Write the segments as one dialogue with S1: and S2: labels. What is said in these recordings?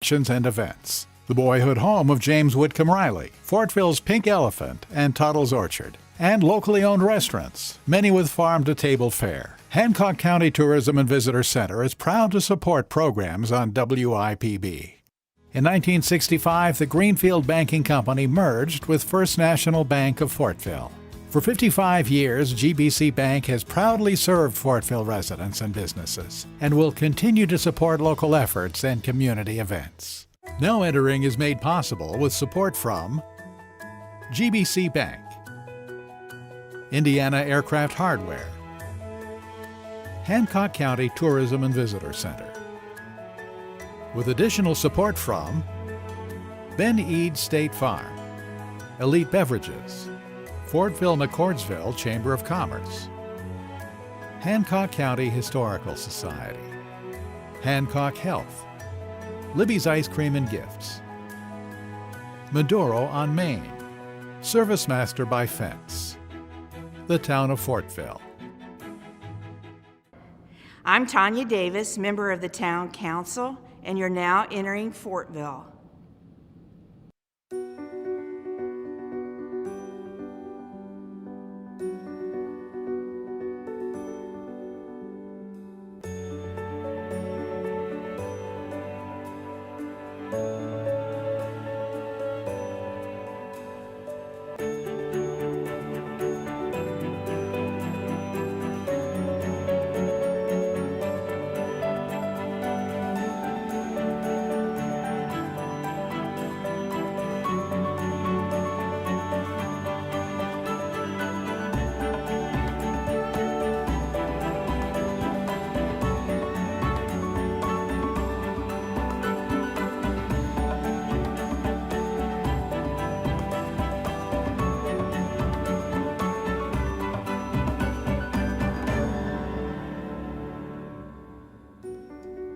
S1: attractions and events. The boyhood home of James Whitcomb Riley, Fortville's Pink Elephant and Tuttle's Orchard, and locally owned restaurants, many with farm-to-table fare. Hancock County Tourism and Visitor Center is proud to support programs on WIPB. In 1965, the Greenfield Banking Company merged with First National Bank of Fortville. For 55 years, GBC Bank has proudly served Fortville residents and businesses and will continue to support local efforts and community events. Now Entering is made possible with support from GBC Bank, Indiana Aircraft Hardware, Hancock County Tourism and Visitor Center, with additional support from Ben Eads State Farm, Elite Beverages, Fortville McCordsville Chamber of Commerce, Hancock County Historical Society, Hancock Health, Libby's Ice Cream and Gifts, Maduro on Main, ServiceMaster by Fence, the Town of Fortville.
S2: I'm Tanya Davis, member of the Town Council, and you're now entering Fortville.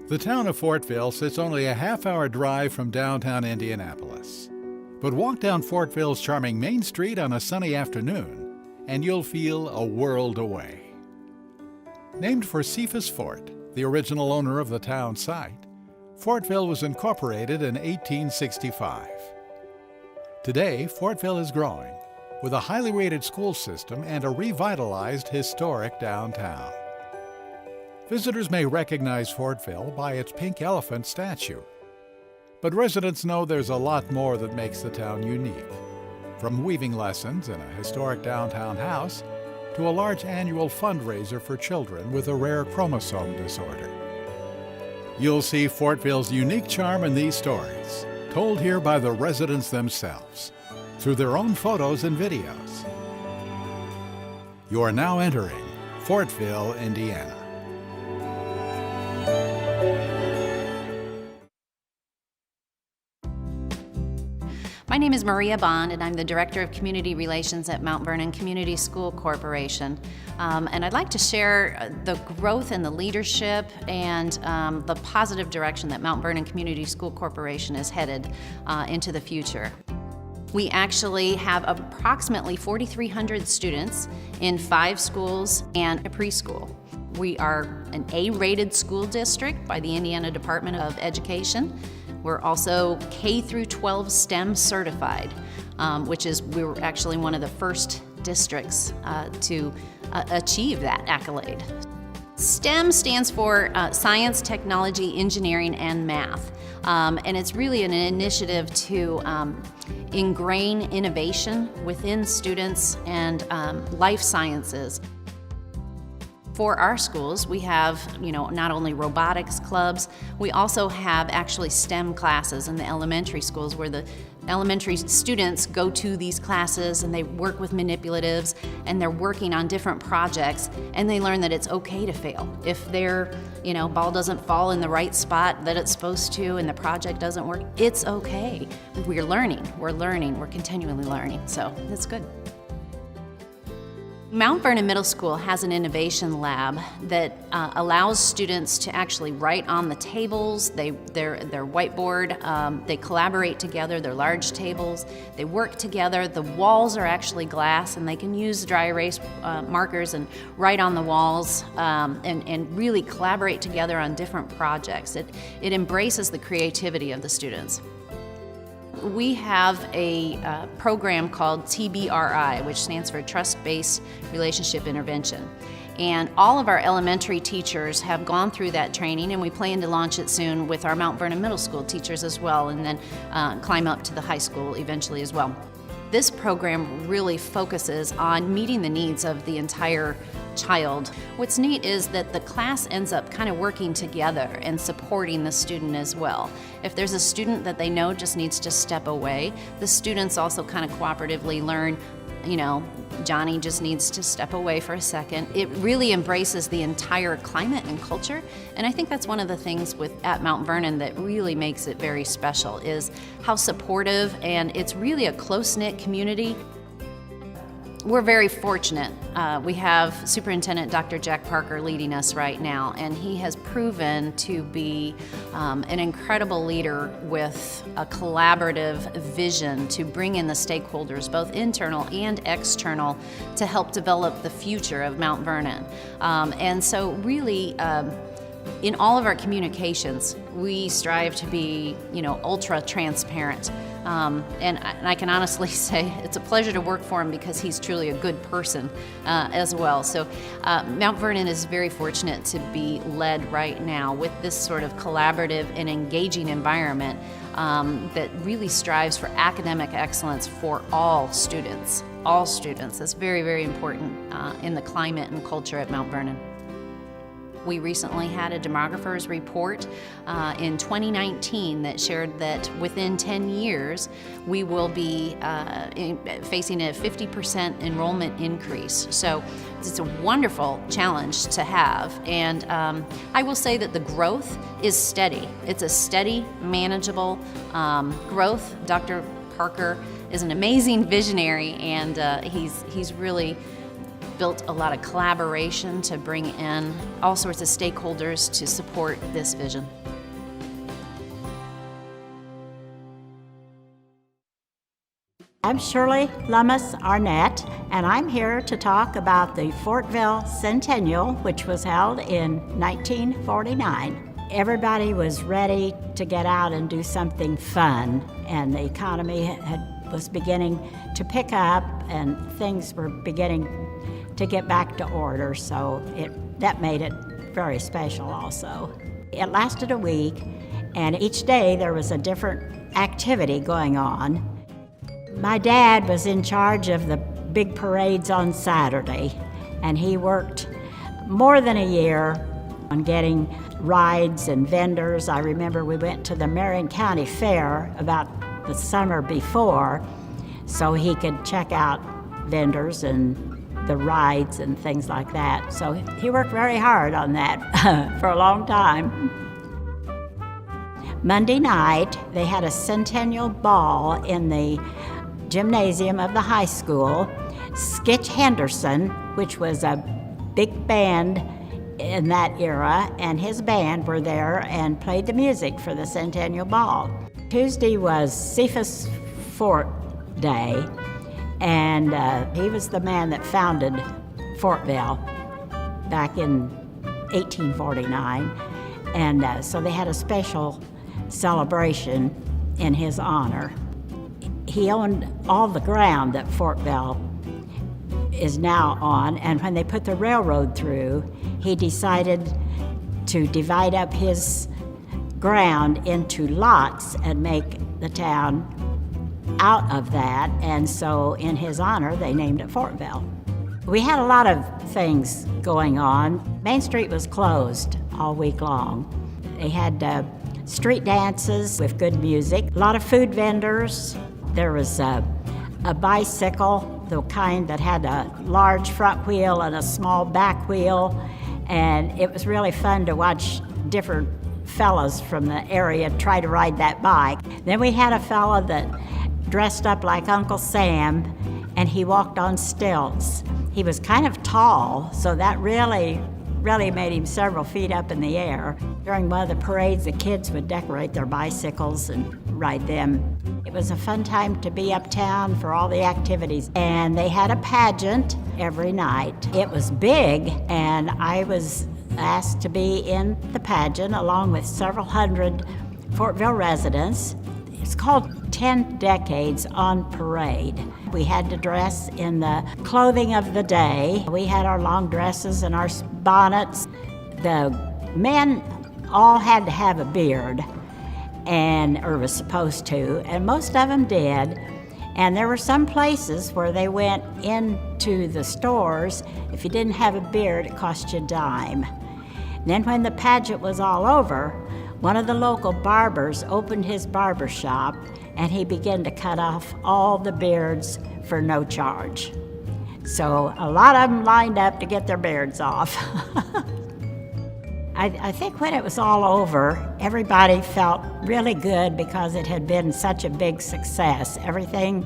S1: The town of Fortville sits only a half-hour drive from downtown Indianapolis. But walk down Fortville's charming Main Street on a sunny afternoon, and you'll feel a world away. Named for Cephas Fort, the original owner of the town site, Fortville was incorporated in 1865. Today, Fortville is growing, with a highly rated school system and a revitalized historic downtown. Visitors may recognize Fortville by its pink elephant statue. But residents know there's a lot more that makes the town unique. From weaving lessons in a historic downtown house to a large annual fundraiser for children with a rare chromosome disorder. You'll see Fortville's unique charm in these stories, told here by the residents themselves, through their own photos and videos. You are now entering Fortville, Indiana.
S3: My name is Maria Bond, and I'm the Director of Community Relations at Mount Vernon Community School Corporation. And I'd like to share the growth and the leadership and the positive direction that Mount Vernon Community School Corporation is headed into the future. We actually have approximately 4,300 students in 5 schools and a preschool. We are an A-rated school district by the Indiana Department of Education. We're also K through 12 STEM certified, we were actually one of the first districts to achieve that accolade. STEM stands for Science, Technology, Engineering, and Math. And it's really an initiative to ingrain innovation within students and life sciences. For our schools, we have, not only robotics clubs, we also have actually STEM classes in the elementary schools where the elementary students go to these classes and they work with manipulatives and they're working on different projects and they learn that it's okay to fail. If their, ball doesn't fall in the right spot that it's supposed to and the project doesn't work, it's okay. We're learning, we're continually learning, so that's good. Mount Vernon Middle School has an innovation lab that allows students to actually write on the tables. Their whiteboard, they collaborate together, they're large tables, they work together. The walls are actually glass, and they can use dry erase markers and write on the walls and really collaborate together on different projects. It embraces the creativity of the students. We have a program called TBRI, which stands for Trust-Based Relationship Intervention. And all of our elementary teachers have gone through that training, and we plan to launch it soon with our Mount Vernon Middle School teachers as well, and then climb up to the high school eventually as well. This program really focuses on meeting the needs of the entire child. What's neat is that the class ends up kind of working together and supporting the student as well. If there's a student that they know just needs to step away, the students also kind of cooperatively learn, you know, Johnny just needs to step away for a second. It really embraces the entire climate and culture, and I think that's one of the things at Mount Vernon that really makes it very special is how supportive, and it's really a close-knit community. We're very fortunate. We have Superintendent Dr. Jack Parker leading us right now, and he has proven to be an incredible leader with a collaborative vision to bring in the stakeholders, both internal and external, to help develop the future of Mount Vernon. And so really, in all of our communications, we strive to be, ultra transparent. And I can honestly say it's a pleasure to work for him because he's truly a good person as well. So Mount Vernon is very fortunate to be led right now with this sort of collaborative and engaging environment that really strives for academic excellence for all students. All students. That's very, very important in the climate and culture at Mount Vernon. We recently had a demographer's report in 2019 that shared that within 10 years, we will be facing a 50% enrollment increase. So it's a wonderful challenge to have. And I will say that the growth is steady. It's a steady, manageable growth. Dr. Parker is an amazing visionary, and he's really built a lot of collaboration to bring in all sorts of stakeholders to support this vision.
S4: I'm Shirley Lummis Arnett, and I'm here to talk about the Fortville Centennial, which was held in 1949. Everybody was ready to get out and do something fun, and the economy was beginning to pick up, and things were beginning to get back to order, so that made it very special also. It lasted a week, and each day there was a different activity going on. My dad was in charge of the big parades on Saturday, and he worked more than a year on getting rides and vendors. I remember we went to the Marion County Fair about the summer before so he could check out vendors and the rides and things like that. So he worked very hard on that for a long time. Monday night, they had a centennial ball in the gymnasium of the high school. Skitch Henderson, which was a big band in that era, and his band were there and played the music for the centennial ball. Tuesday was Cephas Fort Day, and he was the man that founded Fortville back in 1849. And so they had a special celebration in his honor. He owned all the ground that Fortville is now on, and when they put the railroad through, he decided to divide up his ground into lots and make the town out of that, and so in his honor, they named it Fortville. We had a lot of things going on. Main Street was closed all week long. They had street dances with good music, a lot of food vendors. There was a bicycle, the kind that had a large front wheel and a small back wheel, and it was really fun to watch different fellas from the area try to ride that bike. Then we had a fella that dressed up like Uncle Sam, and he walked on stilts. He was kind of tall, so that really made him several feet up in the air. During one of the parades, the kids would decorate their bicycles and ride them. It was a fun time to be uptown for all the activities. And they had a pageant every night. It was big, and I was asked to be in the pageant along with several hundred Fortville residents. It's called 10 Decades on Parade. We had to dress in the clothing of the day. We had our long dresses and our bonnets. The men all had to have a beard, or was supposed to, and most of them did. And there were some places where they went into the stores. If you didn't have a beard, it cost you a dime. Then when the pageant was all over, one of the local barbers opened his barber shop, and he began to cut off all the beards for no charge. So a lot of them lined up to get their beards off. I think when it was all over, everybody felt really good because it had been such a big success. Everything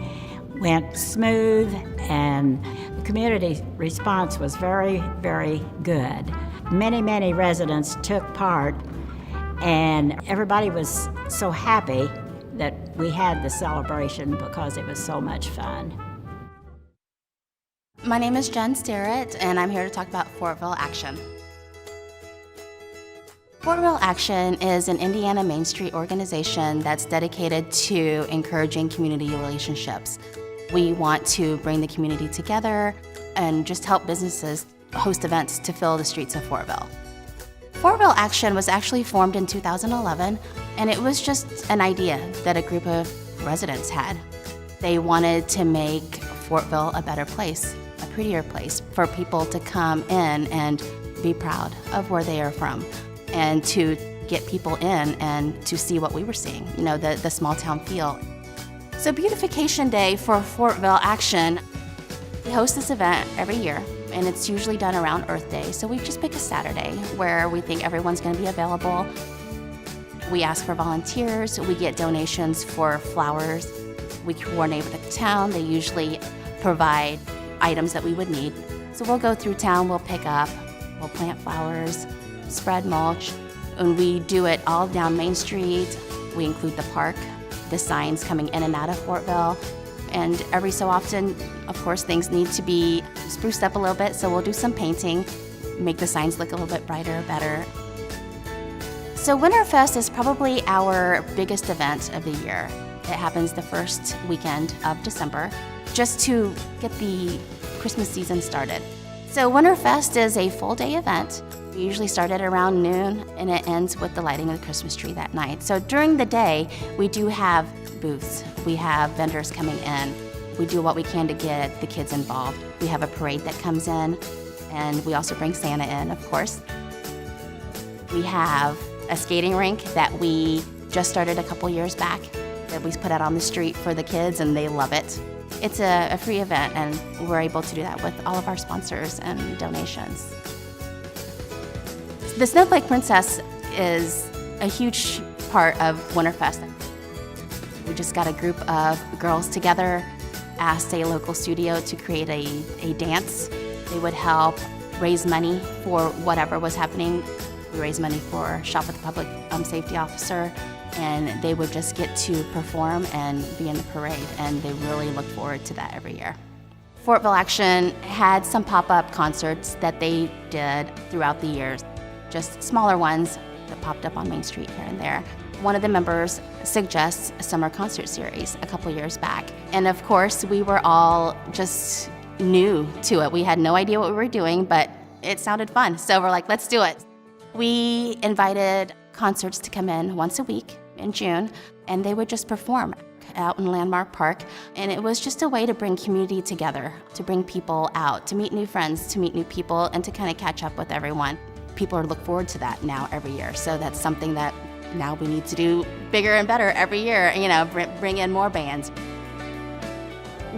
S4: went smooth, and the community response was very, very good. Many residents took part, and everybody was so happy that we had the celebration because it was so much fun.
S5: My name is Jen Stewart, and I'm here to talk about Fortville Action. Fortville Action is an Indiana Main Street organization that's dedicated to encouraging community relationships. We want to bring the community together and just help businesses host events to fill the streets of Fortville. Fortville Action was actually formed in 2011, and it was just an idea that a group of residents had. They wanted to make Fortville a better place, a prettier place for people to come in and be proud of where they are from, and to get people in and to see what we were seeing, the small town feel. So Beautification Day for Fortville Action, we host this event every year, and it's usually done around Earth Day. So we just pick a Saturday where we think everyone's gonna be available. We ask for volunteers, we get donations for flowers. We coordinate with the town. They usually provide items that we would need. So we'll go through town, we'll pick up, we'll plant flowers, spread mulch, and we do it all down Main Street. We include the park, the signs coming in and out of Fortville, and every so often, of course, things need to be spruced up a little bit, so we'll do some painting, make the signs look a little bit brighter, better. So Winterfest is probably our biggest event of the year. It happens the first weekend of December, just to get the Christmas season started. So Winterfest is a full-day event. We usually start at around noon, and it ends with the lighting of the Christmas tree that night. So during the day, we do have booths. We have vendors coming in. We do what we can to get the kids involved. We have a parade that comes in, and we also bring Santa in, of course. We have a skating rink that we just started a couple years back that we put out on the street for the kids, and they love it. It's a free event, and we're able to do that with all of our sponsors and donations. The Snowflake Princess is a huge part of Winterfest. We just got a group of girls together, asked a local studio to create a dance. They would help raise money for whatever was happening. We raise money for Shop with the Public Safety Officer, and they would just get to perform and be in the parade, and they really look forward to that every year. Fortville Action had some pop-up concerts that they did throughout the years, just smaller ones that popped up on Main Street here and there. One of the members suggests a summer concert series a couple years back, and of course we were all just new to it. We had no idea what we were doing, but it sounded fun, so we're like, let's do it. We invited concerts to come in once a week in June, and they would just perform out in Landmark Park. And it was just a way to bring community together, to bring people out, to meet new friends, to meet new people, and to kind of catch up with everyone. People look forward to that now every year, so that's something that now we need to do bigger and better every year, bring in more bands.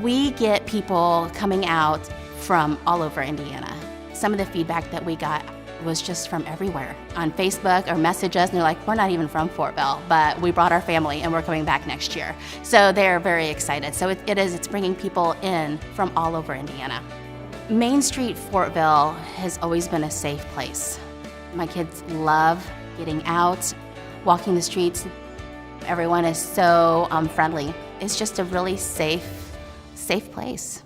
S5: We get people coming out from all over Indiana. Some of the feedback that we got was just from everywhere on Facebook or message us, and they're like, we're not even from Fortville, but we brought our family and we're coming back next year. So they're very excited. So it's bringing people in from all over Indiana. Main Street Fortville has always been a safe place. My kids love getting out, walking the streets. Everyone is so friendly. It's just a really safe place.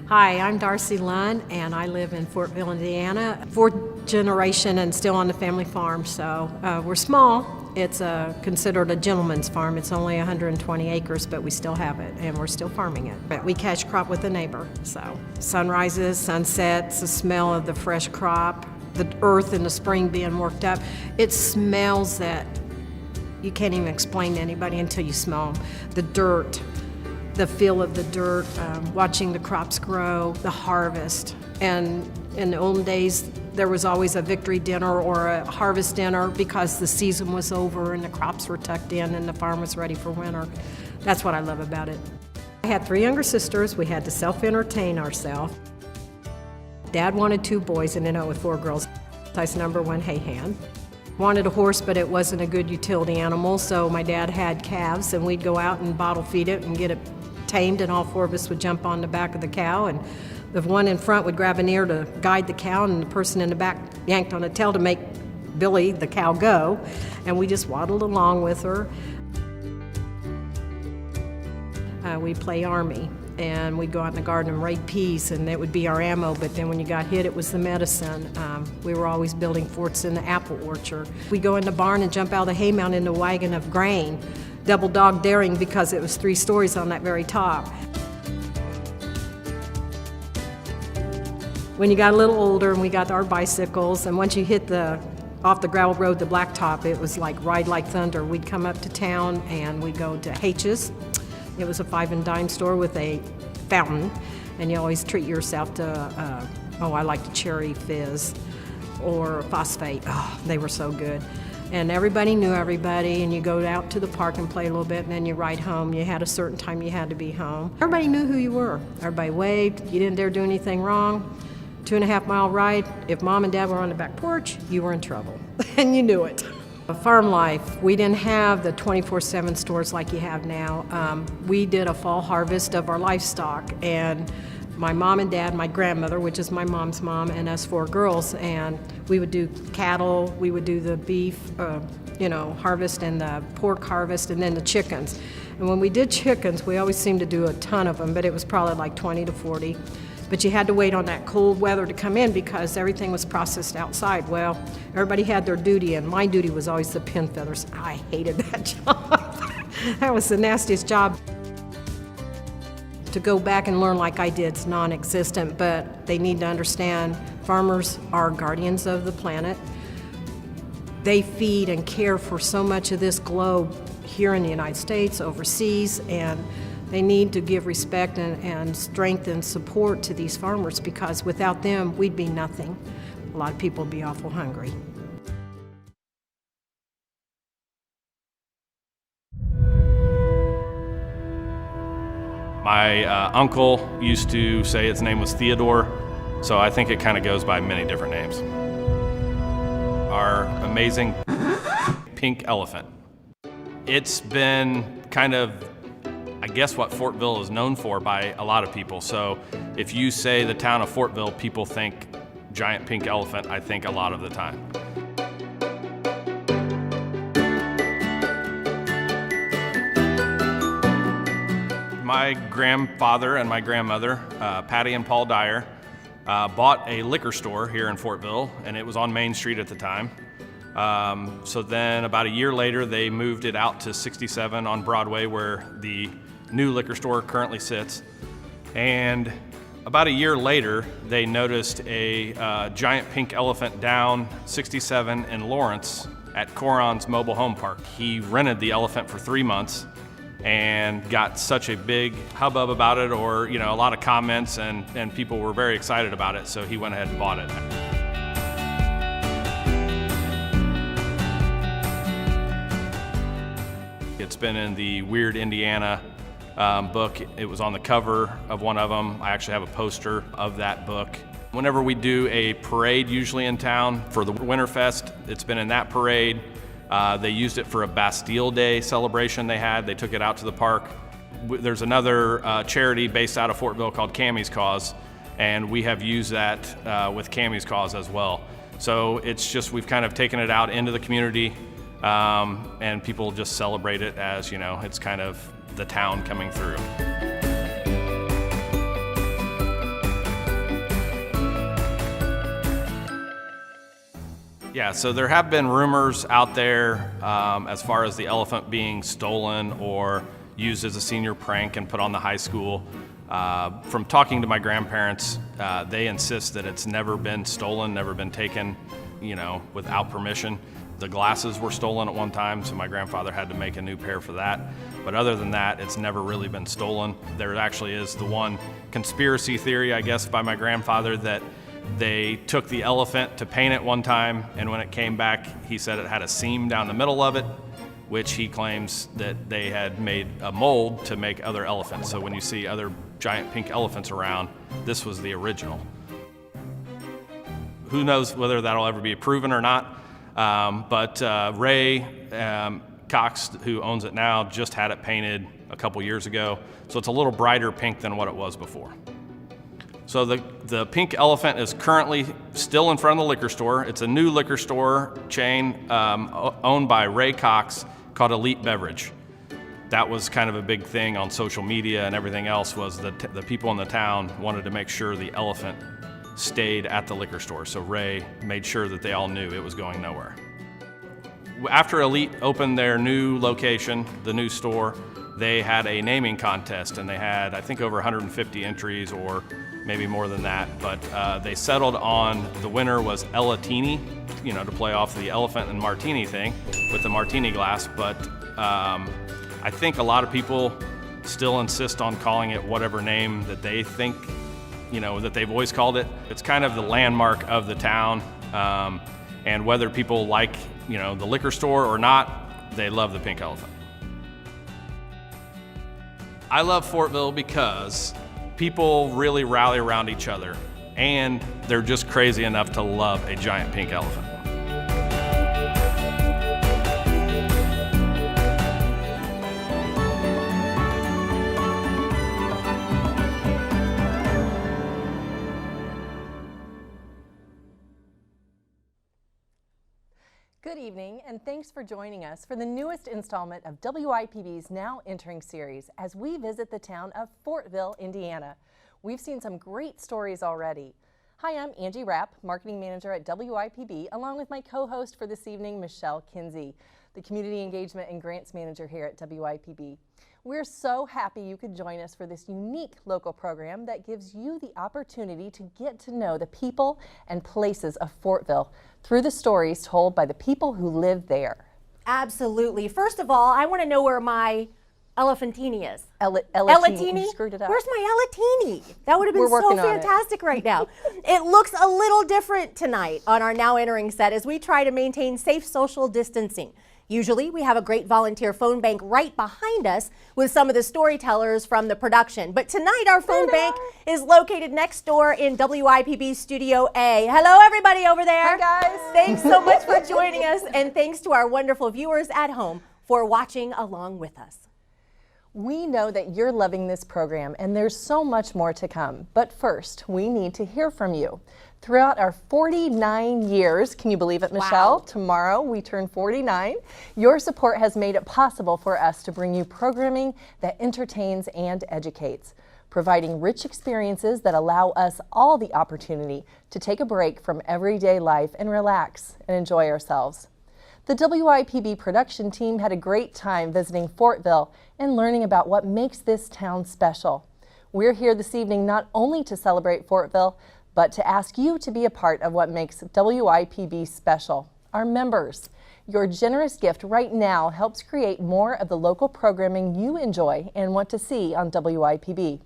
S6: Hi, I'm Darcy Lunn, and I live in Fortville, Indiana. Fourth generation and still on the family farm, so we're small. It's considered a gentleman's farm. It's only 120 acres, but we still have it, and we're still farming it. But we cash crop with a neighbor, so sunrises, sunsets, the smell of the fresh crop, the earth in the spring being worked up. It smells that you can't even explain to anybody until you smell them. The dirt, the feel of the dirt, watching the crops grow, the harvest. And in the olden days, there was always a victory dinner or a harvest dinner because the season was over and the crops were tucked in and the farm was ready for winter. That's what I love about it. I had 3 younger sisters. We had to self-entertain ourselves. Dad wanted 2 boys and ended up with 4 girls. I was number 1 hay hand. Wanted a horse, but it wasn't a good utility animal, so my dad had calves, and we'd go out and bottle feed it and get it tamed, and all 4 of us would jump on the back of the cow, and the one in front would grab an ear to guide the cow, and the person in the back yanked on a tail to make Billy, the cow, go, and we just waddled along with her. We'd play Army, and we'd go out in the garden and raid peas, and it would be our ammo, but then when you got hit, it was the medicine. We were always building forts in the apple orchard. We'd go in the barn and jump out of the hay mound in a wagon of grain, double dog daring because it was 3 stories on that very top. When you got a little older and we got our bicycles, and once you hit off the gravel road, the blacktop, it was like ride like thunder. We'd come up to town and we'd go to H's. It was a 5 and dime store with a fountain, and you always treat yourself to, I like the cherry fizz or phosphate. Oh, they were so good. And everybody knew everybody, and you go out to the park and play a little bit, and then you ride home. You had a certain time you had to be home. Everybody knew who you were. Everybody waved. You didn't dare do anything wrong. 2.5 mile ride. If Mom and Dad were on the back porch, you were in trouble, and you knew it. Farm life, we didn't have the 24/7 stores like you have now. We did a fall harvest of our livestock, and my mom and dad, my grandmother, which is my mom's mom, and us 4 girls, and we would do cattle, we would do the beef, harvest, and the pork harvest, and then the chickens. And when we did chickens, we always seemed to do a ton of them, but it was probably like 20 to 40. But you had to wait on that cold weather to come in because everything was processed outside. Well, everybody had their duty, and my duty was always the pin feathers. I hated that job. That was the nastiest job. To go back and learn like I did is non-existent, but they need to understand farmers are guardians of the planet. They feed and care for so much of this globe here in the United States, overseas, and they need to give respect and strength and support to these farmers because without them, we'd be nothing. A lot of people would be awful hungry.
S7: My uncle used to say its name was Theodore, so I think it kind of goes by many different names. Our amazing pink elephant. It's been kind of, I guess, what Fortville is known for by a lot of people. So if you say the town of Fortville, people think giant pink elephant, I think, a lot of the time. My grandfather and my grandmother, Patty and Paul Dyer, bought a liquor store here in Fortville, and it was on Main Street at the time. So then about a year later, they moved it out to 67 on Broadway, where the new liquor store currently sits. And about a year later, they noticed a giant pink elephant down 67 in Lawrence at Coron's mobile home park. He rented the elephant for 3 months and got such a big hubbub about it, or a lot of comments, and people were very excited about it, so he went ahead and bought it. It's been in the Weird Indiana book. It was on the cover of one of them. I actually have a poster of that book. Whenever we do a parade, usually in town, for the Winterfest, it's been in that parade. They used it for a Bastille Day celebration they had. They took it out to the park. there's another charity based out of Fortville called Cammie's Cause, and we have used that with Cammie's Cause as well. So it's just, we've kind of taken it out into the community, and people just celebrate it as, you know, it's kind of the town coming through. Yeah, so there have been rumors out there as far as the elephant being stolen or used as a senior prank and put on the high school. From talking to my grandparents, they insist that it's never been stolen, never been taken, you know, without permission. The glasses were stolen at one time, so my grandfather had to make a new pair for that. But other than that, it's never really been stolen. There actually is the one conspiracy theory, I guess, by my grandfather that they took the elephant to paint it one time, and when it came back, he said it had a seam down the middle of it, which he claims that they had made a mold to make other elephants. So when you see other giant pink elephants around, this was the original. Who knows whether that'll ever be proven or not, but Ray Cox, who owns it now, just had it painted a couple years ago, so it's a little brighter pink than what it was before. So the pink elephant is currently still in front of the liquor store. It's a new liquor store chain owned by Ray Cox called Elite Beverage. That was kind of a big thing on social media and everything else, was that the people in the town wanted to make sure the elephant stayed at the liquor store. So Ray made sure that they all knew it was going nowhere. After Elite opened their new location, the new store, they had a naming contest, and they had, I think, over 150 entries, or maybe more than that, but they settled on, the winner was Elatini, you know, to play off the elephant and martini thing with the martini glass, but I think a lot of people still insist on calling it whatever name that they think, you know, that they've always called it. It's kind of the landmark of the town, and whether people like, you know, the liquor store or not, they love the pink elephant. I love Fortville because people really rally around each other, and they're just crazy enough to love a giant pink elephant.
S8: Good evening, and thanks for joining us for the newest installment of WIPB's Now Entering series as we visit the town of Fortville, Indiana. We've seen some great stories already. Hi, I'm Angie Rapp, Marketing Manager at WIPB, along with my co-host for this evening, Michelle Kinsey, the Community Engagement and Grants Manager here at WIPB. We're so happy you could join us for this unique local program that gives you the opportunity to get to know the people and places of Fortville through the stories told by the people who live there.
S9: Absolutely. First of all, I want to know where my elephantini is.
S8: Elatini? You screwed it up.
S9: Where's my elatini? That would have been so fantastic right now. It looks a little different tonight on our Now Entering set as we try to maintain safe social distancing. Usually we have a great volunteer phone bank right behind us with some of the storytellers from the production. But tonight our phone bank is located next door in WIPB Studio A. Hello everybody over there.
S8: Hi guys.
S9: Thanks so much for joining us, and thanks to our wonderful viewers at home for watching along with us.
S8: We know that you're loving this program, and there's so much more to come. But first, we need to hear from you. Throughout our 49 years, can you believe it, Michelle?
S9: Wow.
S8: Tomorrow we turn 49. Your support has made it possible for us to bring you programming that entertains and educates, providing rich experiences that allow us all the opportunity to take a break from everyday life and relax and enjoy ourselves. The WIPB production team had a great time visiting Fortville and learning about what makes this town special. We're here this evening not only to celebrate Fortville, but to ask you to be a part of what makes WIPB special, our members. Your generous gift right now helps create more of the local programming you enjoy and want to see on WIPB.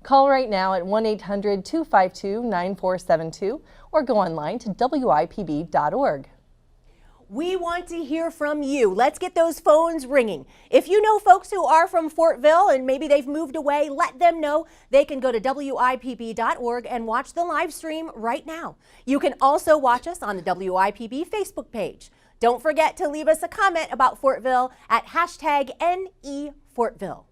S8: Call right now at 1-800-252-9472 or go online to WIPB.org.
S9: We want to hear from you. Let's get those phones ringing. If you know folks who are from Fortville and maybe they've moved away, let them know. They can go to WIPB.org and watch the live stream right now. You can also watch us on the WIPB Facebook page. Don't forget to leave us a comment about Fortville at #NEFortville.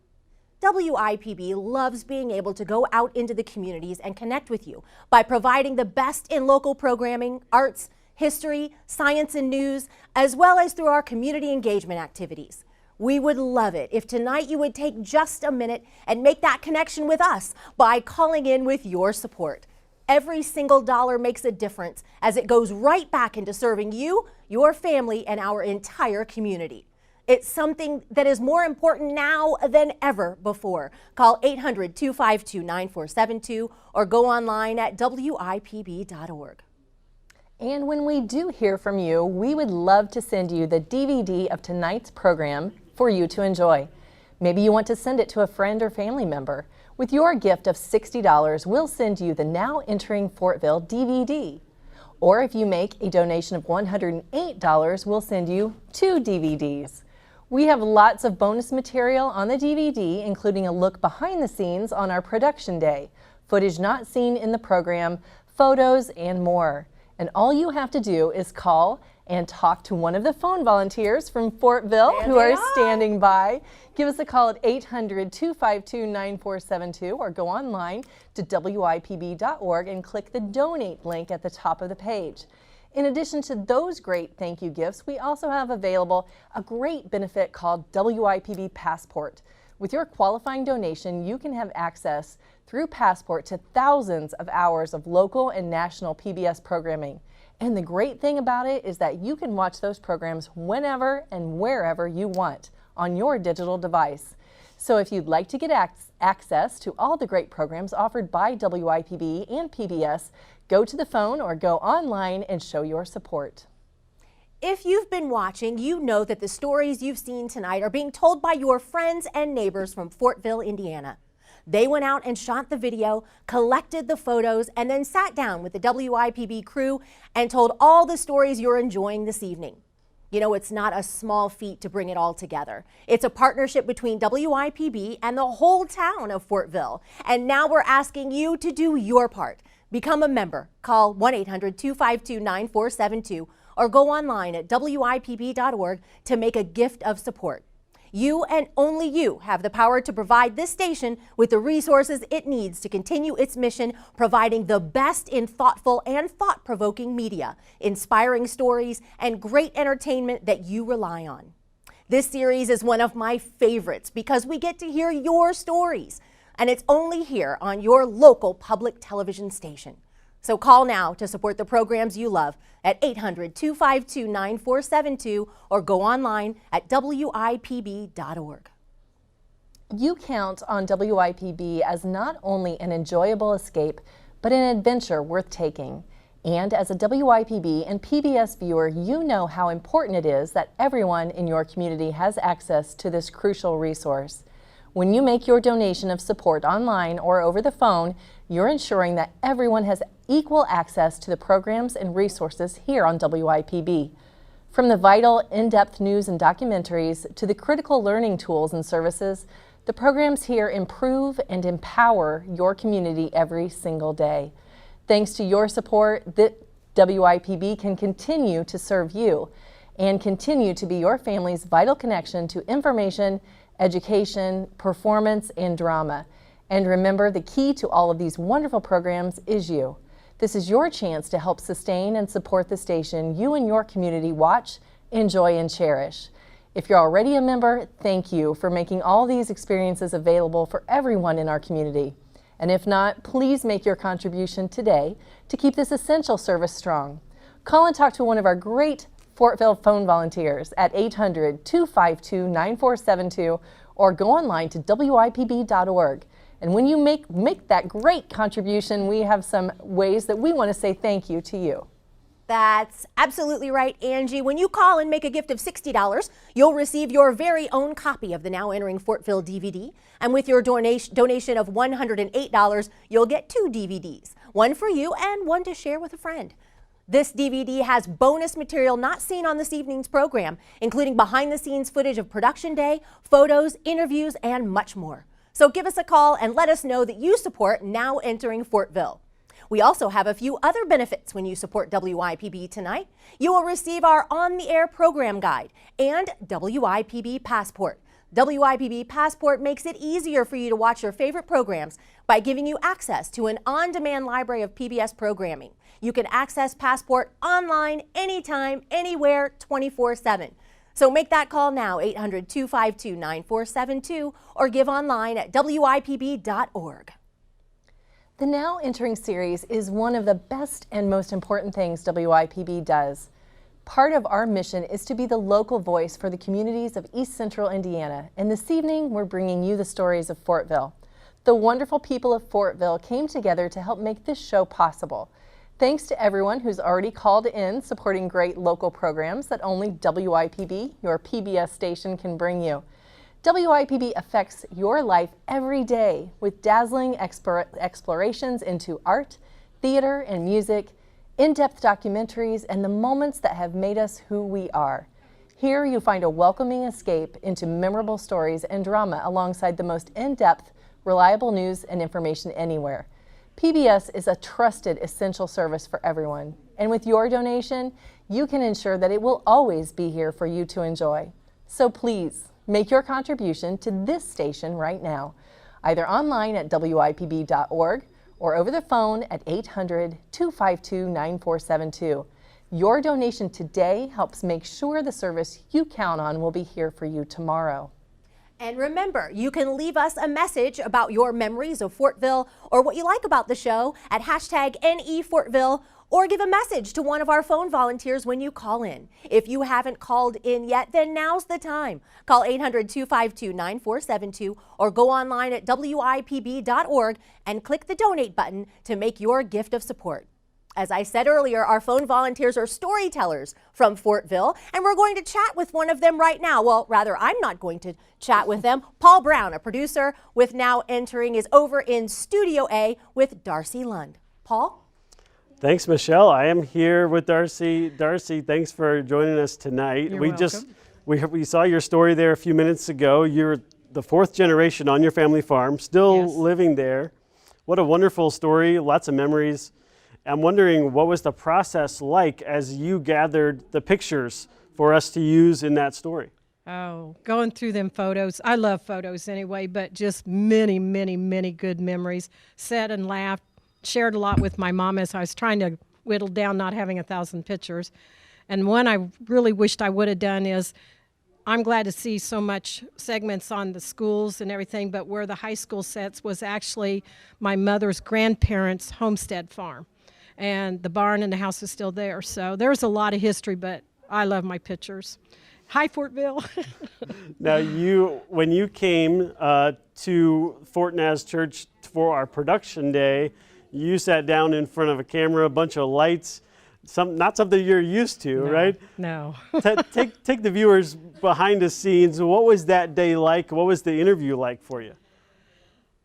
S9: WIPB loves being able to go out into the communities and connect with you by providing the best in local programming, arts, history, science, and news, as well as through our community engagement activities. We would love it if tonight you would take just a minute and make that connection with us by calling in with your support. Every single dollar makes a difference as it goes right back into serving you, your family, and our entire community. It's something that is more important now than ever before. Call 800-252-9472 or go online at wipb.org.
S8: And when we do hear from you, we would love to send you the DVD of tonight's program for you to enjoy. Maybe you want to send it to a friend or family member. With your gift of $60, we'll send you the Now Entering Fortville DVD. Or if you make a donation of $108, we'll send you 2 DVDs. We have lots of bonus material on the DVD, including a look behind the scenes on our production day, footage not seen in the program, photos, and more. And all you have to do is call and talk to one of the phone volunteers from Fortville who are standing by. Give us a call at 800-252-9472 or go online to wipb.org and click the donate link at the top of the page. In addition to those great thank you gifts, we also have available a great benefit called Wipb Passport. With your qualifying donation, you can have access through Passport to thousands of hours of local and national PBS programming. And the great thing about it is that you can watch those programs whenever and wherever you want on your digital device. So if you'd like to get access to all the great programs offered by WIPB and PBS, go to the phone or go online and show your support.
S9: If you've been watching, you know that the stories you've seen tonight are being told by your friends and neighbors from Fortville, Indiana. They went out and shot the video, collected the photos, and then sat down with the WIPB crew and told all the stories you're enjoying this evening. You know, it's not a small feat to bring it all together. It's a partnership between WIPB and the whole town of Fortville. And now we're asking you to do your part. Become a member. Call 1-800-252-9472 or go online at wipb.org to make a gift of support. You and only you have the power to provide this station with the resources it needs to continue its mission, providing the best in thoughtful and thought-provoking media, inspiring stories, and great entertainment that you rely on. This series is one of my favorites because we get to hear your stories, and it's only here on your local public television station. So call now to support the programs you love at 800-252-9472 or go online at wipb.org.
S8: You count on WIPB as not only an enjoyable escape, but an adventure worth taking. And as a WIPB and PBS viewer, you know how important it is that everyone in your community has access to this crucial resource. When you make your donation of support online or over the phone, you're ensuring that everyone has equal access to the programs and resources here on WIPB. From the vital, in-depth news and documentaries to the critical learning tools and services, the programs here improve and empower your community every single day. Thanks to your support, the WIPB can continue to serve you and continue to be your family's vital connection to information, education, performance, and drama. And remember, the key to all of these wonderful programs is you. This is your chance to help sustain and support the station you and your community watch, enjoy, and cherish. If you're already a member, thank you for making all these experiences available for everyone in our community. And if not, please make your contribution today to keep this essential service strong. Call and talk to one of our great Fortville phone volunteers at 800-252-9472 or go online to wipb.org. And when you make that great contribution, we have some ways that we want to say thank you to you.
S9: That's absolutely right, Angie. When you call and make a gift of $60, you'll receive your very own copy of the Now Entering Fortville DVD. And with your donation of $108, you'll get 2 DVDs, one for you and one to share with a friend. This DVD has bonus material not seen on this evening's program, including behind-the-scenes footage of production day, photos, interviews, and much more. So give us a call and let us know that you support Now Entering Fortville. We also have a few other benefits when you support WIPB tonight. You will receive our on-the-air program guide and WIPB Passport. WIPB Passport makes it easier for you to watch your favorite programs by giving you access to an on-demand library of PBS programming. You can access Passport online, anytime, anywhere, 24/7. So make that call now, 800-252-9472, or give online at wipb.org.
S8: The Now Entering series is one of the best and most important things WIPB does. Part of our mission is to be the local voice for the communities of East Central Indiana, and this evening we're bringing you the stories of Fortville. The wonderful people of Fortville came together to help make this show possible. Thanks to everyone who's already called in supporting great local programs that only WIPB, your PBS station, can bring you. WIPB affects your life every day with dazzling explorations into art, theater, and music, in-depth documentaries, and the moments that have made us who we are. Here you find a welcoming escape into memorable stories and drama alongside the most in-depth, reliable news and information anywhere. PBS is a trusted, essential service for everyone, and with your donation, you can ensure that it will always be here for you to enjoy. So please, make your contribution to this station right now, either online at wipb.org or over the phone at 800-252-9472. Your donation today helps make sure the service you count on will be here for you tomorrow.
S9: And remember, you can leave us a message about your memories of Fortville or what you like about the show at hashtag #NEFortville, or give a message to one of our phone volunteers when you call in. If you haven't called in yet, then now's the time. Call 800-252-9472 or go online at wipb.org and click the donate button to make your gift of support. As I said earlier, our phone volunteers are storytellers from Fortville, and we're going to chat with one of them right now. Well, rather, I'm not going to chat with them. Paul Brown, a producer with Now Entering, is over in Studio A with Darcy Lund. Paul?
S10: Thanks, Michelle. I am here with Darcy. Darcy, thanks for joining us tonight.
S6: You're welcome.
S10: We saw your story there a few minutes ago. You're the fourth generation on your family farm, still living there. What a wonderful story, lots of memories. I'm wondering, what was the process like as you gathered the pictures for us to use in that story?
S6: Oh, going through them photos. I love photos anyway, but just many, many, many good memories. Sat and laughed, shared a lot with my mom as I was trying to whittle down not having 1,000 pictures. And one I really wished I would have done is, I'm glad to see so much segments on the schools and everything, but where the high school sets was actually my mother's grandparents' homestead farm. And the barn and the house is still there. So there's a lot of history, but I love my pictures. Hi, Fortville.
S10: Now, when you came to Fort Naz Church for our production day, you sat down in front of a camera, a bunch of lights, not something you're used to, right?
S6: No.
S10: Take the viewers behind the scenes. What was that day like? What was the interview like for you?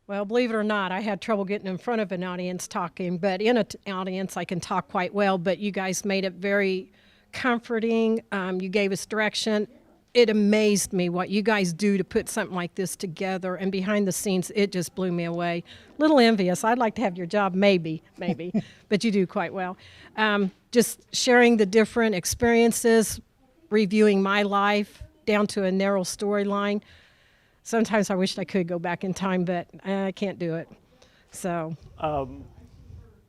S6: Well, believe it or not, I had trouble getting in front of an audience talking, but in an audience I can talk quite well, but you guys made it very comforting. You gave us direction. It amazed me what you guys do to put something like this together, and behind the scenes, it just blew me away. Little envious. I'd like to have your job, maybe, but you do quite well. Just sharing the different experiences, reviewing my life down to a narrow storyline. Sometimes I wish I could go back in time, but I can't do it. So,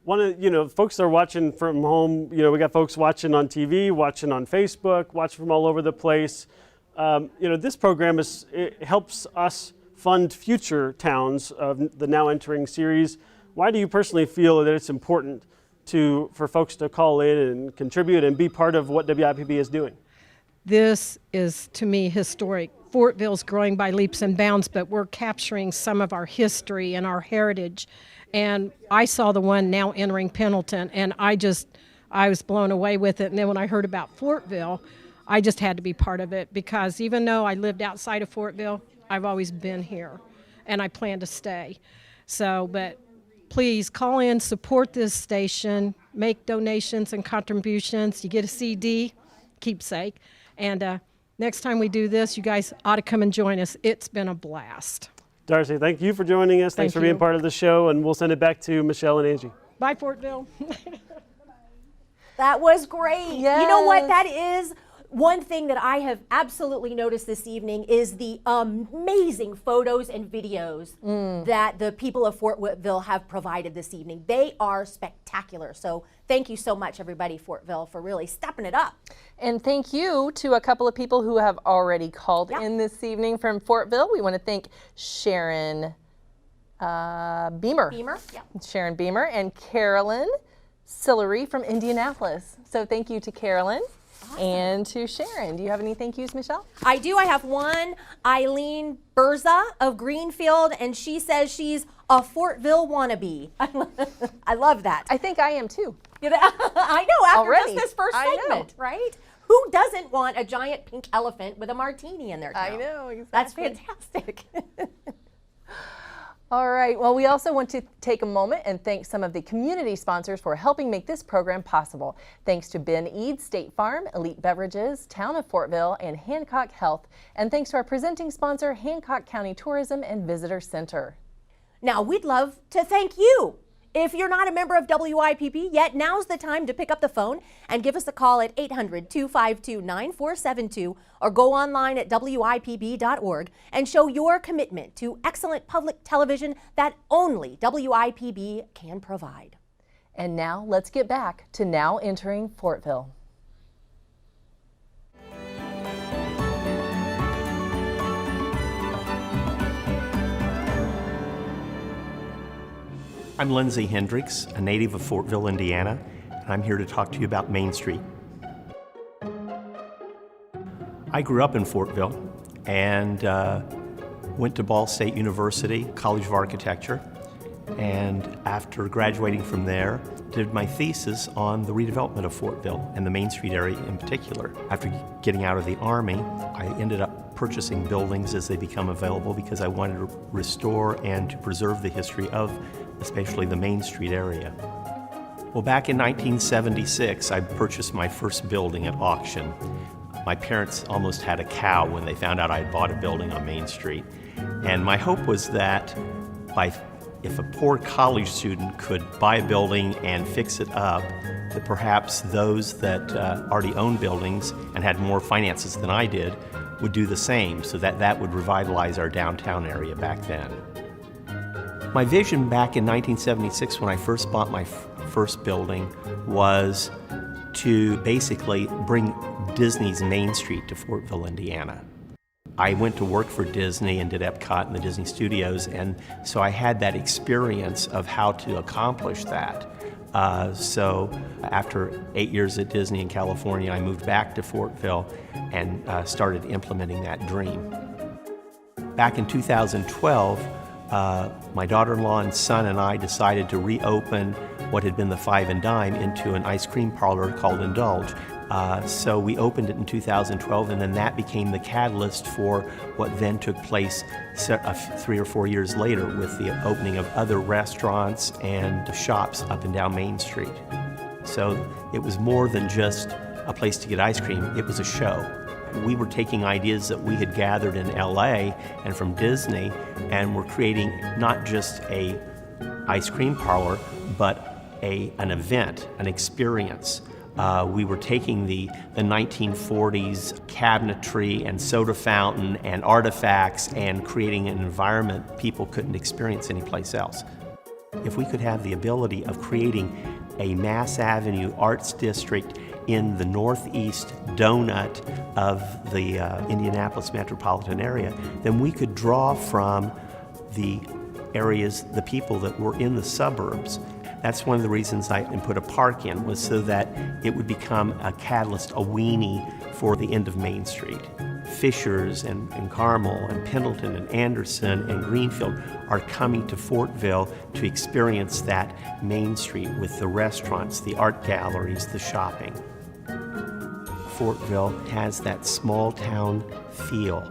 S10: folks are watching from home. We got folks watching on TV, watching on Facebook, watching from all over the place. This program helps us fund future towns of the Now Entering series. Why do you personally feel that it's important for folks to call in and contribute and be part of what WIPB is doing?
S6: This is, to me, historic. Fortville's growing by leaps and bounds, but we're capturing some of our history and our heritage. And I saw the one Now Entering Pendleton, and I was blown away with it. And then when I heard about Fortville, I just had to be part of it, because even though I lived outside of Fortville, I've always been here, and I plan to stay. So, but please call in, support this station, make donations and contributions. You get a CD, keepsake, and next time we do this, you guys ought to come and join us. It's been a blast.
S10: Darcy, thank you for joining us. Thanks for being part of the show, and we'll send it back to Michelle and Angie.
S6: Bye, Fortville.
S9: That was great.
S8: Yes.
S9: You know what? That is One thing that I have absolutely noticed this evening is the amazing photos and videos that the people of Fortville have provided this evening. They are spectacular. So thank you so much, everybody, Fortville, for really stepping it up.
S8: And thank you to a couple of people who have already called in this evening from Fortville. We want to thank Sharon Beamer. Sharon Beamer and Carolyn Sillery from Indianapolis. So thank you to Carolyn. Awesome. And to Sharon. Do you have any thank yous, Michelle?
S9: I do. I have one, Eileen Berza of Greenfield, and she says she's a Fortville wannabe. I love that.
S8: I think I am too.
S9: I know, after
S8: already.
S9: Just this first segment, right? Who doesn't want a giant pink elephant with a martini in their town?
S8: I know, exactly.
S9: That's fantastic.
S8: All right, well, we also want to take a moment and thank some of the community sponsors for helping make this program possible. Thanks to Ben Eads State Farm, Elite Beverages, Town of Fortville, and Hancock Health. And thanks to our presenting sponsor, Hancock County Tourism and Visitor Center.
S9: Now, we'd love to thank you. If you're not a member of WIPP yet, now's the time to pick up the phone and give us a call at 800-252-9472 or go online at wipb.org and show your commitment to excellent public television that only WIPB can provide.
S8: And now let's get back to Now Entering Fortville.
S11: I'm Lindsay Hendricks, a native of Fortville, Indiana, and I'm here to talk to you about Main Street. I grew up in Fortville and went to Ball State University, College of Architecture, and after graduating from there, did my thesis on the redevelopment of Fortville and the Main Street area in particular. After getting out of the Army, I ended up purchasing buildings as they become available because I wanted to restore and to preserve the history of especially the Main Street area. Well, back in 1976, I purchased my first building at auction. My parents almost had a cow when they found out I had bought a building on Main Street. And my hope was that if a poor college student could buy a building and fix it up, that perhaps those that already owned buildings and had more finances than I did would do the same, so that would revitalize our downtown area back then. My vision back in 1976 when I first bought my first building was to basically bring Disney's Main Street to Fortville, Indiana. I went to work for Disney and did Epcot and the Disney Studios, and so I had that experience of how to accomplish that. So after 8 years at Disney in California, I moved back to Fortville and started implementing that dream. Back in 2012, my daughter-in-law and son and I decided to reopen what had been the Five and Dime into an ice cream parlor called Indulge. So we opened it in 2012, and then that became the catalyst for what then took place 3 or 4 years later with the opening of other restaurants and shops up and down Main Street. So it was more than just a place to get ice cream, it was a show. We were taking ideas that we had gathered in LA and from Disney, and we're creating not just a ice cream parlor, but an event, an experience. We were taking the 1940s cabinetry and soda fountain and artifacts and creating an environment people couldn't experience anyplace else. If we could have the ability of creating a Mass Avenue Arts District in the northeast donut of the Indianapolis metropolitan area, then we could draw from the areas, the people that were in the suburbs. That's one of the reasons I put a park in, was so that it would become a catalyst, a weenie for the end of Main Street. Fishers and Carmel and Pendleton and Anderson and Greenfield are coming to Fortville to experience that Main Street with the restaurants, the art galleries, the shopping. Fortville has that small town feel.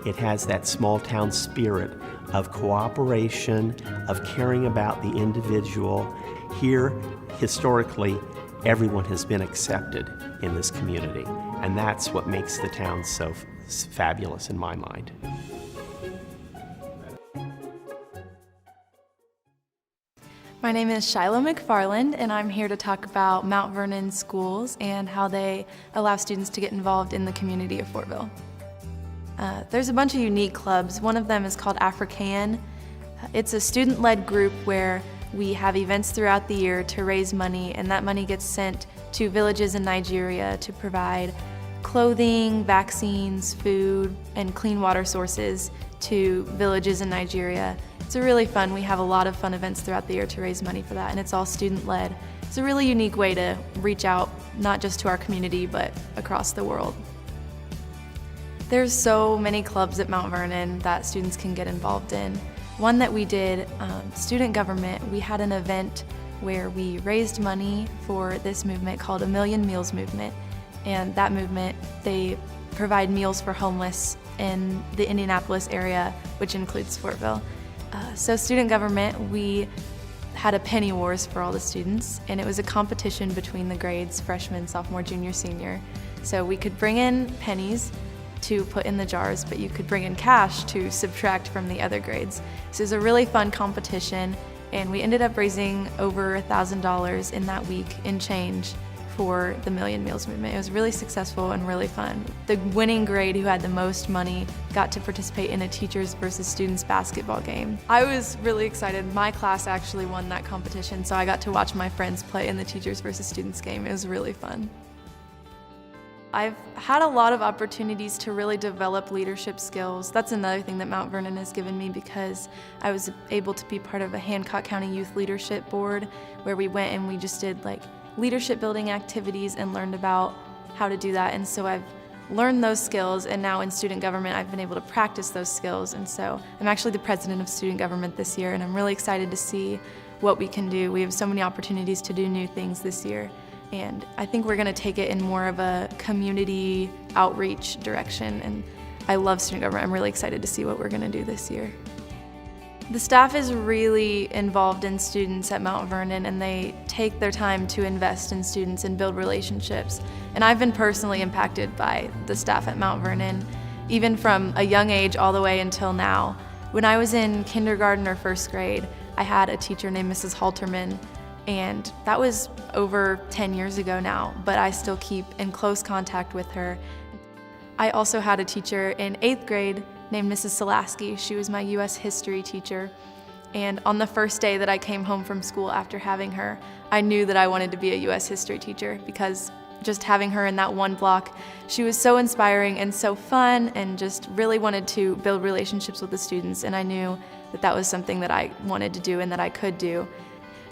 S11: It has that small town spirit of cooperation, of caring about the individual. Here, historically, everyone has been accepted in this community, and that's what makes the town so fabulous in my mind.
S12: My name is Shiloh McFarland, and I'm here to talk about Mount Vernon schools and how they allow students to get involved in the community of Fortville. There's a bunch of unique clubs. One of them is called African. It's a student-led group where we have events throughout the year to raise money, and that money gets sent to villages in Nigeria to provide clothing, vaccines, food, and clean water sources to villages in Nigeria. It's really fun. We have a lot of fun events throughout the year to raise money for that, and it's all student-led. It's a really unique way to reach out, not just to our community, but across the world. There's so many clubs at Mount Vernon that students can get involved in. One that we did, student government, we had an event where we raised money for this movement called A Million Meals Movement. And that movement, they provide meals for homeless in the Indianapolis area, which includes Fortville. So student government, we had a penny wars for all the students, and it was a competition between the grades, freshman, sophomore, junior, senior. So we could bring in pennies to put in the jars, but you could bring in cash to subtract from the other grades. So it was a really fun competition, and we ended up raising over $1,000 in that week in change for the Million Meals Movement. It was really successful and really fun. The winning grade who had the most money got to participate in a teachers versus students basketball game. I was really excited. My class actually won that competition, so I got to watch my friends play in the teachers versus students game. It was really fun. I've had a lot of opportunities to really develop leadership skills. That's another thing that Mount Vernon has given me, because I was able to be part of a Hancock County Youth Leadership Board where we went and we just did like leadership building activities and learned about how to do that. And so I've learned those skills, and now in student government I've been able to practice those skills. And so I'm actually the president of student government this year, and I'm really excited to see what we can do. We have so many opportunities to do new things this year, and I think we're going to take it in more of a community outreach direction. And I love student government. I'm really excited to see what we're going to do this year. The staff is really involved in students at Mount Vernon, and they take their time to invest in students and build relationships. And I've been personally impacted by the staff at Mount Vernon, even from a young age all the way until now. When I was in kindergarten or first grade, I had a teacher named Mrs. Halterman, and that was over 10 years ago now, but I still keep in close contact with her. I also had a teacher in 8th grade named Mrs. Solaski. She was my U.S. history teacher. And on the first day that I came home from school after having her, I knew that I wanted to be a U.S. history teacher, because just having her in that one block, she was so inspiring and so fun, and just really wanted to build relationships with the students. And I knew that that was something that I wanted to do and that I could do.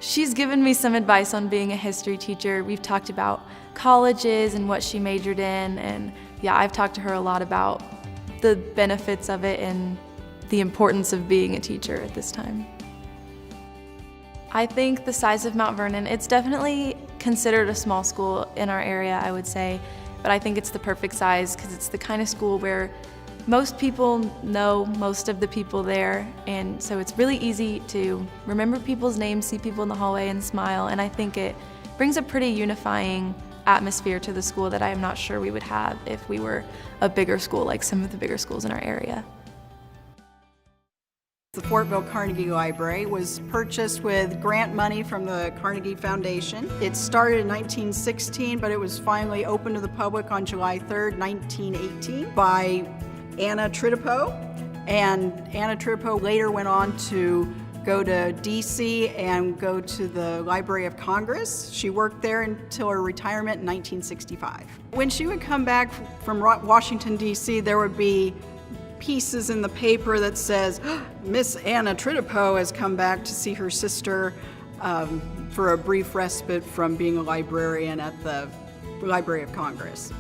S12: She's given me some advice on being a history teacher. We've talked about colleges and what she majored in, and yeah, I've talked to her a lot about the benefits of it and the importance of being a teacher at this time. I think the size of Mount Vernon, it's definitely considered a small school in our area, I would say, but I think it's the perfect size because it's the kind of school where most people know most of the people there, and so it's really easy to remember people's names, see people in the hallway and smile, and I think it brings a pretty unifying atmosphere to the school that I am not sure we would have if we were a bigger school like some of the bigger schools in our area.
S13: The Fortville Carnegie Library was purchased with grant money from the Carnegie Foundation. It started in 1916, but it was finally opened to the public on July 3rd, 1918 by Anna Tritipo, and Anna Tritipo later went on to go to DC and go to the Library of Congress. She worked there until her retirement in 1965. When she would come back from Washington, DC, there would be pieces in the paper that says, Miss Anna Tritipo has come back to see her sister for a brief respite from being a librarian at the Library of Congress.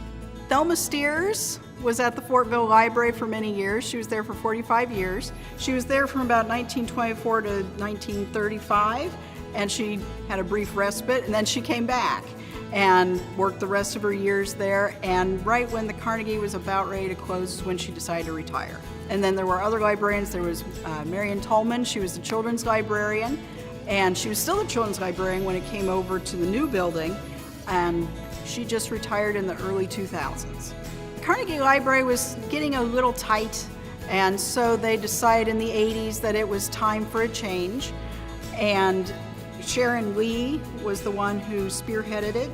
S13: Thelma Steers was at the Fortville Library for many years. She was there for 45 years. She was there from about 1924 to 1935, and she had a brief respite, and then she came back and worked the rest of her years there, and right when the Carnegie was about ready to close is when she decided to retire. And then there were other librarians. There was Marion Tolman. She was the children's librarian, and she was still the children's librarian when it came over to the new building, and she just retired in the early 2000s. Carnegie Library was getting a little tight, and so they decided in the 80s that it was time for a change. And Sharon Lee was the one who spearheaded it,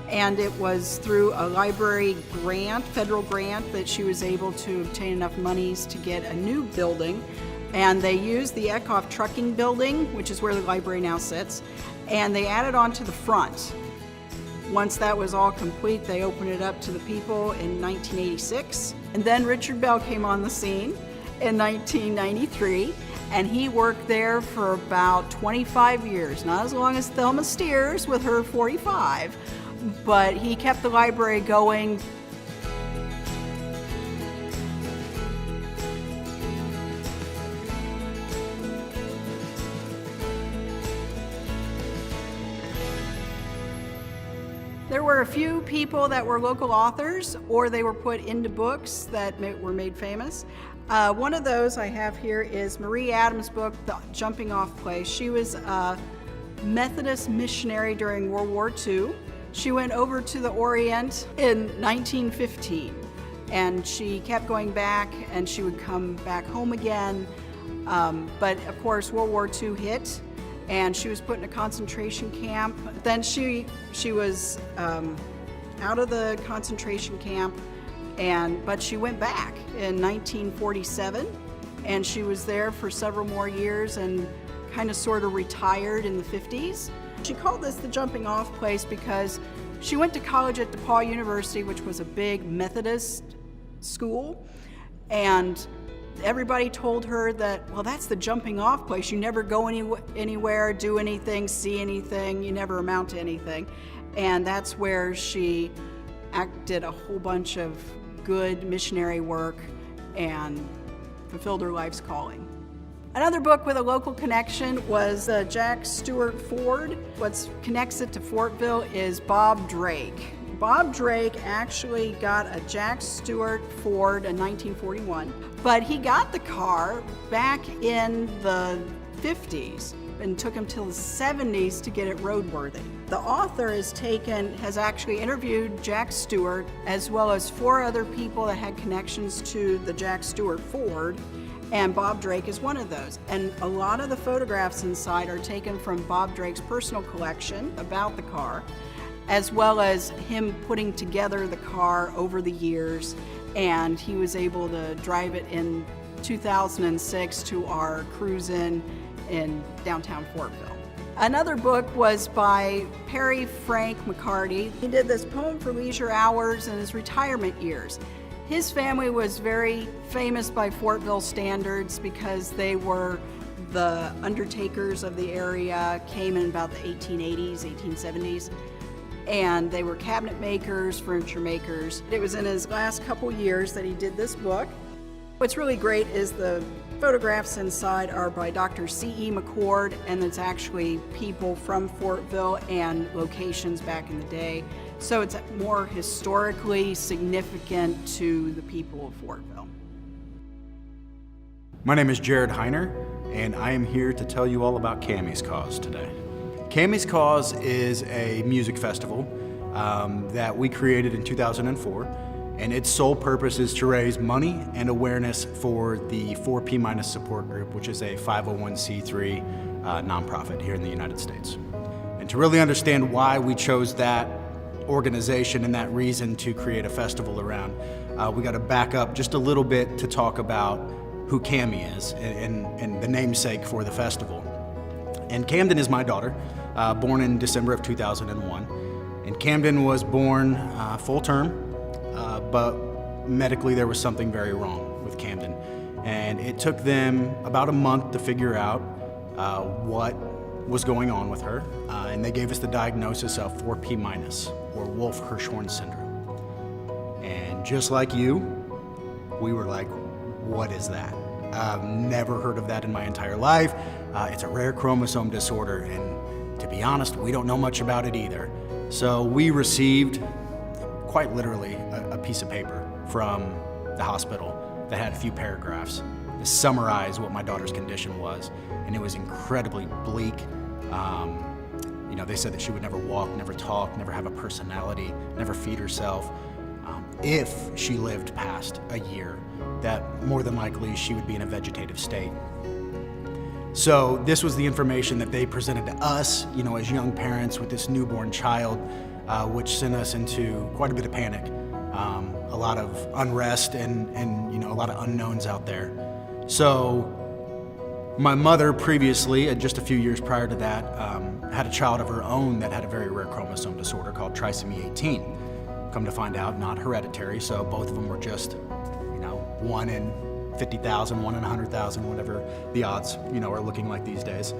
S13: and it was through a library grant, federal grant, that she was able to obtain enough monies to get a new building. And they used the Eckhoff Trucking Building, which is where the library now sits, and they added on to the front. Once that was all complete, they opened it up to the people in 1986. And then Richard Bell came on the scene in 1993, and he worked there for about 25 years. Not as long as Thelma Steers with her 45, but he kept the library going. There were a few people that were local authors, or they were put into books that were made famous. One of those I have here is Marie Adams' book, The Jumping Off Place. She was a Methodist missionary during World War II. She went over to the Orient in 1915, and she kept going back, and she would come back home again. But of course, World War II hit, and she was put in a concentration camp. Then she was out of the concentration camp, but she went back in 1947, and she was there for several more years and kind of sort of retired in the 50s. She called this the jumping off place because she went to college at DePaul University, which was a big Methodist school, and everybody told her that, well, that's the jumping off place. You never go anywhere, do anything, see anything, you never amount to anything. And that's where she did a whole bunch of good missionary work and fulfilled her life's calling. Another book with a local connection was Jack Stewart Ford. What connects it to Fortville is Bob Drake. Bob Drake actually got a Jack Stewart Ford in 1941, but he got the car back in the 50s and took him till the 70s to get it roadworthy. The author has actually interviewed Jack Stewart, as well as 4 other people that had connections to the Jack Stewart Ford, and Bob Drake is one of those. And a lot of the photographs inside are taken from Bob Drake's personal collection about the car, as well as him putting together the car over the years, and he was able to drive it in 2006 to our cruise in downtown Fortville. Another book was by Perry Frank McCarty. He did this poem for leisure hours in his retirement years. His family was very famous by Fortville standards because they were the undertakers of the area, came in about the 1880s, 1870s. And they were cabinet makers, furniture makers. It was in his last couple years that he did this book. What's really great is the photographs inside are by Dr. C.E. McCord, and it's actually people from Fortville and locations back in the day. So it's more historically significant to the people of Fortville.
S14: My name is Jared Heiner, and I am here to tell you all about Cammie's Cause today. Cammie's Cause is a music festival that we created in 2004, and its sole purpose is to raise money and awareness for the 4P- support group, which is a 501c3 nonprofit here in the United States. And to really understand why we chose that organization and that reason to create a festival around, we got to back up just a little bit to talk about who Cammie is and the namesake for the festival. And Camden is my daughter, born in December of 2001. And Camden was born full term, but medically there was something very wrong with Camden. And it took them about a month to figure out what was going on with her. And they gave us the diagnosis of 4P-, or Wolff-Hirschhorn syndrome. And just like you, we were like, what is that? I've never heard of that in my entire life. It's a rare chromosome disorder, and to be honest, we don't know much about it either. So we received, quite literally, a piece of paper from the hospital that had a few paragraphs to summarize what my daughter's condition was, and it was incredibly bleak. They said that she would never walk, never talk, never have a personality, never feed herself. If she lived past a year, that more than likely she would be in a vegetative state. So this was the information that they presented to us, as young parents with this newborn child, which sent us into quite a bit of panic, a lot of unrest and a lot of unknowns out there. So my mother previously, just a few years prior to that, had a child of her own that had a very rare chromosome disorder called trisomy 18. Come to find out, not hereditary, so both of them were just, 1 in 50,000, 1 in 100,000, whatever the odds, are looking like these days.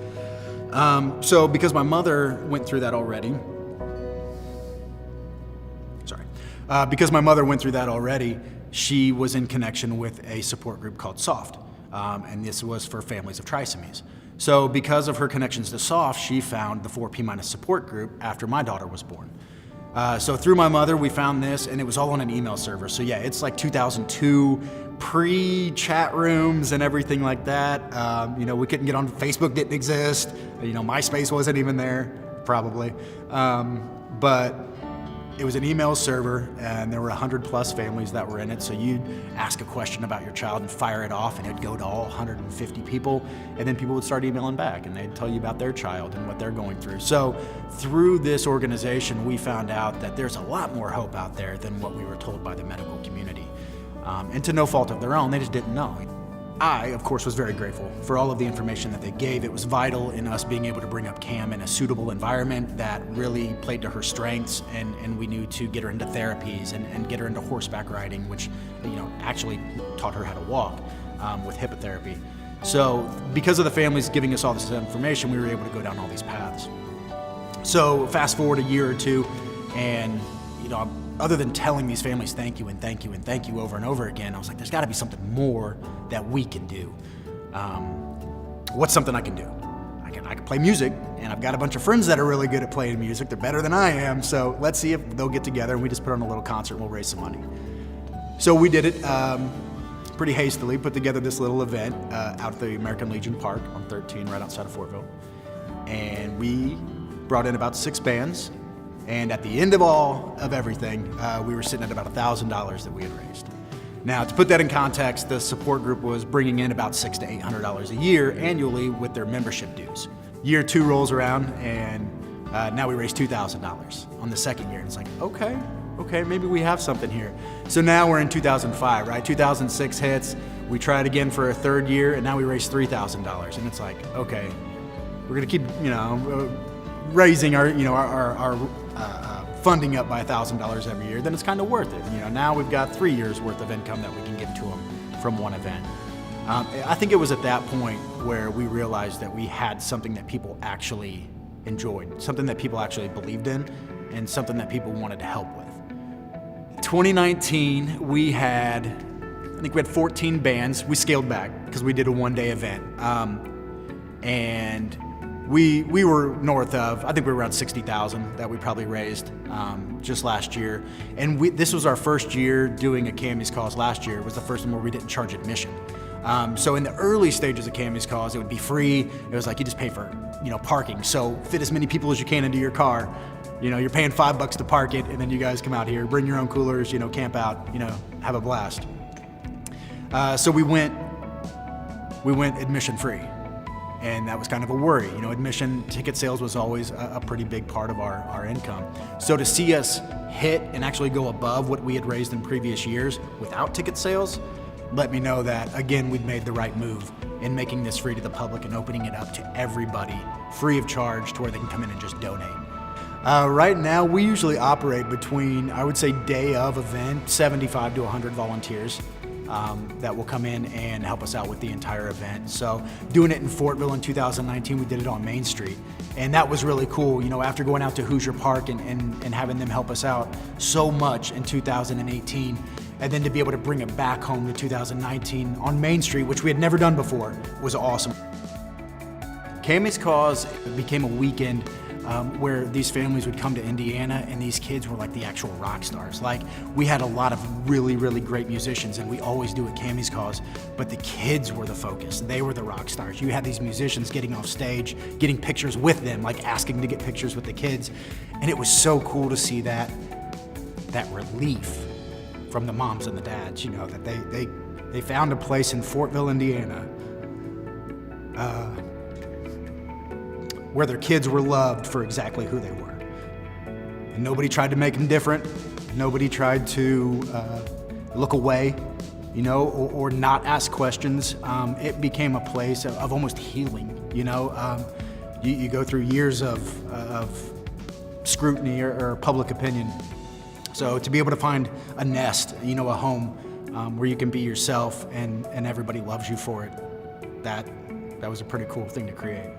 S14: So because my mother went through that already, she was in connection with a support group called SOFT, and this was for families of trisomies. So because of her connections to SOFT, she found the 4P- support group after my daughter was born. So through my mother, we found this, and it was all on an email server. So yeah, it's like 2002, pre-chat rooms and everything like that. We couldn't get on Facebook, didn't exist. MySpace wasn't even there, probably. But it was an email server, and there were 100+ families that were in it. So you'd ask a question about your child and fire it off, and it'd go to all 150 people, and then people would start emailing back, and they'd tell you about their child and what they're going through. So through this organization, we found out that there's a lot more hope out there than what we were told by the medical community. And to no fault of their own, they just didn't know. I, of course, was very grateful for all of the information that they gave. It was vital in us being able to bring up Cam in a suitable environment that really played to her strengths, and we knew to get her into therapies and get her into horseback riding, which actually taught her how to walk with hippotherapy. So because of the families giving us all this information, we were able to go down all these paths. So fast forward a year or two, and other than telling these families thank you and thank you and thank you over and over again, I was like, there's got to be something more that we can do. What's something I can do? I can play music, and I've got a bunch of friends that are really good at playing music. They're better than I am, so let's see if they'll get together and we just put on a little concert and we'll raise some money. So we did it pretty hastily, put together this little event out at the American Legion Park on 13, right outside of Fortville. And we brought in about 6 bands. And at the end of everything, we were sitting at about $1,000 that we had raised. Now, to put that in context, the support group was bringing in about $600 to $800 a year annually with their membership dues. Year 2 rolls around, and now we raised $2,000 on the second year. And it's like, okay, maybe we have something here. So now we're in 2005, right? 2006 hits, we try it again for a 3rd year, and now we raised $3,000. And it's like, okay, we're gonna keep, raising our funding up by $1,000 every year, then it's kind of worth it. Now we've got 3 years worth of income that we can give to them from one event. I think it was at that point where we realized that we had something that people actually enjoyed, something that people actually believed in, and something that people wanted to help with. 2019, we had 14 bands. We scaled back because we did a 1-day event. And we were north of, I think we were around 60,000 that we probably raised just last year. And this was our first year doing a Cammy's Cause last year. It was the first one where we didn't charge admission. So in the early stages of Cammy's Cause, it would be free. It was like you just pay for parking. So fit as many people as you can into your car. You're paying $5 to park it, and then you guys come out here, bring your own coolers, camp out, have a blast. So we went admission free. And that was kind of a worry. Admission ticket sales was always a pretty big part of our income. So to see us hit and actually go above what we had raised in previous years without ticket sales, let me know that, again, we'd made the right move in making this free to the public and opening it up to everybody, free of charge, to where they can come in and just donate. Right now, we usually operate between, I would say, day of event, 75 to 100 volunteers. That will come in and help us out with the entire event. So doing it in Fortville in 2019, we did it on Main Street. And that was really cool, after going out to Hoosier Park and having them help us out so much in 2018, and then to be able to bring it back home to 2019 on Main Street, which we had never done before, was awesome. Cammy's Cause became a weekend where these families would come to Indiana, and these kids were like the actual rock stars. Like, we had a lot of really, really great musicians, and we always do at Cammy's Cause, but the kids were the focus. They were the rock stars. You had these musicians getting off stage, getting pictures with them, like asking to get pictures with the kids, and it was so cool to see that relief from the moms and the dads, that they found a place in Fortville, Indiana, where their kids were loved for exactly who they were. And nobody tried to make them different. Nobody tried to look away, you know, or not ask questions. It became a place of almost healing, you know. You go through years of scrutiny or public opinion. So to be able to find a nest, you know, a home where you can be yourself and everybody loves you for it, that was a pretty cool thing to create.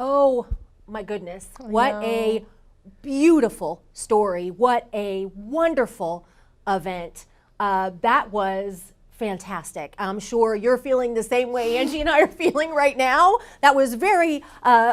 S9: Oh my goodness, what a beautiful story. What a wonderful event. That was fantastic. I'm sure you're feeling the same way Angie and I are feeling right now. That was very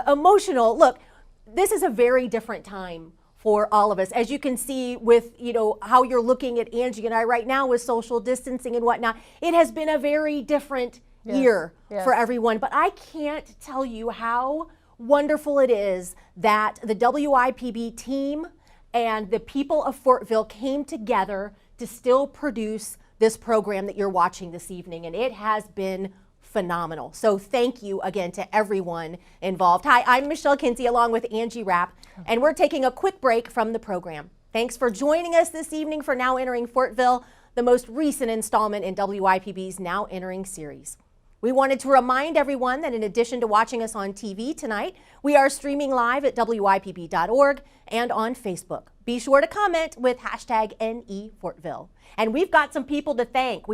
S9: emotional. Look, this is a very different time for all of us. As you can see with, you know, how you're looking at Angie and I right now with social distancing and whatnot, it has been a very different year for everyone. But I can't tell you how wonderful it is that the WIPB team and the people of Fortville came together to still produce this program that you're watching this evening, and it has been phenomenal. So thank you again to everyone involved. Hi, I'm Michelle Kinsey along with Angie Rapp, and we're taking a quick break from the program. Thanks for joining us this evening for Now Entering Fortville, the most recent installment in WIPB's Now Entering series. We wanted to remind everyone that in addition to watching us on TV tonight, we are streaming live at WIPB.org and on Facebook. Be sure to comment with hashtag NEFortville. And we've got some people to thank.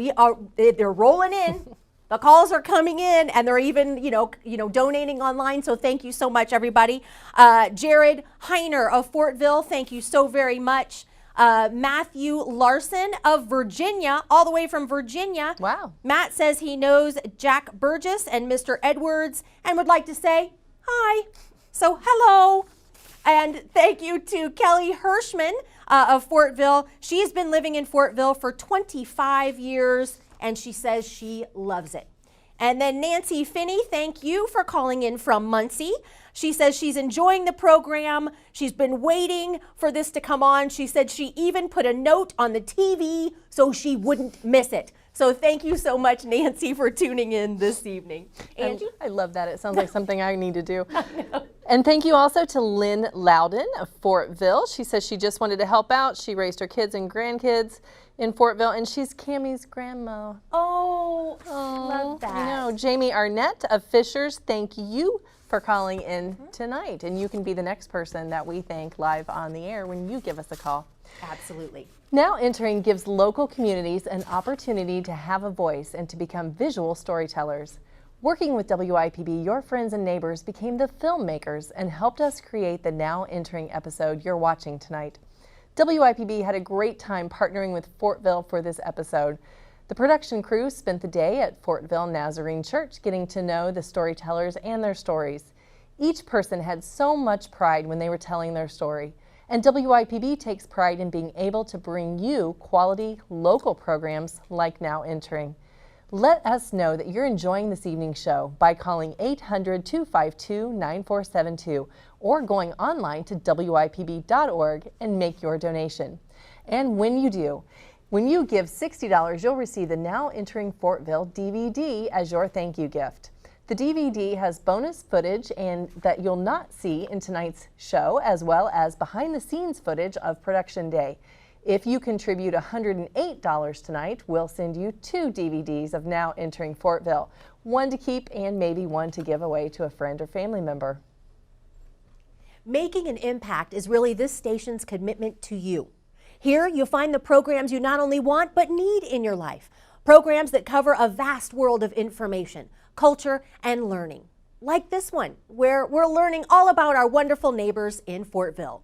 S9: They're rolling in. The calls are coming in, and they're even, you know, donating online. So thank you so much, everybody. Jared Heiner of Fortville, thank you so very much. Matthew Larson of Virginia, all the way from Virginia.
S8: Wow.
S9: Matt says he knows Jack Burgess and Mr. Edwards and would like to say hi. So hello. And thank you to Kelly Hirschman of Fortville. She's been living in Fortville for 25 years and she says she loves it. And then Nancy Finney, thank you for calling in from Muncie. She says she's enjoying the program. She's been waiting for this to come on. She said she even put a note on the TV so she wouldn't miss it. So thank you so much, Nancy, for tuning in this evening. Angie?
S8: I love that. It sounds like something I need to do. And thank you also to Lynn Loudon of Fortville. She says she just wanted to help out. She raised her kids and grandkids in Fortville, and she's Cammie's grandma.
S9: Oh, love that.
S8: I know. Jamie Arnett of Fishers, thank you for calling in tonight. And you can be the next person that we thank live on the air when you give us a call.
S9: Absolutely.
S8: Now Entering gives local communities an opportunity to have a voice and to become visual storytellers. Working with WIPB, your friends and neighbors became the filmmakers and helped us create the Now Entering episode you're watching tonight. WIPB had a great time partnering with Fortville for this episode. The production crew spent the day at Fortville Nazarene Church getting to know the storytellers and their stories. Each person had so much pride when they were telling their story. And WIPB takes pride in being able to bring you quality local programs like Now Entering. Let us know that you're enjoying this evening's show by calling 800-252-9472 or going online to WIPB.org and make your donation. And when you do, when you give $60, you'll receive the Now Entering Fortville DVD as your thank you gift. The DVD has bonus footage and that you'll not see in tonight's show, as well as behind-the-scenes footage of production day. If you contribute $108 tonight, we'll send you 2 DVDs of Now Entering Fortville, one to keep and maybe one to give away to a friend or family member.
S9: Making an impact is really this station's commitment to you. Here you'll find the programs you not only want but need in your life. Programs that cover a vast world of information, culture, and learning. Like this one, where we're learning all about our wonderful neighbors in Fortville.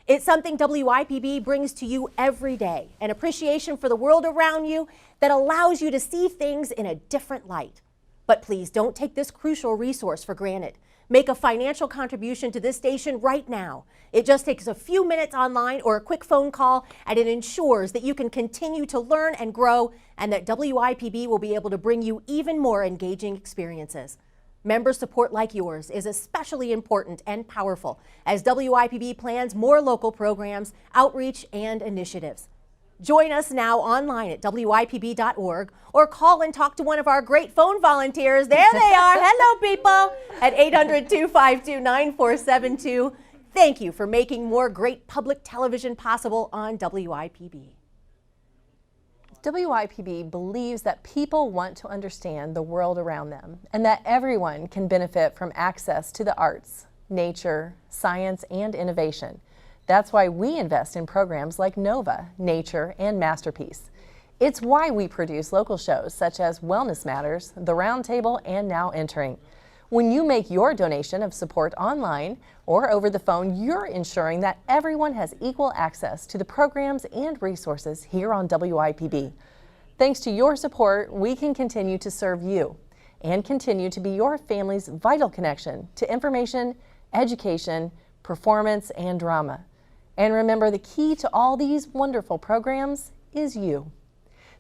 S9: It's something WIPB brings to you every day, an appreciation for the world around you that allows you to see things in a different light. But please don't take this crucial resource for granted. Make a financial contribution to this station right now. It just takes a few minutes online or a quick phone call, and it ensures that you can continue to learn and grow, and that WIPB will be able to bring you even more engaging experiences. Member support like yours is especially important and powerful as WIPB plans more local programs, outreach, and initiatives. Join us now online at WIPB.org or call and talk to one of our great phone volunteers. There they are. Hello, people. At 800-252-9472. Thank you for making more great public television possible on WIPB.
S8: WIPB believes that people want to understand the world around them and that everyone can benefit from access to the arts, nature, science, and innovation. That's why we invest in programs like NOVA, Nature, and Masterpiece. It's why we produce local shows such as Wellness Matters, The Roundtable, and Now Entering. When you make your donation of support online or over the phone, you're ensuring that everyone has equal access to the programs and resources here on WIPB. Thanks to your support, we can continue to serve you and continue to be your family's vital connection to information, education, performance, and drama. And remember, the key to all these wonderful programs is you.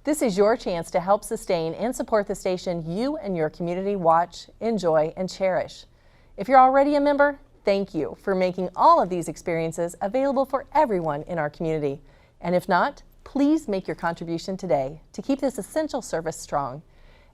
S8: This is your chance to help sustain and support the station you and your community watch, enjoy, and cherish. If you're already a member, thank you for making all of these experiences available for everyone in our community. And if not, please make your contribution today to keep this essential service strong.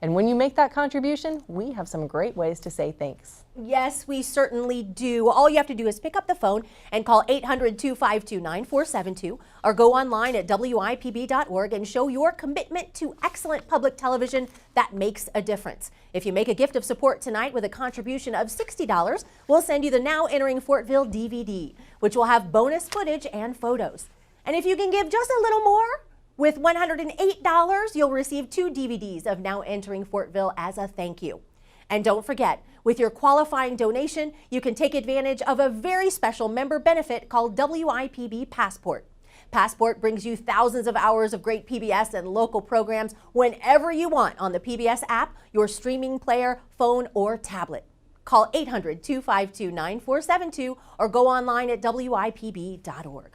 S8: And when you make that contribution, we have some great ways to say thanks.
S9: Yes, we certainly do. All you have to do is pick up the phone and call 800-252-9472 or go online at WIPB.org and show your commitment to excellent public television that makes a difference. If you make a gift of support tonight with a contribution of $60, we'll send you the Now Entering Fortville DVD, which will have bonus footage and photos. And if you can give just a little more, with $108, you'll receive 2 DVDs of Now Entering Fortville as a thank you. And don't forget, with your qualifying donation, you can take advantage of a very special member benefit called WIPB Passport. Passport brings you thousands of hours of great PBS and local programs whenever you want on the PBS app, your streaming player, phone, or tablet. Call 800-252-9472 or go online at WIPB.org.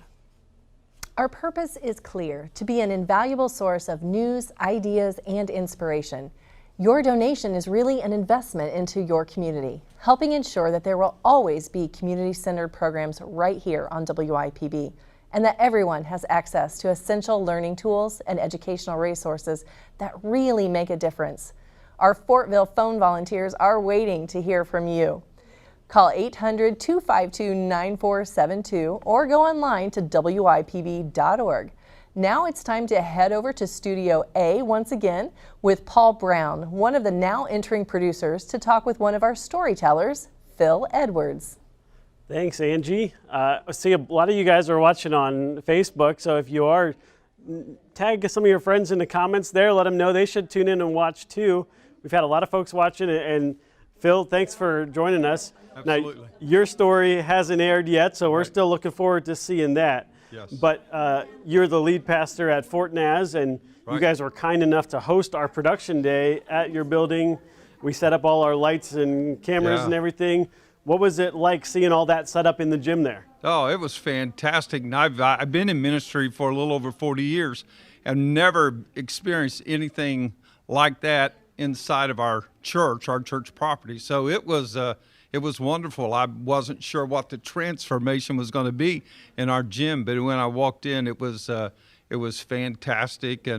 S8: Our purpose is clear: to be an invaluable source of news, ideas, and inspiration. Your donation is really an investment into your community, helping ensure that there will always be community-centered programs right here on WIPB, and that everyone has access to essential learning tools and educational resources that really make a difference. Our Fortville phone volunteers are waiting to hear from you. Call 800-252-9472 or go online to WIPB.org. Now it's time to head over to Studio A once again with Paul Brown, one of the Now Entering producers, to talk with one of our storytellers, Phil Edwards.
S10: Thanks, Angie. I see a lot of you guys are watching on Facebook, so if you are, tag some of your friends in the comments there. Let them know they should tune in and watch too. We've had a lot of folks watching, and Phil, thanks for joining us.
S15: Absolutely.
S10: Now, your story hasn't aired yet, so we're still looking forward to seeing that.
S15: Yes.
S10: But you're the lead pastor at Fort Naz, and you guys were kind enough to host our production day at your building. We set up all our lights and cameras and everything. What was it like seeing all that set up in the gym there?
S15: Oh, it was fantastic. And I've been in ministry for a little over 40 years and never experienced anything like that inside of our church property. So it was wonderful. I wasn't sure what the transformation was going to be in our gym, but when I walked in, it was fantastic.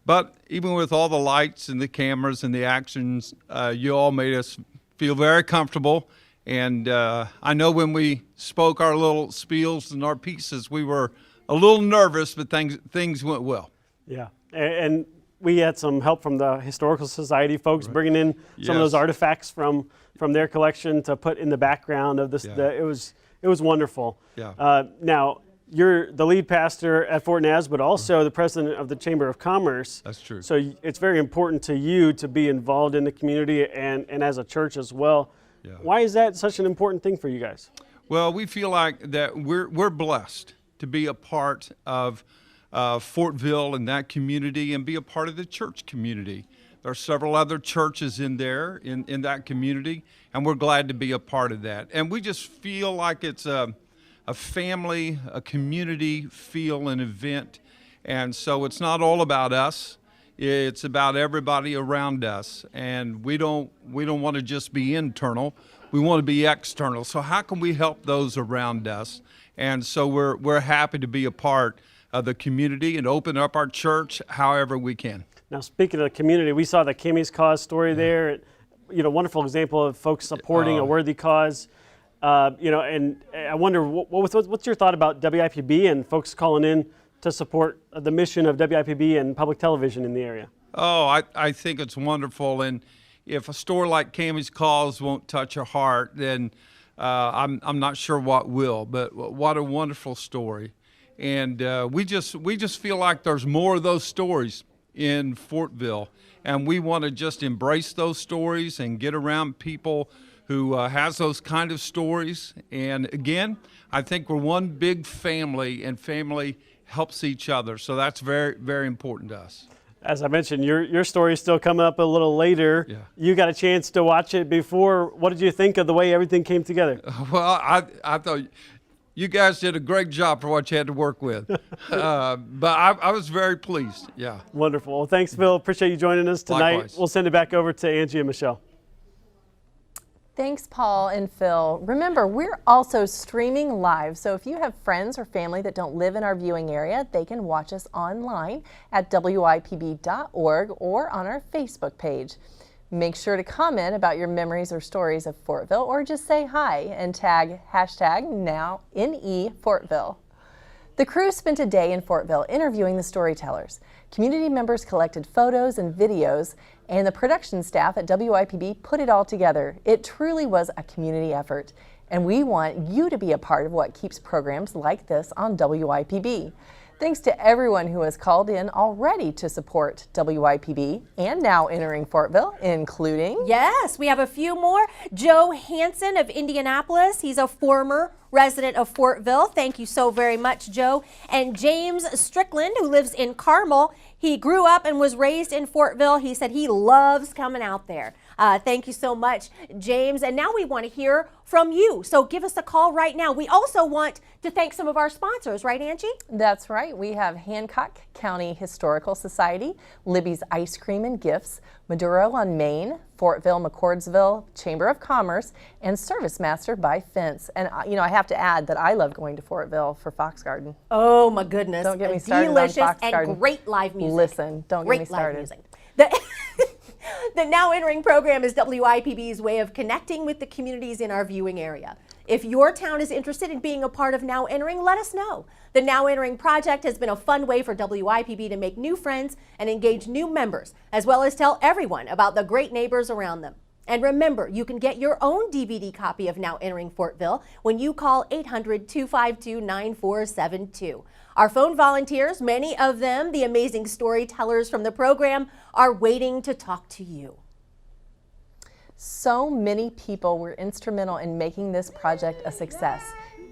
S15: But even with all the lights and the cameras and the actions, you all made us feel very comfortable. And I know when we spoke our little spiels and our pieces, we were a little nervous, but things went well.
S10: Yeah, and we had some help from the Historical Society folks bringing in some of those artifacts from their collection to put in the background of this. It was wonderful.
S15: Yeah.
S10: Now, you're the lead pastor at Fort Naz, but also the president of the Chamber of Commerce.
S15: That's true.
S10: So it's very important to you to be involved in the community and as a church as well.
S15: Yeah.
S10: Why is that such an important thing for you guys?
S15: Well, we feel like that we're blessed to be a part of Fortville and that community and be a part of the church community. There are several other churches in there, in that community, and we're glad to be a part of that. And we just feel like it's a family, a community feel, an event. And so it's not all about us. It's about everybody around us. And we don't want to just be internal. We want to be external. So how can we help those around us? And so we're happy to be a part of the community and open up our church however we can.
S10: Now, speaking of the community, we saw the Cammie's Cause story there. Wonderful example of folks supporting a worthy cause. And I wonder, what's your thought about WIPB and folks calling in to support the mission of WIPB and public television in the area?
S15: Oh, I think it's wonderful. And if a store like Cammie's Cause won't touch a heart, then I'm not sure what will. But what a wonderful story. And we just feel like there's more of those stories in Fortville. And we want to just embrace those stories and get around people who has those kind of stories. And again, I think we're one big family, and family helps each other. So that's very, very important to us.
S10: As I mentioned, your story is still coming up a little later. Yeah. You got a chance to watch it before. What did you think of the way everything came together?
S15: Well, I thought you guys did a great job for what you had to work with. But I was very pleased, yeah.
S10: Wonderful. Well, thanks, Phil. Appreciate you joining us tonight.
S15: Likewise.
S10: We'll send it back over to Angie and Michelle.
S8: Thanks, Paul and Phil. Remember, we're also streaming live, so if you have friends or family that don't live in our viewing area, they can watch us online at wipb.org or on our Facebook page. Make sure to comment about your memories or stories of Fortville, or just say hi and tag #NEFortville. The crew spent a day in Fortville interviewing the storytellers. Community members collected photos and videos, and the production staff at WIPB put it all together. It truly was a community effort, and we want you to be a part of what keeps programs like this on WIPB. Thanks to everyone who has called in already to support WIPB and Now Entering Fortville, including...
S9: Yes, we have a few more. Joe Hanson of Indianapolis. He's a former resident of Fortville. Thank you so very much, Joe. And James Strickland, who lives in Carmel. He grew up and was raised in Fortville. He said he loves coming out there. Thank you so much, James. And now we want to hear from you. So give us a call right now. We also want to thank some of our sponsors, right, Angie?
S8: That's right. We have Hancock County Historical Society, Libby's Ice Cream and Gifts, Maduro on Main, Fortville, McCordsville Chamber of Commerce, and Service Master by Fence. And I have to add that I love going to Fortville for Fox Garden.
S9: Oh my goodness.
S8: Don't get me started
S9: Delicious
S8: on Fox
S9: and
S8: Garden.
S9: Great live music.
S8: Listen, don't get me started.
S9: The Now Entering program is WIPB's way of connecting with the communities in our viewing area. If your town is interested in being a part of Now Entering, let us know. The Now Entering project has been a fun way for WIPB to make new friends and engage new members, as well as tell everyone about the great neighbors around them. And remember, you can get your own DVD copy of Now Entering Fortville when you call 800-252-9472. Our phone volunteers, many of them the amazing storytellers from the program, are waiting to talk to you.
S8: So many people were instrumental in making this project a success,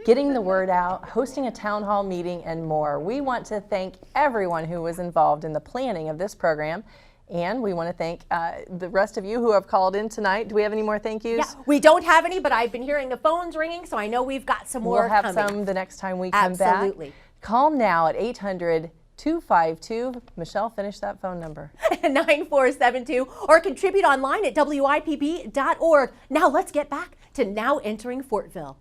S8: getting the word out, hosting a town hall meeting, and more. We want to thank everyone who was involved in the planning of this program. And we want to thank the rest of you who have called in tonight. Do we have any more thank yous?
S9: Yeah, we don't have any, but I've been hearing the phones ringing, so I know we've got some more
S8: We'll have
S9: coming.
S8: some the next time we come back.
S9: Absolutely.
S8: Call now at 800-252. Michelle, finish that phone number.
S9: 9472, or contribute online at wipb.org. Now let's get back to Now Entering Fortville.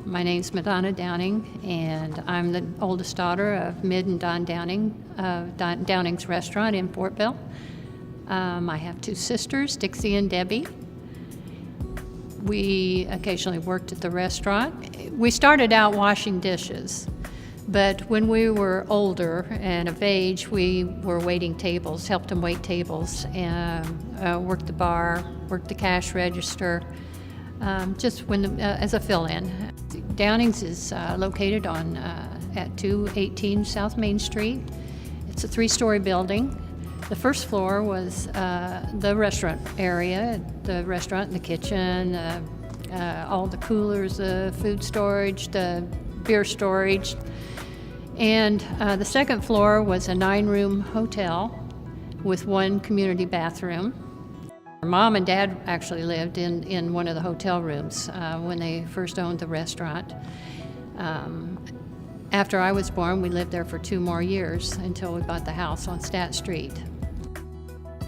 S16: My name's Madonna Downing, and I'm the oldest daughter of Mid and Don Downing of Downing's Restaurant in Fortville. I have two sisters, Dixie and Debbie. We occasionally worked at the restaurant. We started out washing dishes, but when we were older and of age, we were waiting tables, helped them wait tables, and worked the bar, worked the cash register, just when as a fill-in. Downing's is located on at 218 South Main Street. It's a three-story building. The first floor was the restaurant area, the restaurant and the kitchen, all the coolers, the food storage, the beer storage. And the second floor was a 9-room hotel with 1 community bathroom. Mom and Dad actually lived in one of the hotel rooms when they first owned the restaurant. After I was born, we lived there for 2 more years until we bought the house on Stat Street.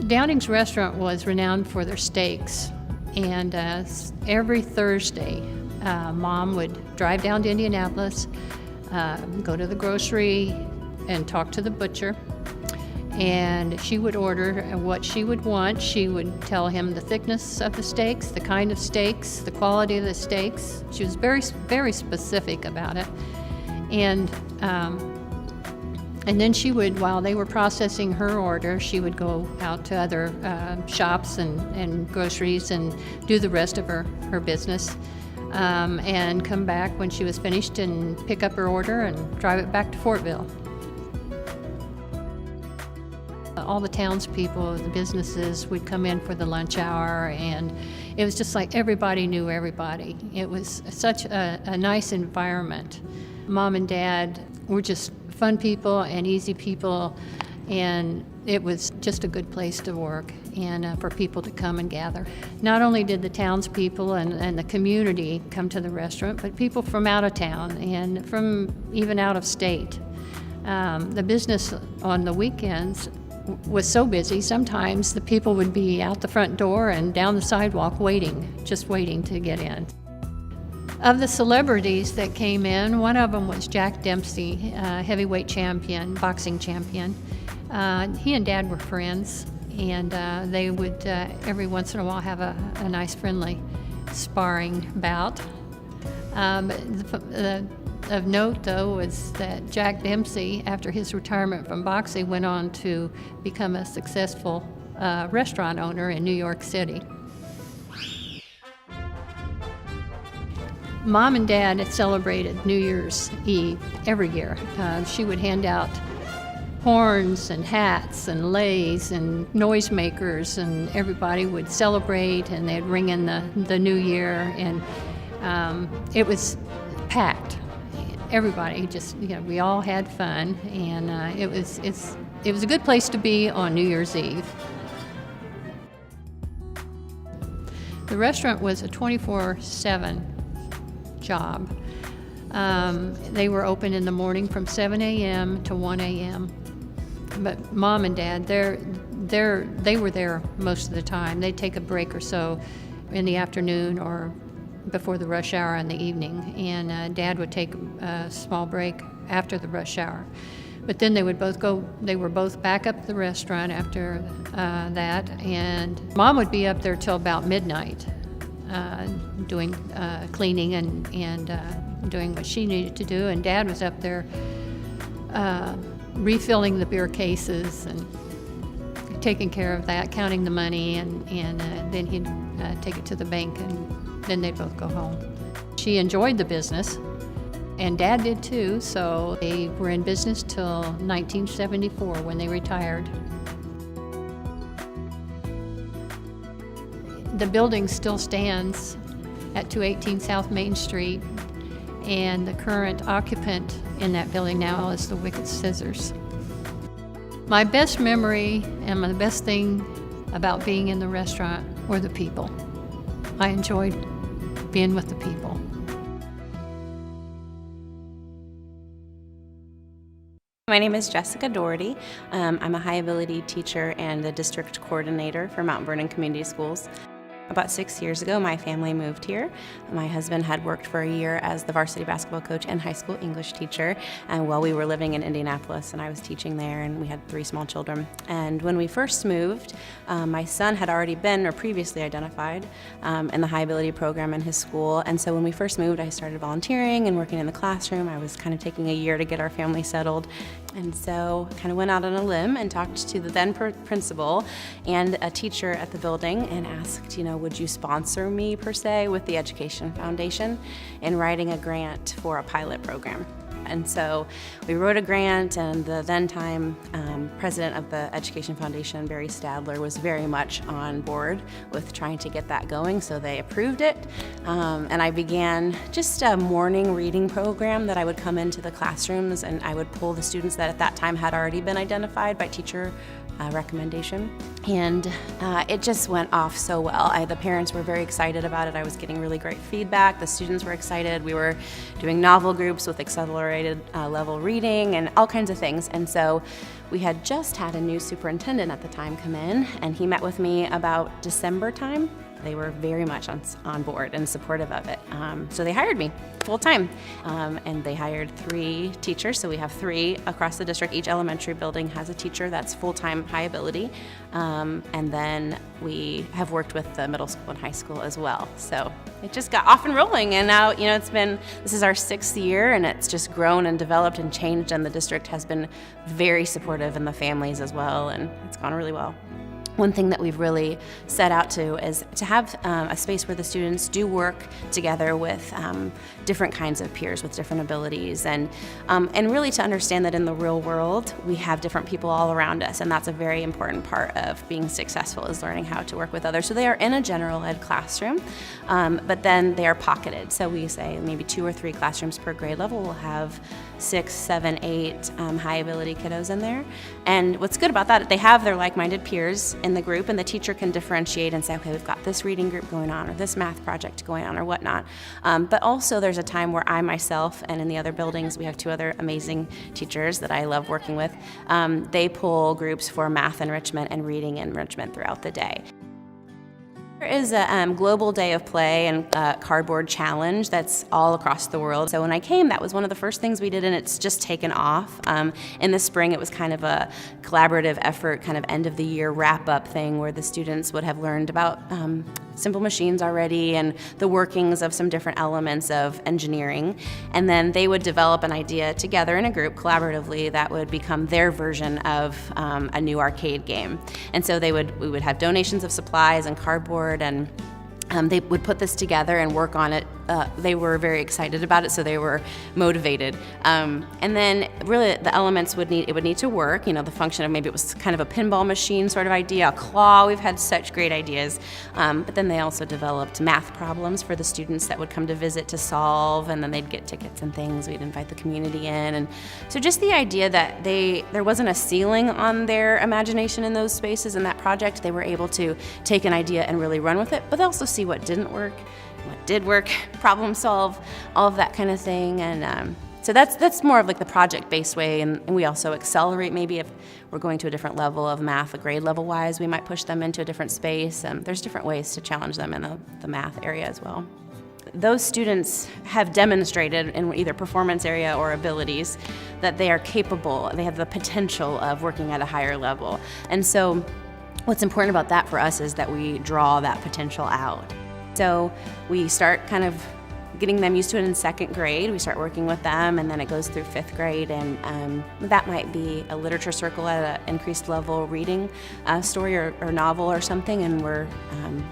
S16: Downing's restaurant was renowned for their steaks, and every Thursday, Mom would drive down to Indianapolis, go to the grocery and talk to the butcher, and she would order what she would want. She would tell him the thickness of the steaks, the kind of steaks, the quality of the steaks. She was very, very specific about it. And then she would, while they were processing her order, she would go out to other shops and groceries and do the rest of her business, and come back when she was finished and pick up her order and drive it back to Fortville. All the townspeople, the businesses would come in for the lunch hour, and it was just like everybody knew everybody. It was such a nice environment. Mom and Dad were just fun people and easy people, and it was just a good place to work and for people to come and gather. Not only did the townspeople and the community come to the restaurant, but people from out of town and from even out of state. The business on the weekends was so busy, sometimes the people would be out the front door and down the sidewalk just waiting to get in. Of the celebrities that came in, one of them was Jack Dempsey, heavyweight champion, boxing champion. He and Dad were friends, and they would every once in a while have a nice friendly sparring bout. Of note, though, was that Jack Dempsey, after his retirement from boxing, went on to become a successful restaurant owner in New York City. Mom and Dad had celebrated New Year's Eve every year. She would hand out horns and hats and leis and noisemakers, and everybody would celebrate, and they'd ring in the new year, and it was packed. Everybody just, we all had fun, and it was a good place to be on New Year's Eve. The restaurant was a 24/7 job. They were open in the morning from 7 a.m. to 1 a.m. But Mom and Dad, they were there most of the time. They'd take a break or so in the afternoon or before the rush hour in the evening, and Dad would take a small break after the rush hour. But then they were both back up at the restaurant after that, and Mom would be up there till about midnight, doing cleaning and doing what she needed to do, and Dad was up there refilling the beer cases and taking care of that, counting the money, and then he'd take it to the bank, and then they'd both go home. She enjoyed the business, and Dad did too, so they were in business till 1974 when they retired. The building still stands at 218 South Main Street, and the current occupant in that building now is the Wicked Scissors. My best memory and the best thing about being in the restaurant were the people. I enjoyed being with the people.
S17: My name is Jessica Doherty. I'm a high ability teacher and the district coordinator for Mount Vernon Community Schools. About 6 years ago, my family moved here. My husband had worked for a year as the varsity basketball coach and high school English teacher, and while we were living in Indianapolis, and I was teaching there, and we had 3 small children. And when we first moved, my son had already been or previously identified in the high ability program in his school, and so when we first moved, I started volunteering and working in the classroom. I was kind of taking a year to get our family settled, and so I kind of went out on a limb and talked to the then principal and a teacher at the building and asked, would you sponsor me per se with the Education Foundation in writing a grant for a pilot program? And so we wrote a grant, and the then time president of the Education Foundation, Barry Stadler, was very much on board with trying to get that going, so they approved it. And I began just a morning reading program that I would come into the classrooms, and I would pull the students that at that time had already been identified by teacher recommendation. And it just went off so well. The parents were very excited about it. I was getting really great feedback. The students were excited. We were doing novel groups with accelerated level reading and all kinds of things. And so we had just had a new superintendent at the time come in, and he met with me about December time. They were very much on board and supportive of it. So they hired me full time, and they hired 3 teachers. So we have 3 across the district. Each elementary building has a teacher that's full-time, high ability. And then we have worked with the middle school and high school as well. So it just got off and rolling, and now, you know, this is our 6th year, and it's just grown and developed and changed, and the district has been very supportive, and the families as well, and it's gone really well. One thing that we've really set out to is to have a space where the students do work together with different kinds of peers with different abilities, and really to understand that in the real world we have different people all around us, and that's a very important part of being successful, is learning how to work with others. So they are in a general ed classroom, but then they are pocketed. So we say maybe 2 or 3 classrooms per grade level will have 6, 7, 8 high ability kiddos in there. And what's good about that, they have their like-minded peers in the group, and the teacher can differentiate and say, okay, we've got this reading group going on, or this math project going on, or whatnot. But also there's a time where I myself, and in the other buildings we have 2 other amazing teachers that I love working with, they pull groups for math enrichment and reading enrichment throughout the day. There is a global day of play and cardboard challenge that's all across the world. So when I came, that was one of the first things we did, and it's just taken off. In the spring, it was kind of a collaborative effort, kind of end of the year wrap up thing where the students would have learned about simple machines already and the workings of some different elements of engineering. And then they would develop an idea together in a group collaboratively that would become their version of a new arcade game. And so we would have donations of supplies and cardboard, and they would put this together and work on it. They were very excited about it, so they were motivated. And then really the elements would need to work. You know, the function of maybe it was kind of a pinball machine sort of idea, a claw. We've had such great ideas. But then they also developed math problems for the students that would come to visit to solve, and then they'd get tickets and things. We'd invite the community in. And so just the idea that there wasn't a ceiling on their imagination in those spaces in that project. They were able to take an idea and really run with it, but also see what didn't work, what did work, problem solve, all of that kind of thing. And so that's more of like the project-based way, and we also accelerate. Maybe if we're going to a different level of math, a grade level wise, we might push them into a different space. There's different ways to challenge them in the math area as well. Those students have demonstrated in either performance area or abilities that they are capable, they have the potential of working at a higher level. And so what's important about that for us is that we draw that potential out. So we start kind of getting them used to it in 2nd grade. We start working with them, and then it goes through 5th grade, and that might be a literature circle at an increased level reading story or novel or something, and we're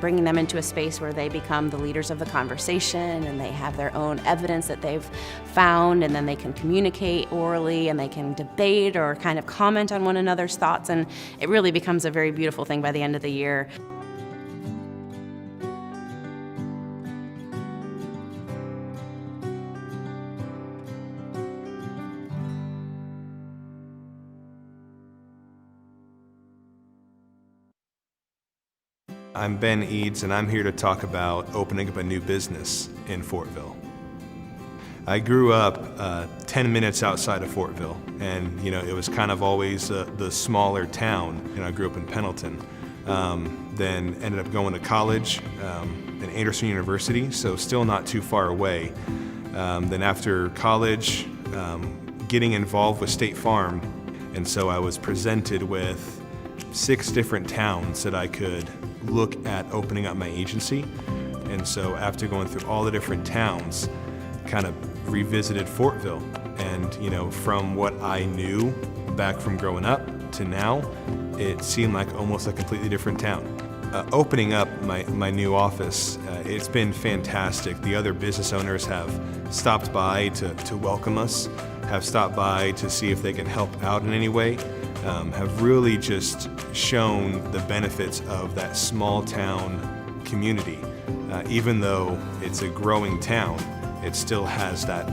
S17: bringing them into a space where they become the leaders of the conversation, and they have their own evidence that they've found, and then they can communicate orally, and they can debate or kind of comment on one another's thoughts, and it really becomes a very beautiful thing by the end of the year.
S18: I'm Ben Eads, and I'm here to talk about opening up a new business in Fortville. I grew up 10 minutes outside of Fortville, and it was kind of always the smaller town. I grew up in Pendleton. Then ended up going to college at Anderson University, so still not too far away. Then after college, getting involved with State Farm, and so I was presented with 6 different towns that I could look at opening up my agency. And so after going through all the different towns, kind of revisited Fortville. And from what I knew back from growing up to now, it seemed like almost a completely different town. Opening up my new office, it's been fantastic. The other business owners have stopped by to welcome us, have stopped by to see if they can help out in any way, have really just shown the benefits of that small town community. Even though it's a growing town, it still has that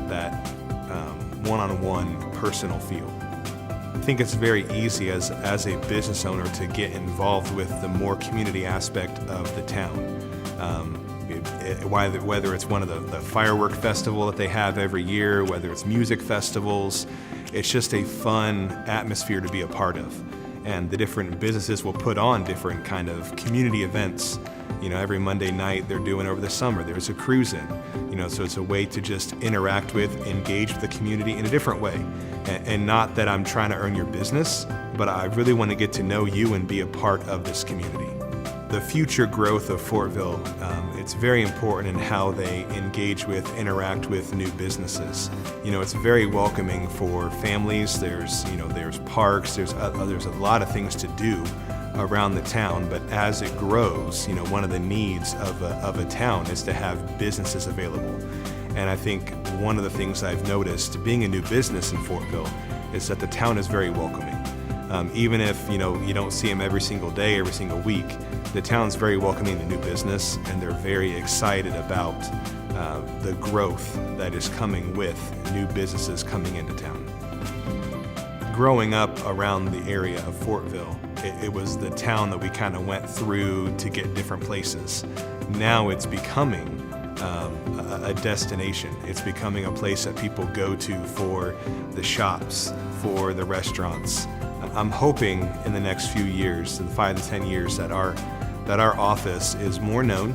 S18: one-on-one personal feel. I think it's very easy as a business owner to get involved with the more community aspect of the town. Whether it's one of the firework festival that they have every year, whether it's music festivals, it's just a fun atmosphere to be a part of. And the different businesses will put on different kind of community events. You know, every Monday night they're doing over the summer, there's a cruise-in. You know, so it's a way to just interact with, engage with the community in a different way. And not that I'm trying to earn your business, but I really want to get to know you and be a part of this community. The future growth of Fortville, it's very important in how they engage with, interact with new businesses. You know, it's very welcoming for families. There's parks, there's a lot of things to do around the town, but as it grows, you know, one of the needs of a town is to have businesses available. And I think one of the things I've noticed being a new business in Fortville is that the town is very welcoming. Even if, you know, you don't see them every single day, every single week, the town's very welcoming to new business, and they're very excited about the growth that is coming with new businesses coming into town. Growing up around the area of Fortville, it was the town that we kind of went through to get different places. Now it's becoming a destination. It's becoming a place that people go to for the shops, for the restaurants. I'm hoping in the next few years, in 5 to 10 years, that our office is more known,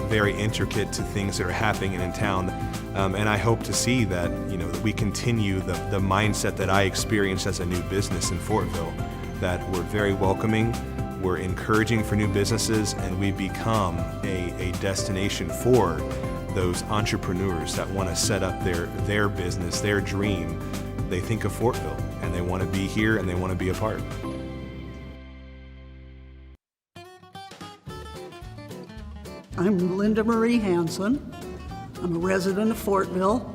S18: very intricate to things that are happening in town. And I hope to see that, you know, that we continue the mindset that I experienced as a new business in Fortville, that we're very welcoming, we're encouraging for new businesses, and we become a destination for those entrepreneurs that want to set up their business, their dream. They think of Fortville, and they want to be here, and they want to be a part.
S19: I'm Linda Marie Hanson. I'm a resident of Fortville.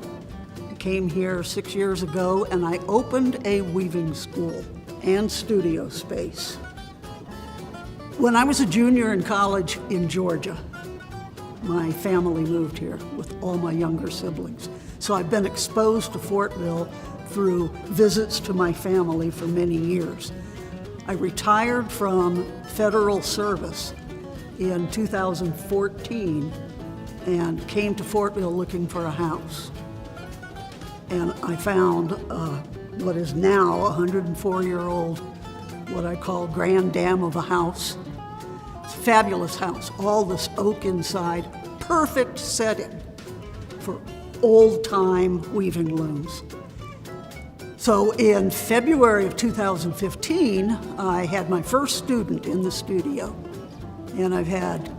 S19: I came here 6 years ago, and I opened a weaving school and studio space. When I was a junior in college in Georgia, my family moved here with all my younger siblings. So I've been exposed to Fortville through visits to my family for many years. I retired from federal service in 2014 and came to Fortville looking for a house. And I found what is now a 104-year-old, what I call grand dam of a house. It's a fabulous house, all this oak inside, perfect setting for old-time weaving looms. So in February of 2015, I had my first student in the studio, and I've had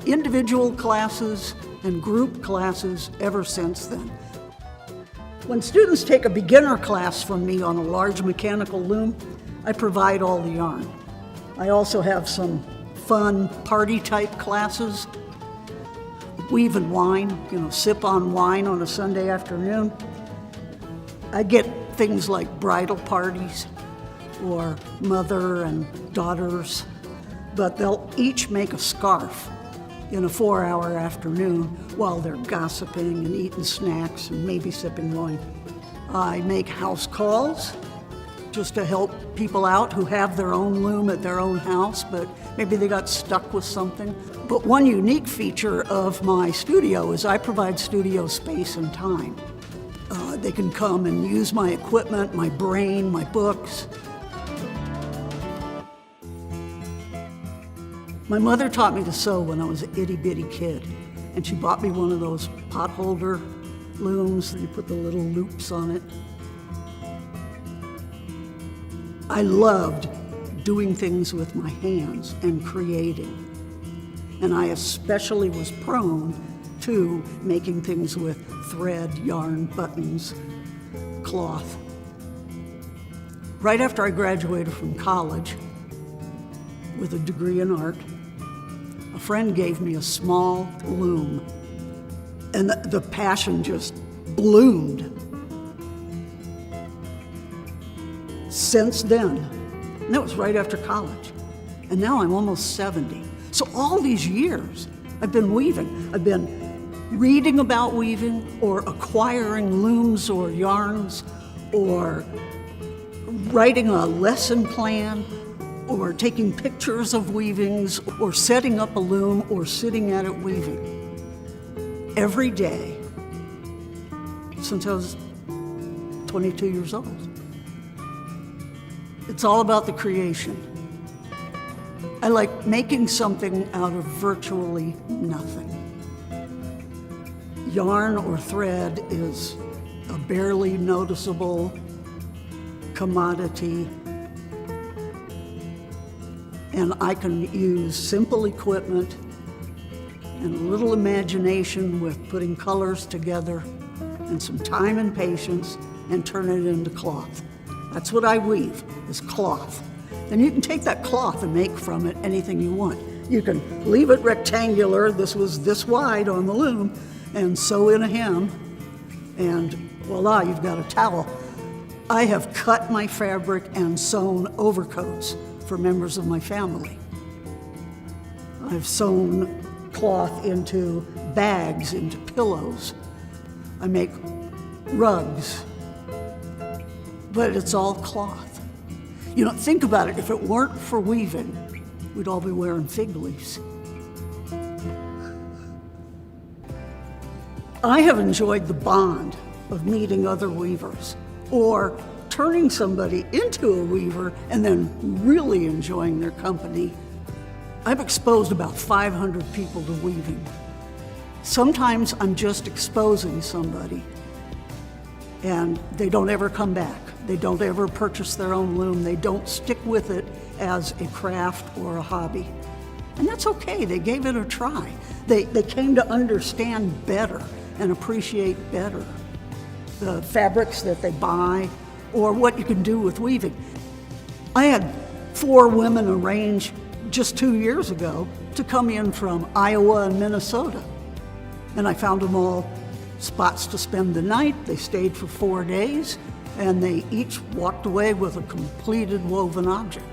S19: individual classes and group classes ever since then. When students take a beginner class from me on a large mechanical loom, I provide all the yarn. I also have some fun party-type classes, weave and wine, sip on wine on a Sunday afternoon. I get things like bridal parties or mother and daughters, but they'll each make a scarf in a 4-hour afternoon while they're gossiping and eating snacks and maybe sipping wine. I make house calls just to help people out who have their own loom at their own house, but maybe they got stuck with something. But one unique feature of my studio is I provide studio space and time. They can come and use my equipment, my brain, my books. My mother taught me to sew when I was an itty-bitty kid, and she bought me one of those potholder looms that you put the little loops on it. I loved doing things with my hands and creating, and I especially was prone to making things with thread, yarn, buttons, cloth. Right after I graduated from college with a degree in art, a friend gave me a small loom, and the passion just bloomed. since then. And that was right after college. And now I'm almost 70. So all these years, I've been weaving. I've been reading about weaving or acquiring looms or yarns or writing a lesson plan or taking pictures of weavings or setting up a loom or sitting at it weaving every day since I was 22 years old. It's all about the creation. I like making something out of virtually nothing. Yarn or thread is a barely noticeable commodity, and I can use simple equipment and a little imagination with putting colors together and some time and patience and turn it into cloth. That's what I weave, is cloth. Then you can take that cloth and make from it anything you want. You can leave it rectangular, this was this wide on the loom, and sew in a hem, and voila, you've got a towel. I have cut my fabric and sewn overcoats for members of my family. I've sewn cloth into bags, into pillows. I make rugs, but it's all cloth. You know, think about it, if it weren't for weaving, we'd all be wearing fig leaves. I have enjoyed the bond of meeting other weavers or turning somebody into a weaver and then really enjoying their company. I've exposed about 500 people to weaving. Sometimes I'm just exposing somebody and they don't ever come back. They don't ever purchase their own loom. They don't stick with it as a craft or a hobby. And that's okay, they gave it a try. They came to understand better and appreciate better the fabrics that they buy or what you can do with weaving. I had 4 women arrange just 2 years ago to come in from Iowa and Minnesota. And I found them all spots to spend the night. They stayed for 4 days and they each walked away with a completed woven object.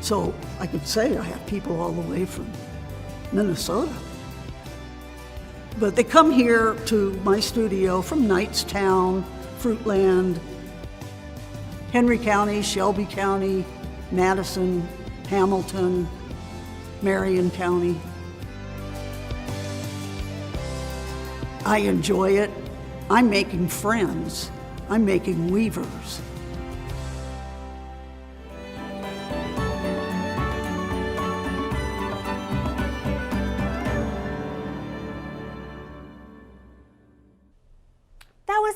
S19: So I could say I have people all the way from Minnesota. But they come here to my studio from Knightstown, Fruitland, Henry County, Shelby County, Madison, Hamilton, Marion County. I enjoy it. I'm making friends. I'm making weavers.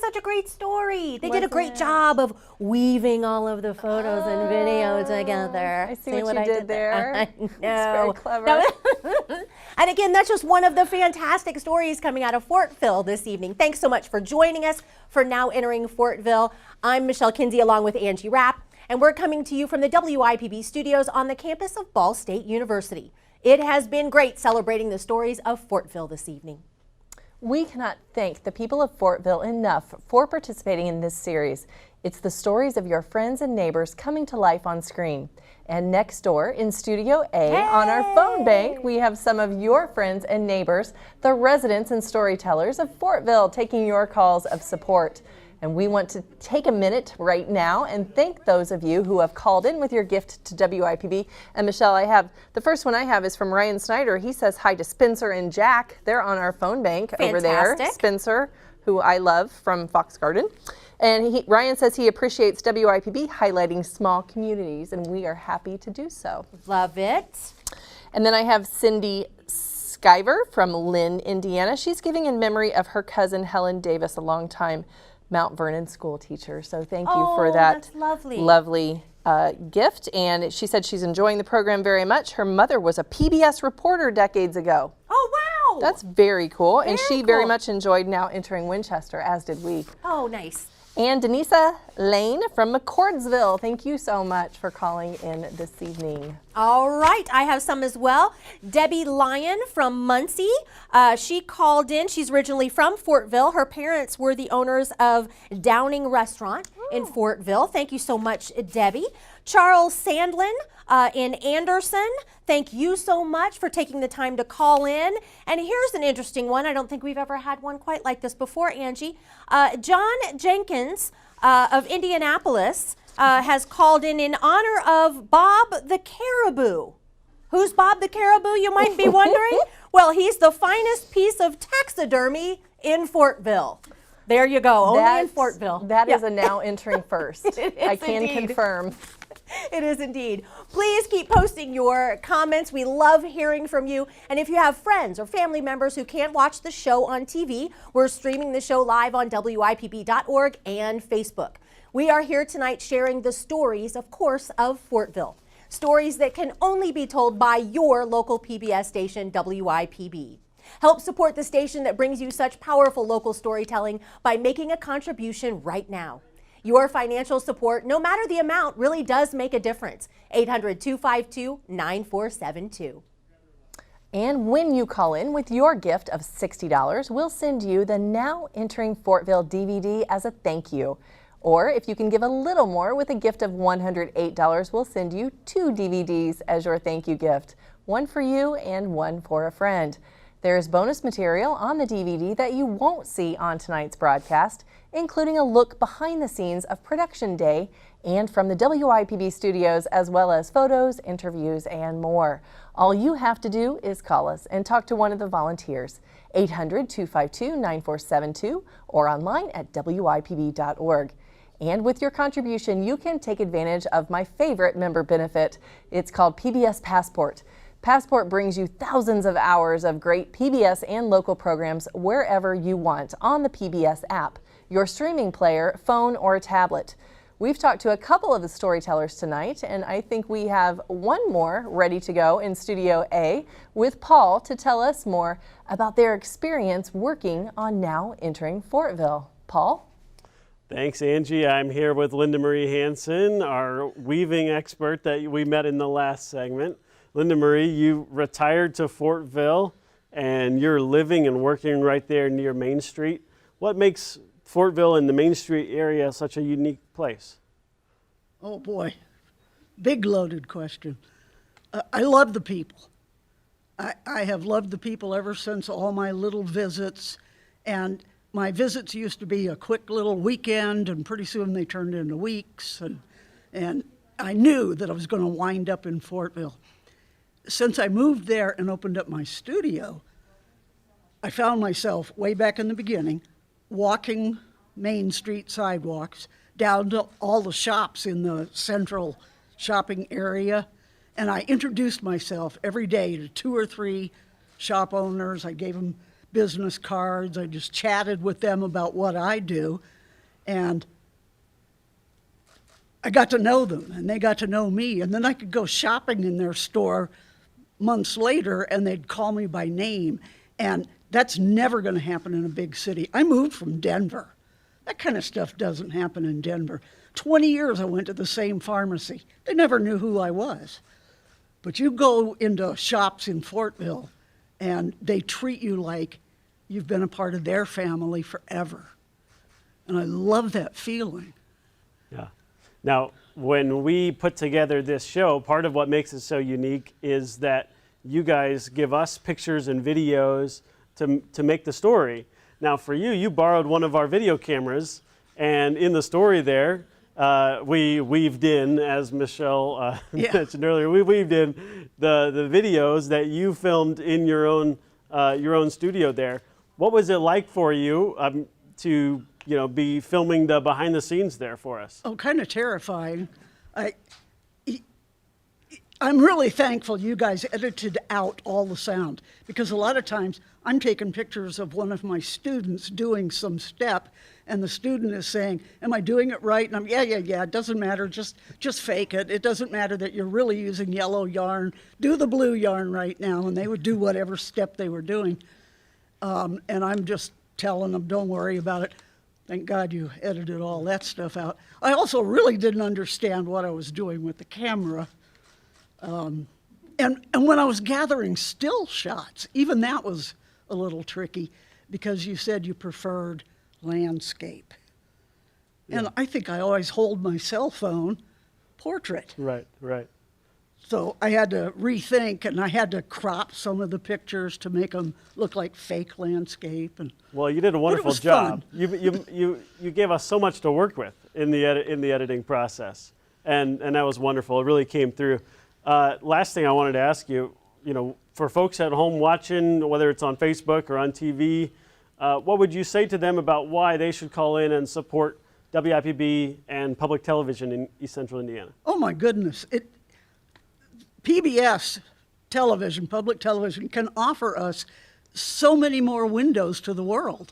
S9: Such a great story. They did a great job of weaving all of the photos and video together.
S8: I see what you did there.
S9: I know.
S8: It's very clever.
S9: And again, that's just one of the fantastic stories coming out of Fortville this evening. Thanks so much for joining us for Now Entering Fortville. I'm Michelle Kinsey along with Angie Rapp, and we're coming to you from the WIPB studios on the campus of Ball State University. It has been great celebrating the stories of Fortville this evening.
S8: We cannot thank the people of Fortville enough for participating in this series. It's the stories of your friends and neighbors coming to life on screen. And next door in Studio A on our phone bank, we have some of your friends and neighbors, the residents and storytellers of Fortville, taking your calls of support. And we want to take a minute right now and thank those of you who have called in with your gift to WIPB. And Michelle, the first one I have is from Ryan Snyder. He says hi to Spencer and Jack. They're on our phone bank over there. Spencer, who I love from Fox Garden. And Ryan says he appreciates WIPB highlighting small communities, and we are happy to do so.
S9: Love it.
S8: And then I have Cindy Skyver from Lynn, Indiana. She's giving in memory of her cousin Helen Davis, a longtime Mount Vernon school teacher. So thank you for that lovely gift. And she said she's enjoying the program very much. Her mother was a PBS reporter decades ago.
S9: Oh, wow.
S8: That's very cool. And she very much enjoyed Now Entering Winchester, as did we.
S9: Oh, nice.
S8: And Denisa Lane from McCordsville. Thank you so much for calling in this evening.
S9: All right, I have some as well. Debbie Lyon from Muncie. She called in. She's originally from Fortville. Her parents were the owners of Downing Restaurant in Fortville. Thank you so much, Debbie. Charles Sandlin in Anderson. Thank you so much for taking the time to call in. And here's an interesting one. I don't think we've ever had one quite like this before, Angie. John Jenkins of Indianapolis has called in honor of Bob the Caribou. Who's Bob the Caribou, you might be wondering? Well, he's the finest piece of taxidermy in Fortville. There you go, only in Fortville.
S8: That is a now entering first. I can confirm.
S9: It is indeed. Please keep posting your comments. We love hearing from you. And if you have friends or family members who can't watch the show on TV, we're streaming the show live on wipb.org and Facebook. We are here tonight sharing the stories, of course, of Fortville. Stories that can only be told by your local PBS station, WIPB. Help support the station that brings you such powerful local storytelling by making a contribution right now. Your financial support, no matter the amount, really does make a difference. 800-252-9472.
S8: And when you call in with your gift of $60, we'll send you the Now Entering Fortville DVD as a thank you. Or if you can give a little more with a gift of $108, we'll send you 2 DVDs as your thank you gift. One for you and one for a friend. There's bonus material on the DVD that you won't see on tonight's broadcast, including a look behind the scenes of production day and from the WIPB studios, as well as photos, interviews, and more. All you have to do is call us and talk to one of the volunteers. 800-252-9472 or online at wipb.org. And with your contribution, you can take advantage of my favorite member benefit. It's called PBS Passport. Passport brings you thousands of hours of great PBS and local programs wherever you want on the PBS app, your streaming player, phone, or tablet. We've talked to a couple of the storytellers tonight, and I think we have one more ready to go in Studio A with Paul to tell us more about their experience working on Now Entering Fortville. Paul?
S10: Thanks, Angie. I'm here with Linda Marie Hanson, our weaving expert that we met in the last segment. Linda Marie, you retired to Fortville, and you're living and working right there near Main Street. What makes Fortville and the Main Street area such a unique place?
S19: Oh boy, big loaded question. I love the people. I have loved the people ever since all my little visits, and my visits used to be a quick little weekend, and pretty soon they turned into weeks, and I knew that I was going to wind up in Fortville. Since I moved there and opened up my studio, I found myself way back in the beginning walking Main Street sidewalks down to all the shops in the central shopping area, and I introduced myself every day to 2 or 3 shop owners. I gave them business cards. I just chatted with them about what I do, and I got to know them, and they got to know me, and then I could go shopping in their store months later, and they'd call me by name, and that's never going to happen in a big city. I moved from Denver. That kind of stuff doesn't happen in Denver. 20 years I went to the same pharmacy. They never knew who I was. But you go into shops in Fortville, and they treat you like you've been a part of their family forever. And I love that feeling.
S10: Yeah. Now, when we put together this show, part of what makes it so unique is that you guys give us pictures and videos to make the story. Now, for you, you borrowed one of our video cameras, and in the story there, we weaved in, as Michelle mentioned earlier, we weaved in the videos that you filmed in your own studio there. What was it like for you to be filming the behind the scenes there for us?
S19: Oh, kind of terrifying. I'm really thankful you guys edited out all the sound, because a lot of times I'm taking pictures of one of my students doing some step, and the student is saying, am I doing it right? And I'm, yeah, it doesn't matter, just fake it. It doesn't matter that you're really using yellow yarn. Do the blue yarn right now, and they would do whatever step they were doing. And I'm just telling them, don't worry about it. Thank God you edited all that stuff out. I also really didn't understand what I was doing with the camera. And when I was gathering still shots, even that was a little tricky because you said you preferred landscape. Yeah. And I think I always hold my cell phone portrait.
S10: Right, right.
S19: So I had to rethink, and I had to crop some of the pictures to make them look like fake landscape. And
S10: well, you did a wonderful job. You gave us so much to work with in the editing process, and that was wonderful. It really came through. Last thing I wanted to ask you, for folks at home watching, whether it's on Facebook or on TV, what would you say to them about why they should call in and support WIPB and public television in East Central Indiana?
S19: Oh my goodness. PBS television, public television, can offer us so many more windows to the world.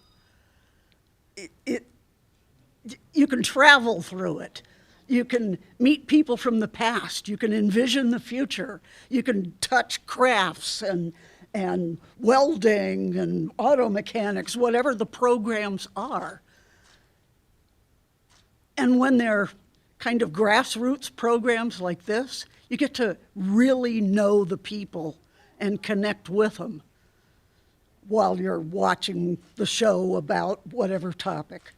S19: You can travel through it. You can meet people from the past. You can envision the future. You can touch crafts and welding and auto mechanics, whatever the programs are. And when they're kind of grassroots programs like this, you get to really know the people and connect with them while you're watching the show about whatever topic.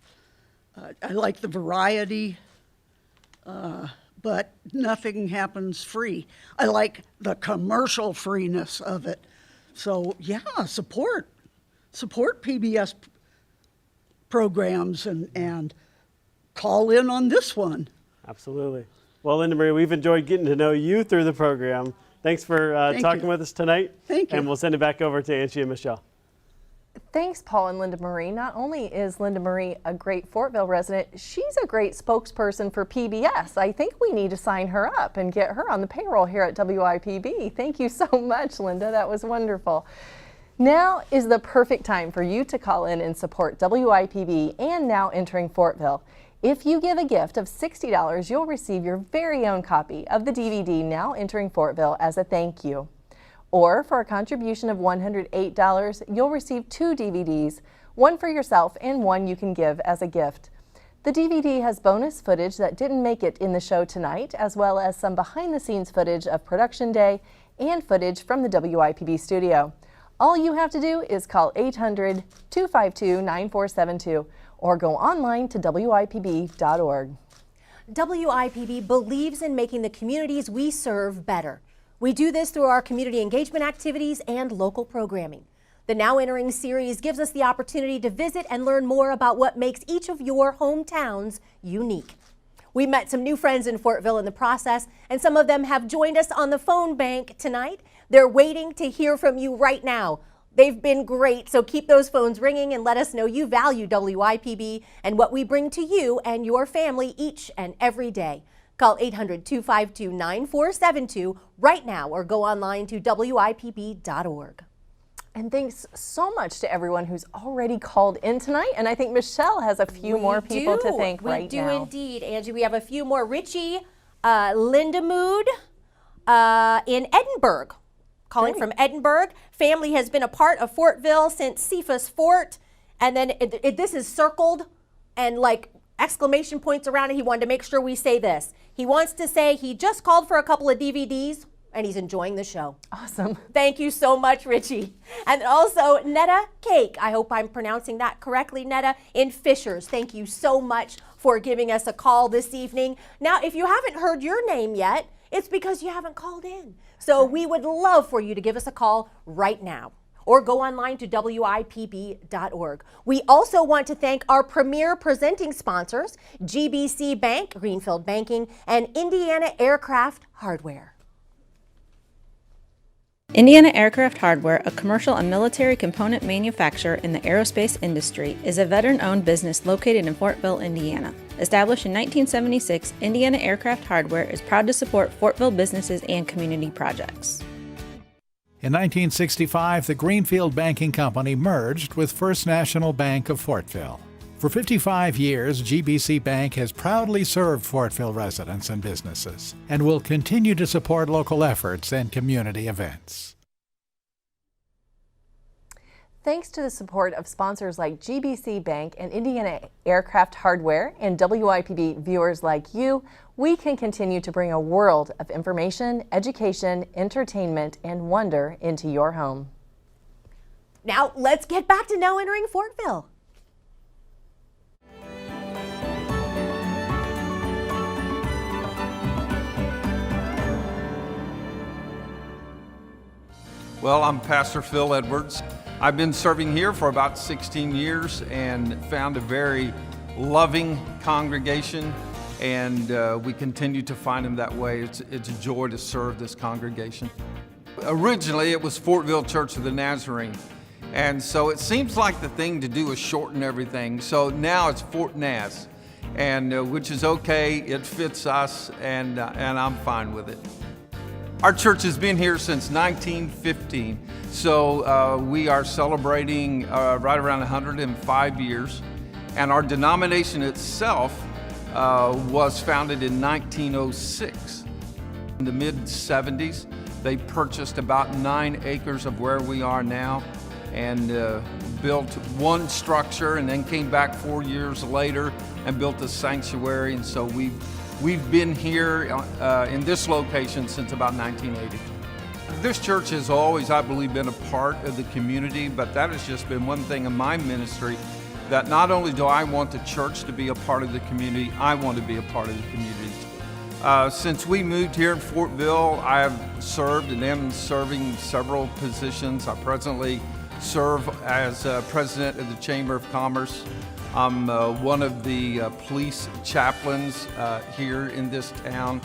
S19: I like the variety, but nothing happens free. I like the commercial freeness of it. So yeah, support PBS programs and call in on this one.
S10: Absolutely. Well, Linda Marie, we've enjoyed getting to know you through the program. Thanks for talking with us tonight.
S8: Thank you.
S10: And we'll send it back over to Angie and Michelle.
S8: Thanks, Paul and Linda Marie. Not only is Linda Marie a great Fortville resident, she's a great spokesperson for PBS. I think we need to sign her up and get her on the payroll here at WIPB. Thank you so much, Linda. That was wonderful. Now is the perfect time for you to call in and support WIPB and Now Entering Fortville. If you give a gift of $60, you'll receive your very own copy of the DVD Now Entering Fortville as a thank you. Or for a contribution of $108, you'll receive 2 DVDs, one for yourself and one you can give as a gift. The DVD has bonus footage that didn't make it in the show tonight, as well as some behind-the-scenes footage of production day and footage from the WIPB studio. All you have to do is call 800-252-9472 or go online to wipb.org.
S9: WIPB believes in making the communities we serve better. We do this through our community engagement activities and local programming. The Now Entering series gives us the opportunity to visit and learn more about what makes each of your hometowns unique. We met some new friends in Fortville in the process, and some of them have joined us on the phone bank tonight. They're waiting to hear from you right now. They've been great, so keep those phones ringing and let us know you value WIPB and what we bring to you and your family each and every day. Call 800-252-9472 right now or go online to wipb.org.
S8: And thanks so much to everyone who's already called in tonight. And I think Michelle has a few more people to thank right now.
S9: We do indeed, Angie. We have a few more. Richie Lindemood in Edinburgh. Calling from Edinburgh. Family has been a part of Fortville since Cephas Fort. And then this is circled and like exclamation points around it. He wanted to make sure we say this. He wants to say he just called for a couple of DVDs and he's enjoying the show.
S8: Awesome.
S9: Thank you so much, Richie. And also Netta Cake. I hope I'm pronouncing that correctly, Netta, in Fishers. Thank you so much for giving us a call this evening. Now, if you haven't heard your name yet, it's because you haven't called in. So we would love for you to give us a call right now or go online to wipb.org. We also want to thank our premier presenting sponsors, GBC Bank, Greenfield Banking, and Indiana Aircraft Hardware.
S20: Indiana Aircraft Hardware, a commercial and military component manufacturer in the aerospace industry, is a veteran-owned business located in Fortville, Indiana. Established in 1976, Indiana Aircraft Hardware is proud to support Fortville businesses and community projects.
S1: In 1965, the Greenfield Banking Company merged with First National Bank of Fortville. For 55 years, GBC Bank has proudly served Fortville residents and businesses and will continue to support local efforts and community events.
S8: Thanks to the support of sponsors like GBC Bank and Indiana Aircraft Hardware and WIPB viewers like you, we can continue to bring a world of information, education, entertainment, and wonder into your home.
S9: Now let's get back to Now Entering Fortville.
S15: Well, I'm Pastor Phil Edwards. I've been serving here for about 16 years and found a very loving congregation, and we continue to find them that way. It's a joy to serve this congregation. Originally, it was Fortville Church of the Nazarene, and so it seems like the thing to do is shorten everything. So now it's Fort Naz, and which is okay. It fits us, and I'm fine with it. Our church has been here since 1915, so we are celebrating right around 105 years. And our denomination itself was founded in 1906. In the mid-70s, they purchased about 9 acres of where we are now and built one structure, and then came back 4 years later and built a sanctuary. And so we've been here in this location since about 1980. This church has always, I believe, been a part of the community, but that has just been one thing in my ministry, that not only do I want the church to be a part of the community, I want to be a part of the community. Since we moved here in Fortville, I have served and am serving several positions. I presently serve as president of the Chamber of Commerce. I'm one of the police chaplains here in this town,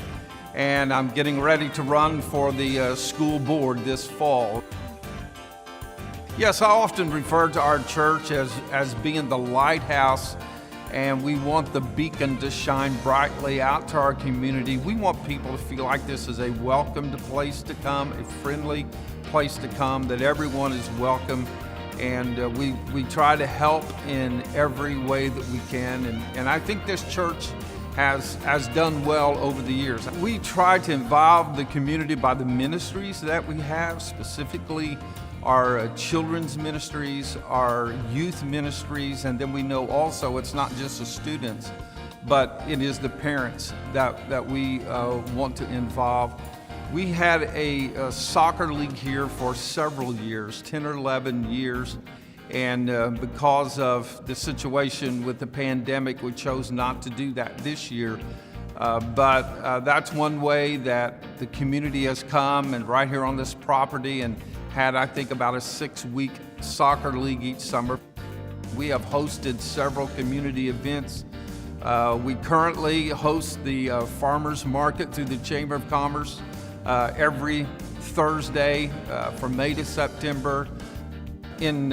S15: and I'm getting ready to run for the school board this fall. Yes, I often refer to our church as being the lighthouse, and we want the beacon to shine brightly out to our community. We want people to feel like this is a welcomed place to come, a friendly place to come, that everyone is welcome. And we try to help in every way that we can. And I think this church has done well over the years. We try to involve the community by the ministries that we have, specifically our children's ministries, our youth ministries, and then we know also it's not just the students, but it is the parents that we want to involve. We had a soccer league here for several years, 10 or 11 years, and because of the situation with the pandemic, we chose not to do that this year. But that's one way that the community has come and right here on this property and had, I think, about a 6-week soccer league each summer. We have hosted several community events. We currently host the farmers market through the Chamber of Commerce every Thursday from May to September. In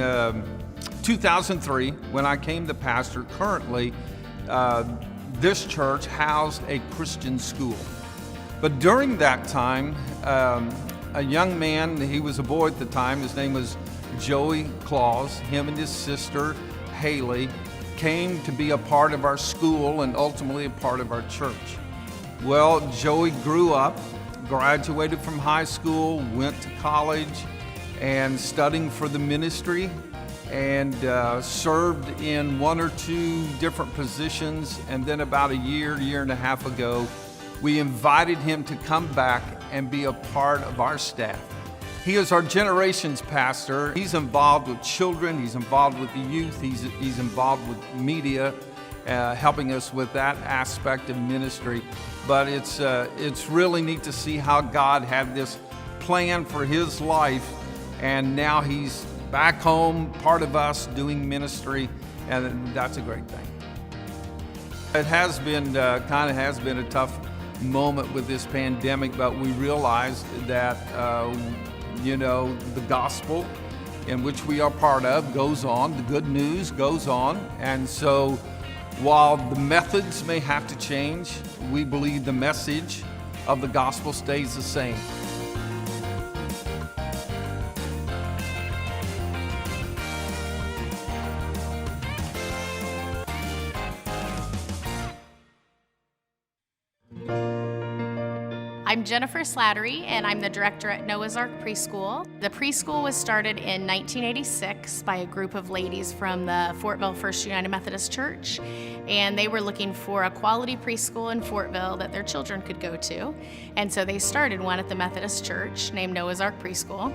S15: 2003, when I came to pastor, currently this church housed a Christian school. But during that time, a young man, he was a boy at the time, his name was Joey Claus, him and his sister Haley came to be a part of our school and ultimately a part of our church. Well, Joey grew up, graduated from high school, went to college and studying for the ministry, and served in 1 or 2 different positions. And then about a year and a half ago, we invited him to come back and be a part of our staff. He is our generations pastor. He's involved with children, he's involved with the youth, he's involved with media, helping us with that aspect of ministry. But it's really neat to see how God had this plan for his life, and now he's back home, part of us, doing ministry, and that's a great thing. It has been, kind of has been a tough moment with this pandemic, but we realized that, the gospel in which we are part of goes on, the good news goes on, and so while the methods may have to change, we believe the message of the gospel stays the same.
S21: I'm Jennifer Slattery, and I'm the director at Noah's Ark Preschool. The preschool was started in 1986 by a group of ladies from the Fortville First United Methodist Church, and they were looking for a quality preschool in Fortville that their children could go to. And so they started one at the Methodist Church named Noah's Ark Preschool,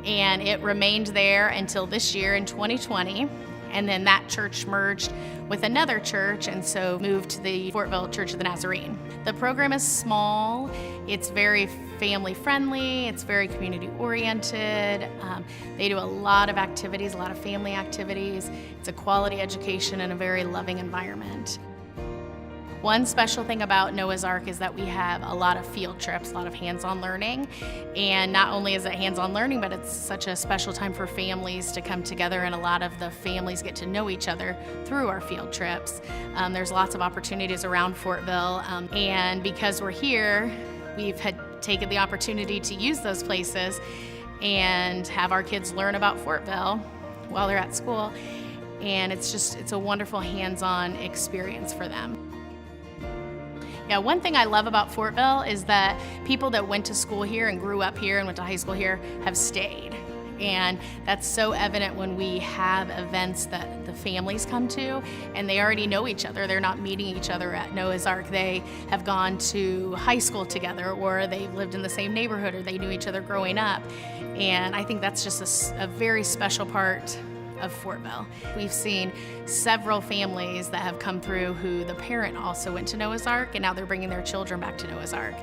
S21: and it remained there until this year in 2020. And then that church merged with another church and so moved to the Fortville Church of the Nazarene. The program is small, it's very family friendly, it's very community oriented. They do a lot of activities, a lot of family activities. It's a quality education and a very loving environment. One special thing about Noah's Ark is that we have a lot of field trips, a lot of hands-on learning. And not only is it hands-on learning, but it's such a special time for families to come together, and a lot of the families get to know each other through our field trips. There's lots of opportunities around Fortville, and because we're here, we've taken the opportunity to use those places and have our kids learn about Fortville while they're at school. And it's a wonderful hands-on experience for them. Yeah, one thing I love about Fortville is that people that went to school here and grew up here and went to high school here have stayed. And that's so evident when we have events that the families come to and they already know each other. They're not meeting each other at Noah's Ark. They have gone to high school together, or they've lived in the same neighborhood, or they knew each other growing up. And I think that's just a very special part of Fortville. We've seen several families that have come through who the parent also went to Noah's Ark, and now they're bringing their children back to Noah's Ark.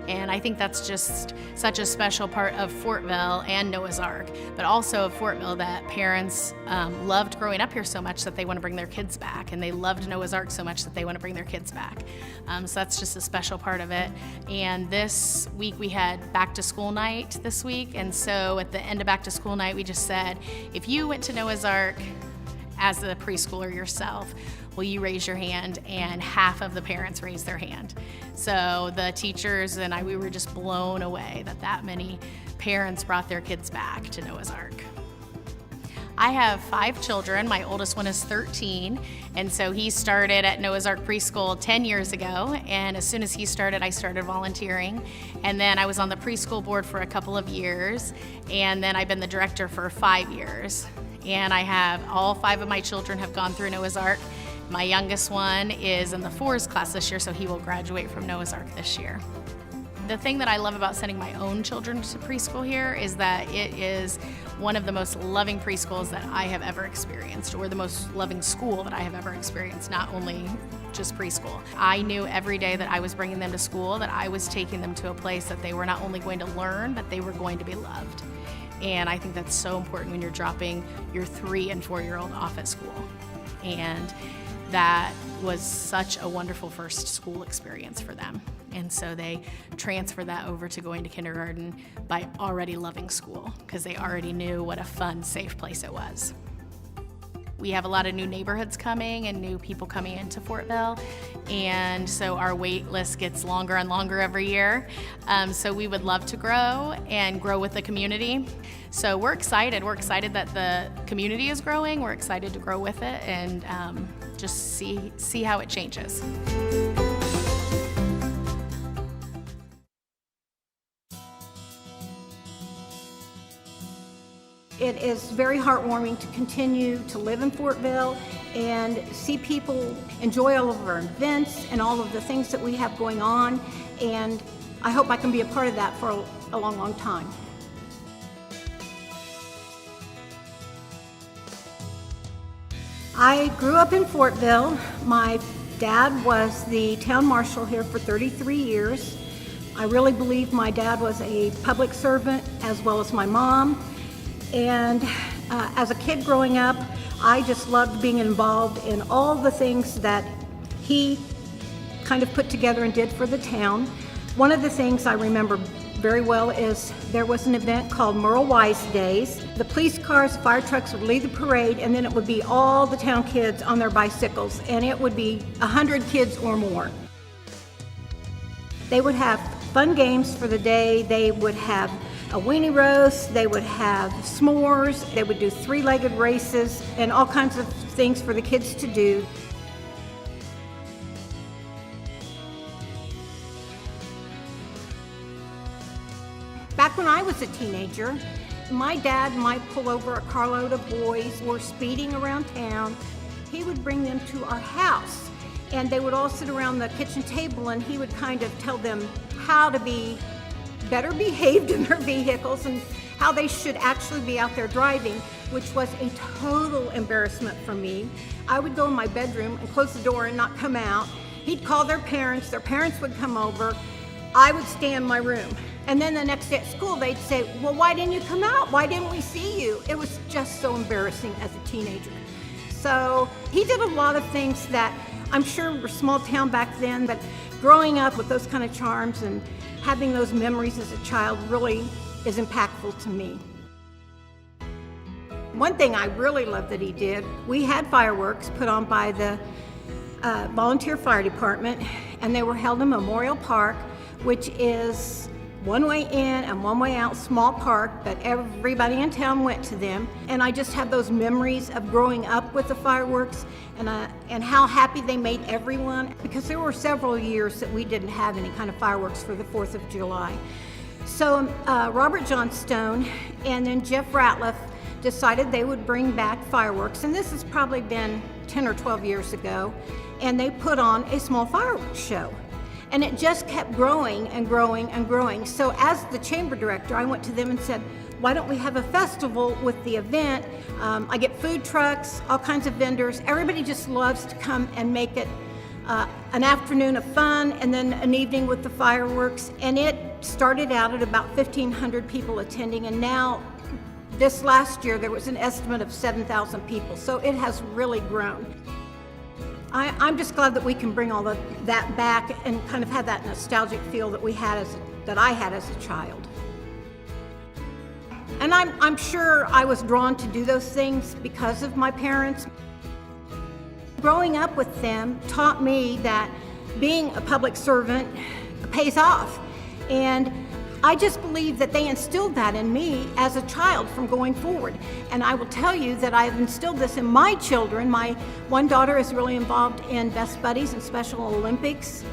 S21: And I think that's just such a special part of Fortville and Noah's Ark, but also of Fortville, that parents loved growing up here so much that they want to bring their kids back, and they loved Noah's Ark so much that they want to bring their kids back. So that's just a special part of it. And this week we had back to school night this week, and so at the end of back to school night we just said, if you went to Noah's Ark as a preschooler yourself, will you raise your hand? And half of the parents raised their hand. So the teachers and we were just blown away that many parents brought their kids back to Noah's Ark. I have 5 children. My oldest one is 13, and so he started at Noah's Ark Preschool 10 years ago, and as soon as he started, I started volunteering. And then I was on the preschool board for a couple of years, and then I've been the director for 5 years. And I have all 5 of my children have gone through Noah's Ark. My youngest one is in the 4s class this year, so he will graduate from Noah's Ark this year. The thing that I love about sending my own children to preschool here is that it is one of the most loving preschools that I have ever experienced, or the most loving school that I have ever experienced, not only just preschool. I knew every day that I was bringing them to school that I was taking them to a place that they were not only going to learn, but they were going to be loved. And I think that's so important when you're dropping your 3- and 4-year-old off at school. And that was such a wonderful first school experience for them. And so they transferred that over to going to kindergarten by already loving school, because they already knew what a fun, safe place it was. We have a lot of new neighborhoods coming and new people coming into Fortville, and so our wait list gets longer and longer every year. So we would love to grow and grow with the community. So we're excited. We're excited that the community is growing. We're excited to grow with it and just see how it changes.
S22: It is very heartwarming to continue to live in Fortville and see people enjoy all of our events and all of the things that we have going on, and I hope I can be a part of that for a long, long time. I grew up in Fortville. My dad was the town marshal here for 33 years. I really believe my dad was a public servant as well as my mom. And as a kid growing up, I just loved being involved in all the things that he kind of put together and did for the town. One of the things I remember very well is there was an event called Merle Wise Days. The police cars, fire trucks would lead the parade, and then it would be all the town kids on their bicycles, and it would be 100 kids or more. They would have fun games for the day. They would have a weenie roast, they would have s'mores, they would do 3-legged races, and all kinds of things for the kids to do. when I was a teenager, my dad might pull over a carload of boys who were speeding around town. He would bring them to our house, and they would all sit around the kitchen table, and he would kind of tell them how to be better behaved in their vehicles and how they should actually be out there driving, which was a total embarrassment for me. I would go in my bedroom and close the door and not come out. He'd call their parents would come over. I would stay in my room. And then the next day at school, they'd say, well, why didn't you come out? Why didn't we see you? It was just so embarrassing as a teenager. So he did a lot of things that I'm sure were small town back then, but growing up with those kind of charms and having those memories as a child really is impactful to me. One thing I really loved that he did, we had fireworks put on by the volunteer fire department, and they were held in Memorial Park, which is one way in and one way out, small park, but everybody in town went to them. And I just have those memories of growing up with the fireworks and how happy they made everyone, because there were several years that we didn't have any kind of fireworks for the 4th of July. So Robert Johnstone and then Jeff Ratliff decided they would bring back fireworks, and this has probably been 10 or 12 years ago, and they put on a small fireworks show. And it just kept growing and growing and growing. So as the chamber director, I went to them and said, why don't we have a festival with the event? I get food trucks, all kinds of vendors. Everybody just loves to come and make it an afternoon of fun and then an evening with the fireworks. And it started out at about 1,500 people attending, and now this last year there was an estimate of 7,000 people. So it has really grown. I'm just glad that we can bring all that back and kind of have that nostalgic feel that I had as a child. And I'm sure I was drawn to do those things because of my parents. Growing up with them taught me that being a public servant pays off. And I just believe that they instilled that in me as a child from going forward. And I will tell you that I've instilled this in my children. My one daughter is really involved in Best Buddies and Special Olympics.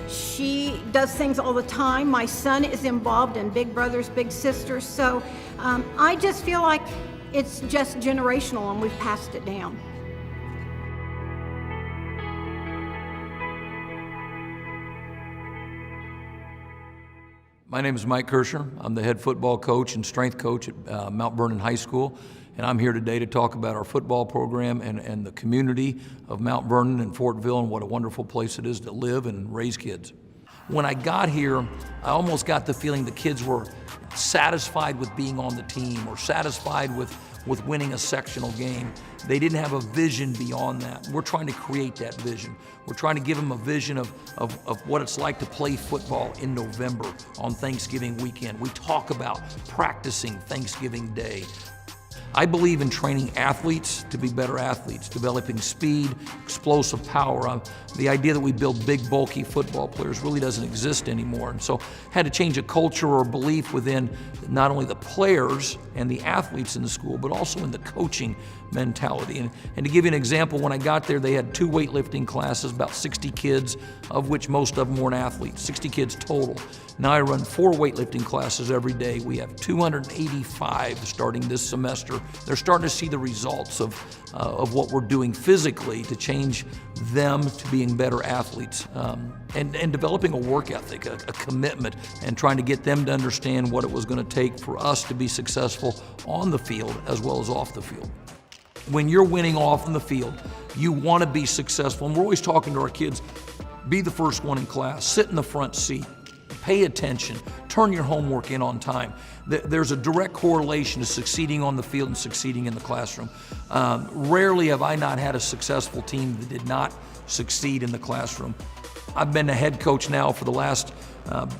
S22: She does things all the time. My son is involved in Big Brothers, Big Sisters. So I just feel like it's just generational and we've passed it down.
S2: My name is Mike Kirscher. I'm the head football coach and strength coach at Mount Vernon High School, and I'm here today to talk about our football program and the community of Mount Vernon and Fortville and what a wonderful place it is to live and raise kids. When I got here, I almost got the feeling the kids were satisfied with being on the team or satisfied with winning a sectional game. They didn't have a vision beyond that. We're trying to create that vision. We're trying to give them a vision of what it's like to play football in November on Thanksgiving weekend. We talk about practicing Thanksgiving Day. I believe in training athletes to be better athletes, developing speed, explosive power. The idea that we build big, bulky football players really doesn't exist anymore. And so had to change a culture or belief within not only the players and the athletes in the school, but also in the coaching mentality. And to give you an example, when I got there, they had 2 weightlifting classes, about 60 kids, of which most of them weren't athletes, 60 kids total. Now I run 4 weightlifting classes every day. We have 285 starting this semester. They're starting to see the results of what we're doing physically to change them to being better athletes and developing a work ethic, a commitment, and trying to get them to understand what it was going to take for us to be successful on the field as well as off the field. When you're winning off in the field, you want to be successful. And we're always talking to our kids, be the first one in class, sit in the front seat, pay attention, turn your homework in on time. There's a direct correlation to succeeding on the field and succeeding in the classroom. Rarely have I not had a successful team that did not succeed in the classroom. I've been a head coach now for the last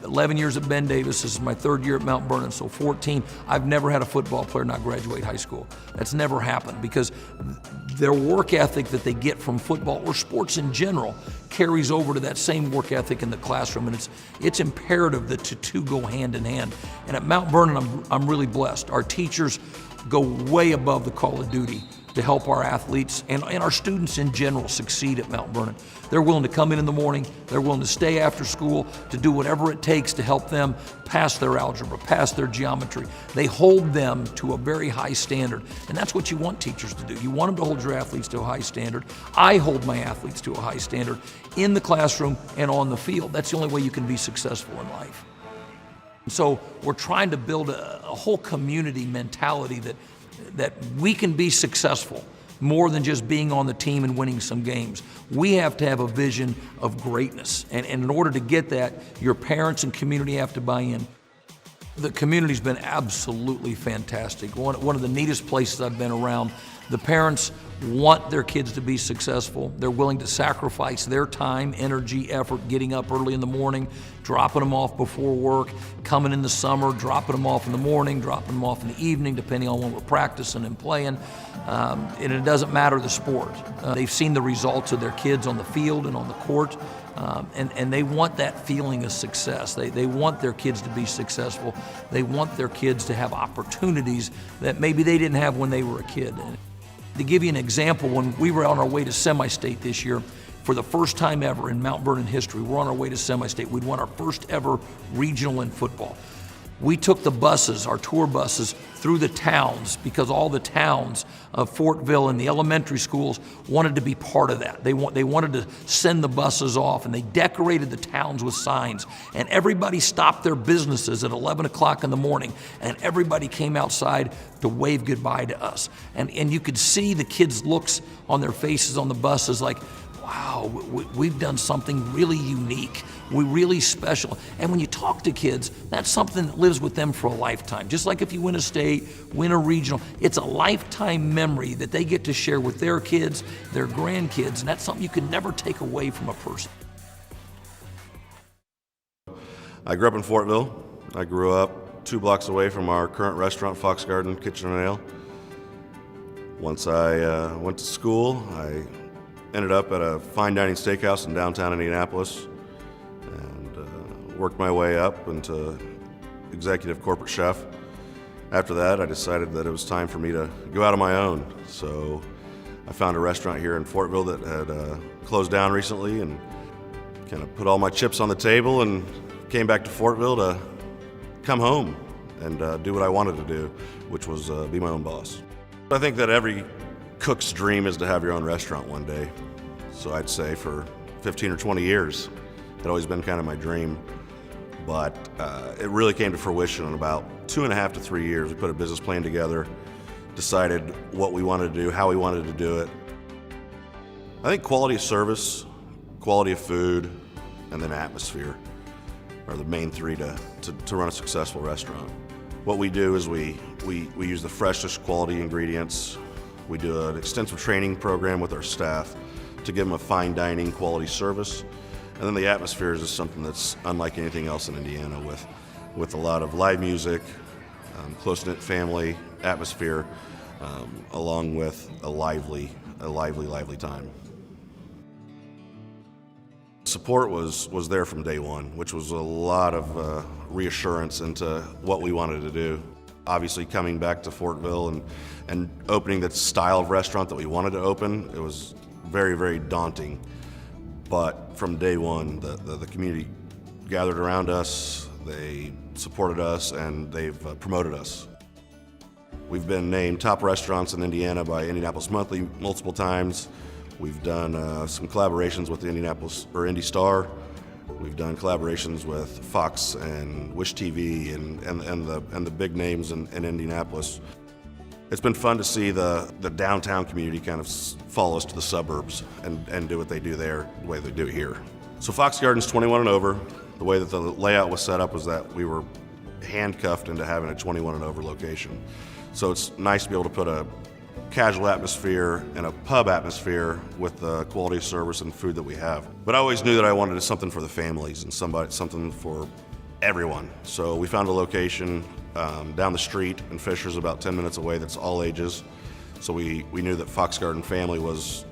S2: 11 years at Ben Davis. This is my 3rd year at Mount Vernon, so 14. I've never had a football player not graduate high school. That's never happened because their work ethic that they get from football or sports in general carries over to that same work ethic in the classroom, and it's imperative that the two go hand in hand. And at Mount Vernon, I'm really blessed. Our teachers go way above the call of duty to help our athletes and our students in general succeed at Mount Vernon. They're willing to come in the morning, they're willing to stay after school, to do whatever it takes to help them pass their algebra, pass their geometry. They hold them to a very high standard, and that's what you want teachers to do. You want them to hold your athletes to a high standard. I hold my athletes to a high standard in the classroom and on the field. That's the only way you can be successful in life. So we're trying to build a whole community mentality that we can be successful more than just being on the team and winning some games. We have to have a vision of greatness. And in order to get that, your parents and community have to buy in. The community's been absolutely fantastic. One of the neatest places I've been around. The parents want their kids to be successful. They're willing to sacrifice their time, energy, effort, getting up early in the morning, dropping them off before work, coming in the summer, dropping them off in the morning, dropping them off in the evening, depending on when we're practicing and playing. And it doesn't matter the sport. They've seen the results of their kids on the field and on the court, and they want that feeling of success. They want their kids to be successful. They want their kids to have opportunities that maybe they didn't have when they were a kid. To give you an example, when we were on our way to semi-state this year, for the first time ever in Mount Vernon history, we're on our way to semi-state. We'd won our first ever regional in football. We took the buses, our tour buses, through the towns because all the towns of Fortville and the elementary schools wanted to be part of that. They wanted to send the buses off, and they decorated the towns with signs. And everybody stopped their businesses at 11 o'clock in the morning, and everybody came outside to wave goodbye to us. And you could see the kids' looks on their faces on the buses like, wow, we've done something really unique. We're really special. And when you talk to kids, that's something that lives with them for a lifetime. Just like if you win a state, win a regional, it's a lifetime memory that they get to share with their kids, their grandkids, and that's something you can never take away from a person.
S3: I grew up in Fortville. I grew up 2 blocks away from our current restaurant, Fox Garden Kitchen and Ale. Once I went to school, I ended up at a fine dining steakhouse in downtown Indianapolis and worked my way up into executive corporate chef. After that, I decided that it was time for me to go out on my own. So I found a restaurant here in Fortville that had closed down recently and kind of put all my chips on the table and came back to Fortville to come home and do what I wanted to do, which was be my own boss. I think that every cook's dream is to have your own restaurant one day. So I'd say for 15 or 20 years, it always been kind of my dream. But it really came to fruition in about 2.5 to 3 years. We put a business plan together, decided what we wanted to do, how we wanted to do it. I think quality of service, quality of food, and then atmosphere are the main 3 to run a successful restaurant. What we do is we use the freshest quality ingredients. We do an extensive training program with our staff to give them a fine dining quality service. And then the atmosphere is just something that's unlike anything else in Indiana with a lot of live music, close-knit family atmosphere, along with a lively time. Support was there from day one, which was a lot of reassurance into what we wanted to do. Obviously, coming back to Fortville and opening the style of restaurant that we wanted to open, it was very, very daunting. But from day one, the community gathered around us, they supported us, and they've promoted us. We've been named top restaurants in Indiana by Indianapolis Monthly multiple times. We've done some collaborations with the Indy Star. We've done collaborations with Fox and Wish TV and the big names in Indianapolis. It's been fun to see the downtown community kind of follow us to the suburbs and do what they do there the way they do it here. So Fox Garden's 21 and over. The way that the layout was set up was that we were handcuffed into having a 21 and over location. So it's nice to be able to put a casual atmosphere and a pub atmosphere with the quality of service and food that we have. But I always knew that I wanted something for the families and something for everyone. So we found a location down the street in Fishers, about 10 minutes away, that's all ages. So we knew that Fox Garden Family was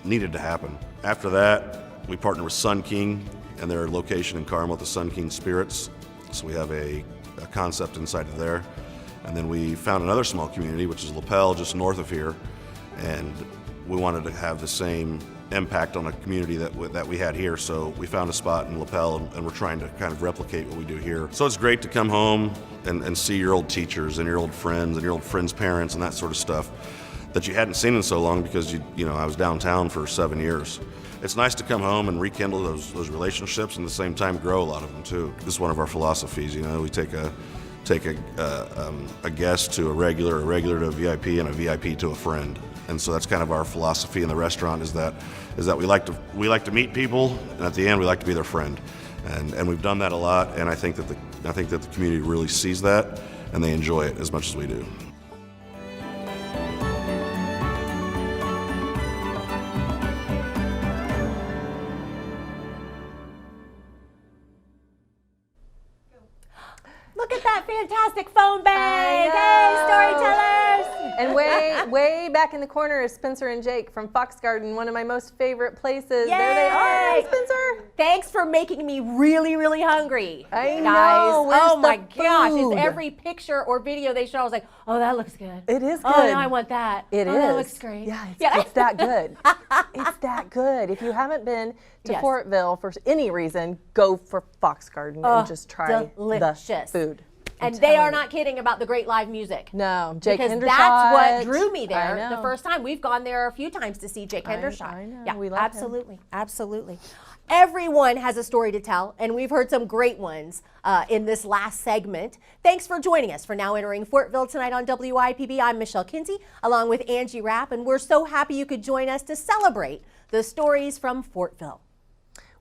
S3: needed to happen. After that, we partnered with Sun King and their location in Carmel at the Sun King Spirits. So we have a concept inside of there. And then we found another small community, which is LaPel, just north of here, and we wanted to have the same impact on a community that we had here. So we found a spot in LaPel, and we're trying to kind of replicate what we do here. So it's great to come home and see your old teachers and your old friends and your old friends' parents and that sort of stuff that you hadn't seen in so long because I was downtown for 7 years. It's nice to come home and rekindle those relationships and at the same time grow a lot of them too. This is one of our philosophies. We take a guest to a regular to a VIP, and a VIP to a friend. And so that's kind of our philosophy in the restaurant is that we like to meet people, and at the end we like to be their friend. And we've done that a lot, and I think that the community really sees that, and they enjoy it as much as we do.
S9: Look at that fantastic phone bank! Hey, storytellers!
S8: And way back in the corner is Spencer and Jake from Fox Garden, one of my most favorite places.
S9: Yay!
S8: There they are. Hi, Spencer.
S9: Thanks for making me really, really hungry.
S8: I
S9: guys.
S8: know. Where's
S9: Oh my
S8: the
S9: gosh!
S8: food?
S9: It's every picture or video they show. I was like, oh, that looks good.
S8: It is good.
S9: Oh, now I want that.
S8: It
S9: oh,
S8: is.
S9: That looks great.
S8: Yeah, it's that good. It's that good. If you haven't been to
S9: Yes.
S8: Fortville for any reason, go for Fox Garden and just try
S9: delicious.
S8: the food.
S9: And they are not kidding about the great live music.
S8: No, Jake
S9: because
S8: Hendershot.
S9: that's what drew me
S8: I
S9: there
S8: know.
S9: the first time. We've gone there a few times to see Jake Hendershot.
S8: I know.
S9: Yeah,
S8: We love him.
S9: absolutely, absolutely. Everyone has a story to tell, and we've heard some great ones in this last segment. Thanks for joining us for Now Entering Fortville tonight on WIPB. I'm Michelle Kinsey, along with Angie Rapp, and we're so happy you could join us to celebrate the stories from Fortville.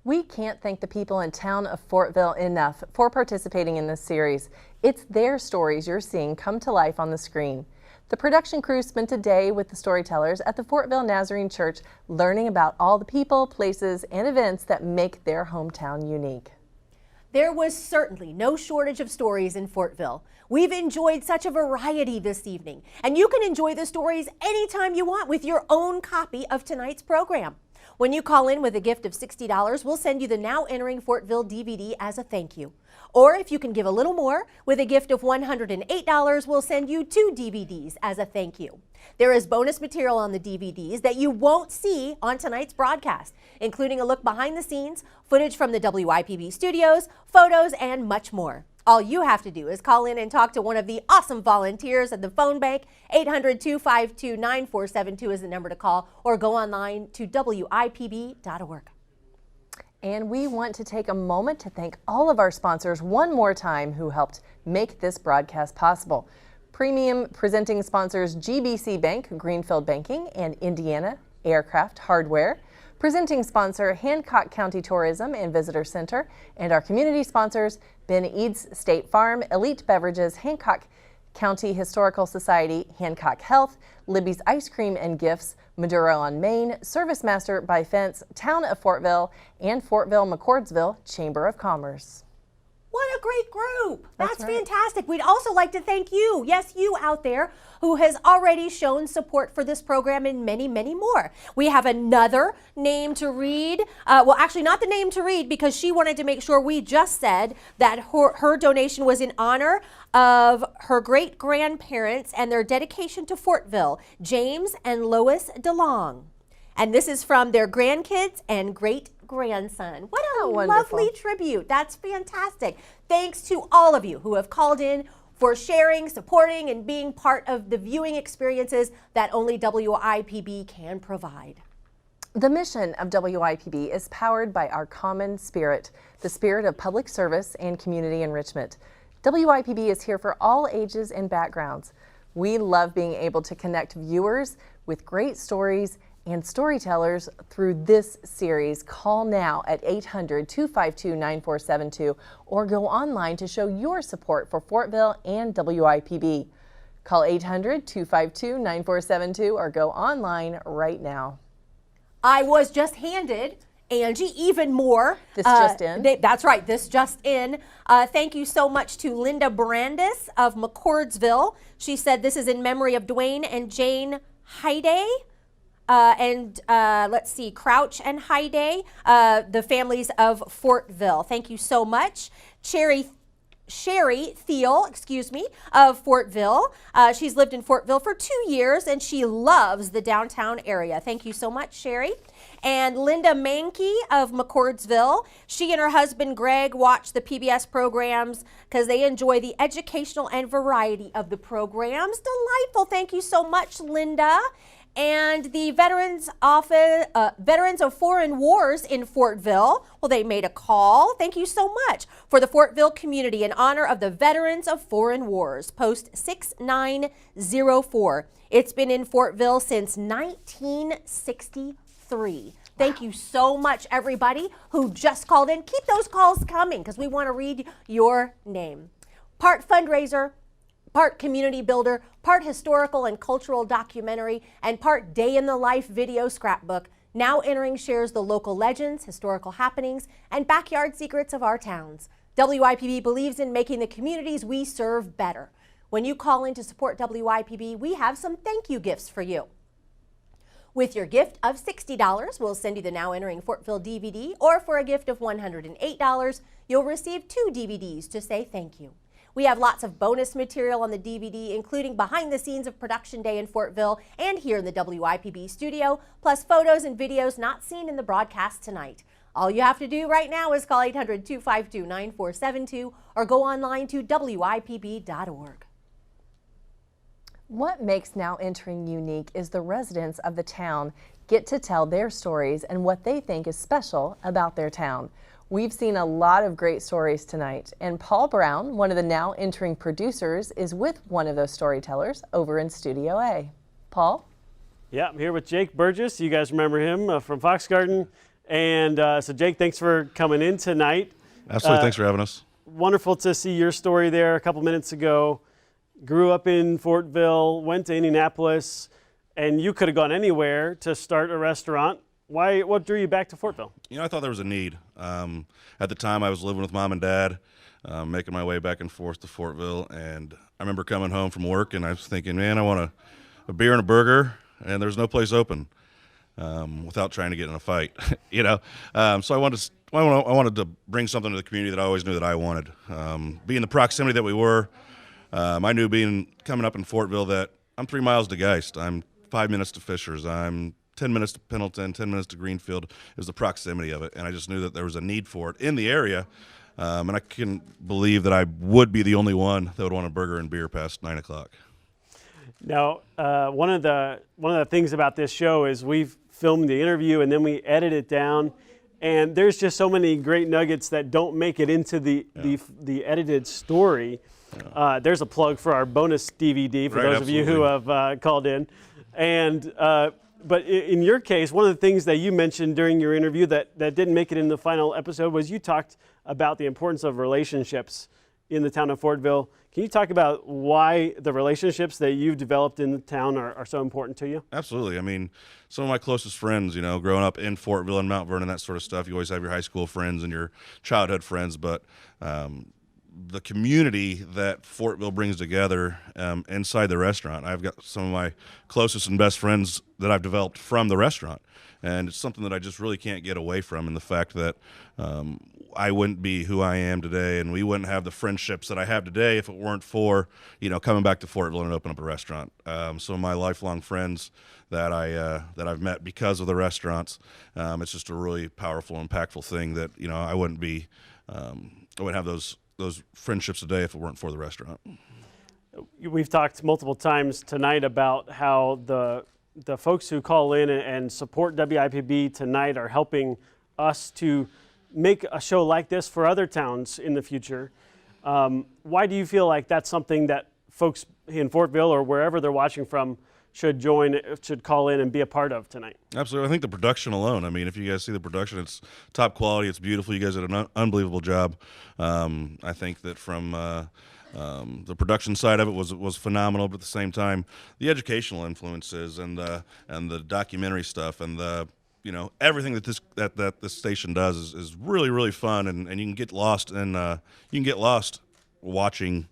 S8: We can't thank the people in town of Fortville enough for participating in this series. It's their stories you're seeing come to life on the screen. The production crew spent a day with the storytellers at the Fortville Nazarene Church, learning about all the people, places, and events that make their hometown unique.
S9: There was certainly no shortage of stories in Fortville. We've enjoyed such a variety this evening, and you can enjoy the stories anytime you want with your own copy of tonight's program. When you call in with a gift of $60, we'll send you the Now Entering Fortville DVD as a thank you. Or if you can give a little more, with a gift of $108, we'll send you 2 DVDs as a thank you. There is bonus material on the DVDs that you won't see on tonight's broadcast, including a look behind the scenes, footage from the WIPB studios, photos, and much more. All you have to do is call in and talk to one of the awesome volunteers at the phone bank. 800-252-9472 is the number to call, or go online to WIPB.org.
S8: And we want to take a moment to thank all of our sponsors one more time who helped make this broadcast possible. Premium presenting sponsors GBC Bank, Greenfield Banking, and Indiana Aircraft Hardware. Presenting sponsor Hancock County Tourism and Visitor Center, and our community sponsors Ben Eads State Farm, Elite Beverages, Hancock County Historical Society, Hancock Health, Libby's Ice Cream and Gifts, Maduro on Main, Service Master by Fence, Town of Fortville, and Fortville-McCordsville Chamber of Commerce.
S9: What a great group. That's fantastic. We'd also like to thank you, yes, you out there, who has already shown support for this program and many, many more. We have another name to read. Well, actually not the name to read, because she wanted to make sure we just said that her donation was in honor of her great-grandparents and their dedication to Fortville, James and Lois DeLong. And this is from their grandkids and great-grandson. What a lovely tribute. That's fantastic. Thanks to all of you who have called in for sharing, supporting, and being part of the viewing experiences that only WIPB can provide.
S8: The mission of WIPB is powered by our common spirit, the spirit of public service and community enrichment. WIPB is here for all ages and backgrounds. We love being able to connect viewers with great stories and storytellers through this series. Call now at 800-252-9472 or go online to show your support for Fortville and WIPB. Call 800-252-9472 or go online right now.
S9: I was just handed, Angie, even more.
S8: This just in?
S9: That's right, this just in. Thank you so much to Linda Brandis of McCordsville. She said this is in memory of Dwayne and Jane Hyde. Let's see, Crouch and Hyde, the families of Fortville. Thank you so much. Cherry Sherry Thiel, of Fortville. She's lived in Fortville for 2 years and she loves the downtown area. Thank you so much, Sherry. And Linda Mankey of McCordsville. She and her husband Greg watch the PBS programs because they enjoy the educational and variety of the programs. Delightful. Thank you so much, Linda. And the Veterans of Foreign Wars in Fortville, well, they made a call. Thank you so much for the Fortville community in honor of the Veterans of Foreign Wars, post 6904. It's been in Fortville since 1963. Thank you so much, everybody who just called in. Keep those calls coming because we want to read your name. Part fundraiser, part community builder, part historical and cultural documentary, and part day in the life video scrapbook. Now Entering shares the local legends, historical happenings, and backyard secrets of our towns. WIPB believes in making the communities we serve better. When you call in to support WIPB, we have some thank you gifts for you. With your gift of $60, we'll send you the Now Entering Fortville DVD, or for a gift of $108, you'll receive 2 DVDs to say thank you. We have lots of bonus material on the DVD, including behind the scenes of production day in Fortville and here in the WIPB studio, plus photos and videos not seen in the broadcast tonight. All you have to do right now is call 800-252-9472 or go online to WIPB.org.
S8: What makes Now Entering unique is the residents of the town get to tell their stories and what they think is special about their town. We've seen a lot of great stories tonight, and Paul Brown, one of the Now Entering producers, is with one of those storytellers over in Studio A. Paul?
S10: Yeah, I'm here with Jake Burgess. You guys remember him from Fox Garden. And so Jake, thanks for coming in tonight.
S3: Absolutely, thanks for having us.
S10: Wonderful to see your story there a couple minutes ago. Grew up in Fortville, went to Indianapolis, and you could have gone anywhere to start a restaurant. What drew you back to Fortville?
S3: You know, I thought there was a need. At the time, I was living with mom and dad, making my way back and forth to Fortville, and I remember coming home from work, and I was thinking, man, I want a beer and a burger, and there's no place open without trying to get in a fight, you know. So I wanted to bring something to the community that I always knew that I wanted. Being the proximity that we were, I knew coming up in Fortville that I'm 3 miles to Geist. I'm 5 minutes to Fishers. I'm 10 minutes to Pendleton, 10 minutes to Greenfield. It was the proximity of it, and I just knew that there was a need for it in the area, and I couldn't believe that I would be the only one that would want a burger and beer past 9 o'clock.
S10: Now, one of the things about this show is we've filmed the interview and then we edit it down, and there's just so many great nuggets that don't make it into the edited story. There's a plug for our bonus DVD for those of you who have called in. And but in your case, one of the things that you mentioned during your interview that didn't make it in the final episode was you talked about the importance of relationships in the town of Fortville. Can you talk about why the relationships that you've developed in the town are so important to you?
S3: Absolutely. I mean, some of my closest friends, you know, growing up in Fortville and Mount Vernon, that sort of stuff, you always have your high school friends and your childhood friends, but the community that Fortville brings together inside the restaurant. I've got some of my closest and best friends that I've developed from the restaurant, and it's something that I just really can't get away from, and the fact that I wouldn't be who I am today, and we wouldn't have the friendships that I have today if it weren't for, you know, coming back to Fortville and opening up a restaurant. Some of my lifelong friends that I've met because of the restaurants, it's just a really powerful, impactful thing that, you know, I wouldn't have those friendships today if it weren't for the restaurant.
S10: We've talked multiple times tonight about how the folks who call in and support WIPB tonight are helping us to make a show like this for other towns in the future. Why do you feel like that's something that folks in Fortville or wherever they're watching from should call in and be a part of tonight? Absolutely.
S3: I think the production alone, I mean, if you guys see the production, it's top quality, it's beautiful. You guys did an unbelievable job. I think that from the production side of it was phenomenal, but at the same time, the educational influences and the documentary stuff and the, you know, everything that this station does is really, really fun, and you can get lost watching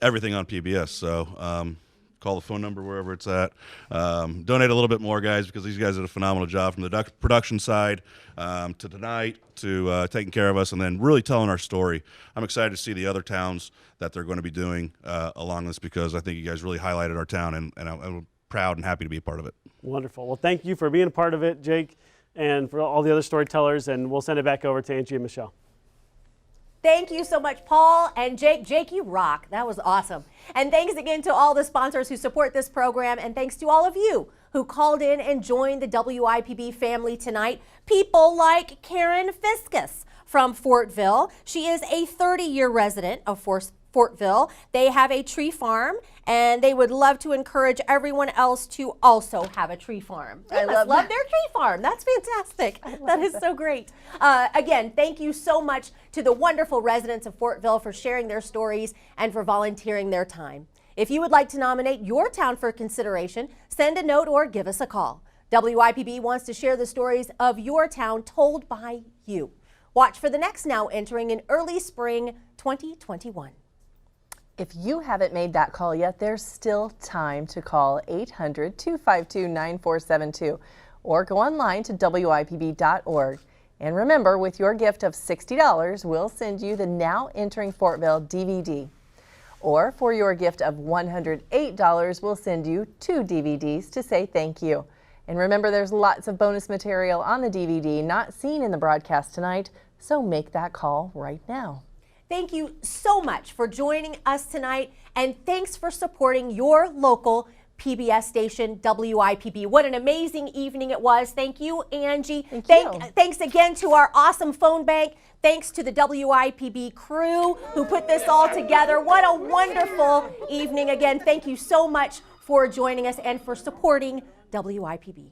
S3: everything on PBS. So Call the phone number wherever it's at. Donate a little bit more, guys, because these guys did a phenomenal job from the production side to tonight to taking care of us and then really telling our story. I'm excited to see the other towns that they're going to be doing along this because I think you guys really highlighted our town, and I'm proud and happy to be a part of it.
S10: Wonderful. Well, thank you for being a part of it, Jake, and for all the other storytellers, and we'll send it back over to Angie and Michelle.
S9: Thank you so much, Paul and Jake. Jake, you rock. That was awesome. And thanks again to all the sponsors who support this program, and thanks to all of you who called in and joined the WIPB family tonight. People like Karen Fiskus from Fortville. She is a 30-year resident of Fortville. They have a tree farm, and they would love to encourage everyone else to also have a tree farm. They must love their tree farm. That's fantastic. That is so great. Again, thank you so much to the wonderful residents of Fortville for sharing their stories and for volunteering their time. If you would like to nominate your town for consideration, send a note or give us a call. WIPB wants to share the stories of your town told by you. Watch for the next Now Entering in early spring 2021.
S8: If you haven't made that call yet, there's still time to call 800-252-9472 or go online to wipb.org. And remember, with your gift of $60, we'll send you the Now Entering Fortville DVD. Or for your gift of $108, we'll send you 2 DVDs to say thank you. And remember, there's lots of bonus material on the DVD not seen in the broadcast tonight, so make that call right now.
S9: Thank you so much for joining us tonight, and thanks for supporting your local PBS station, WIPB. What an amazing evening it was. Thank you, Angie. Thanks again to our awesome phone bank. Thanks to the WIPB crew who put this all together. What a wonderful evening. Again, thank you so much for joining us and for supporting WIPB.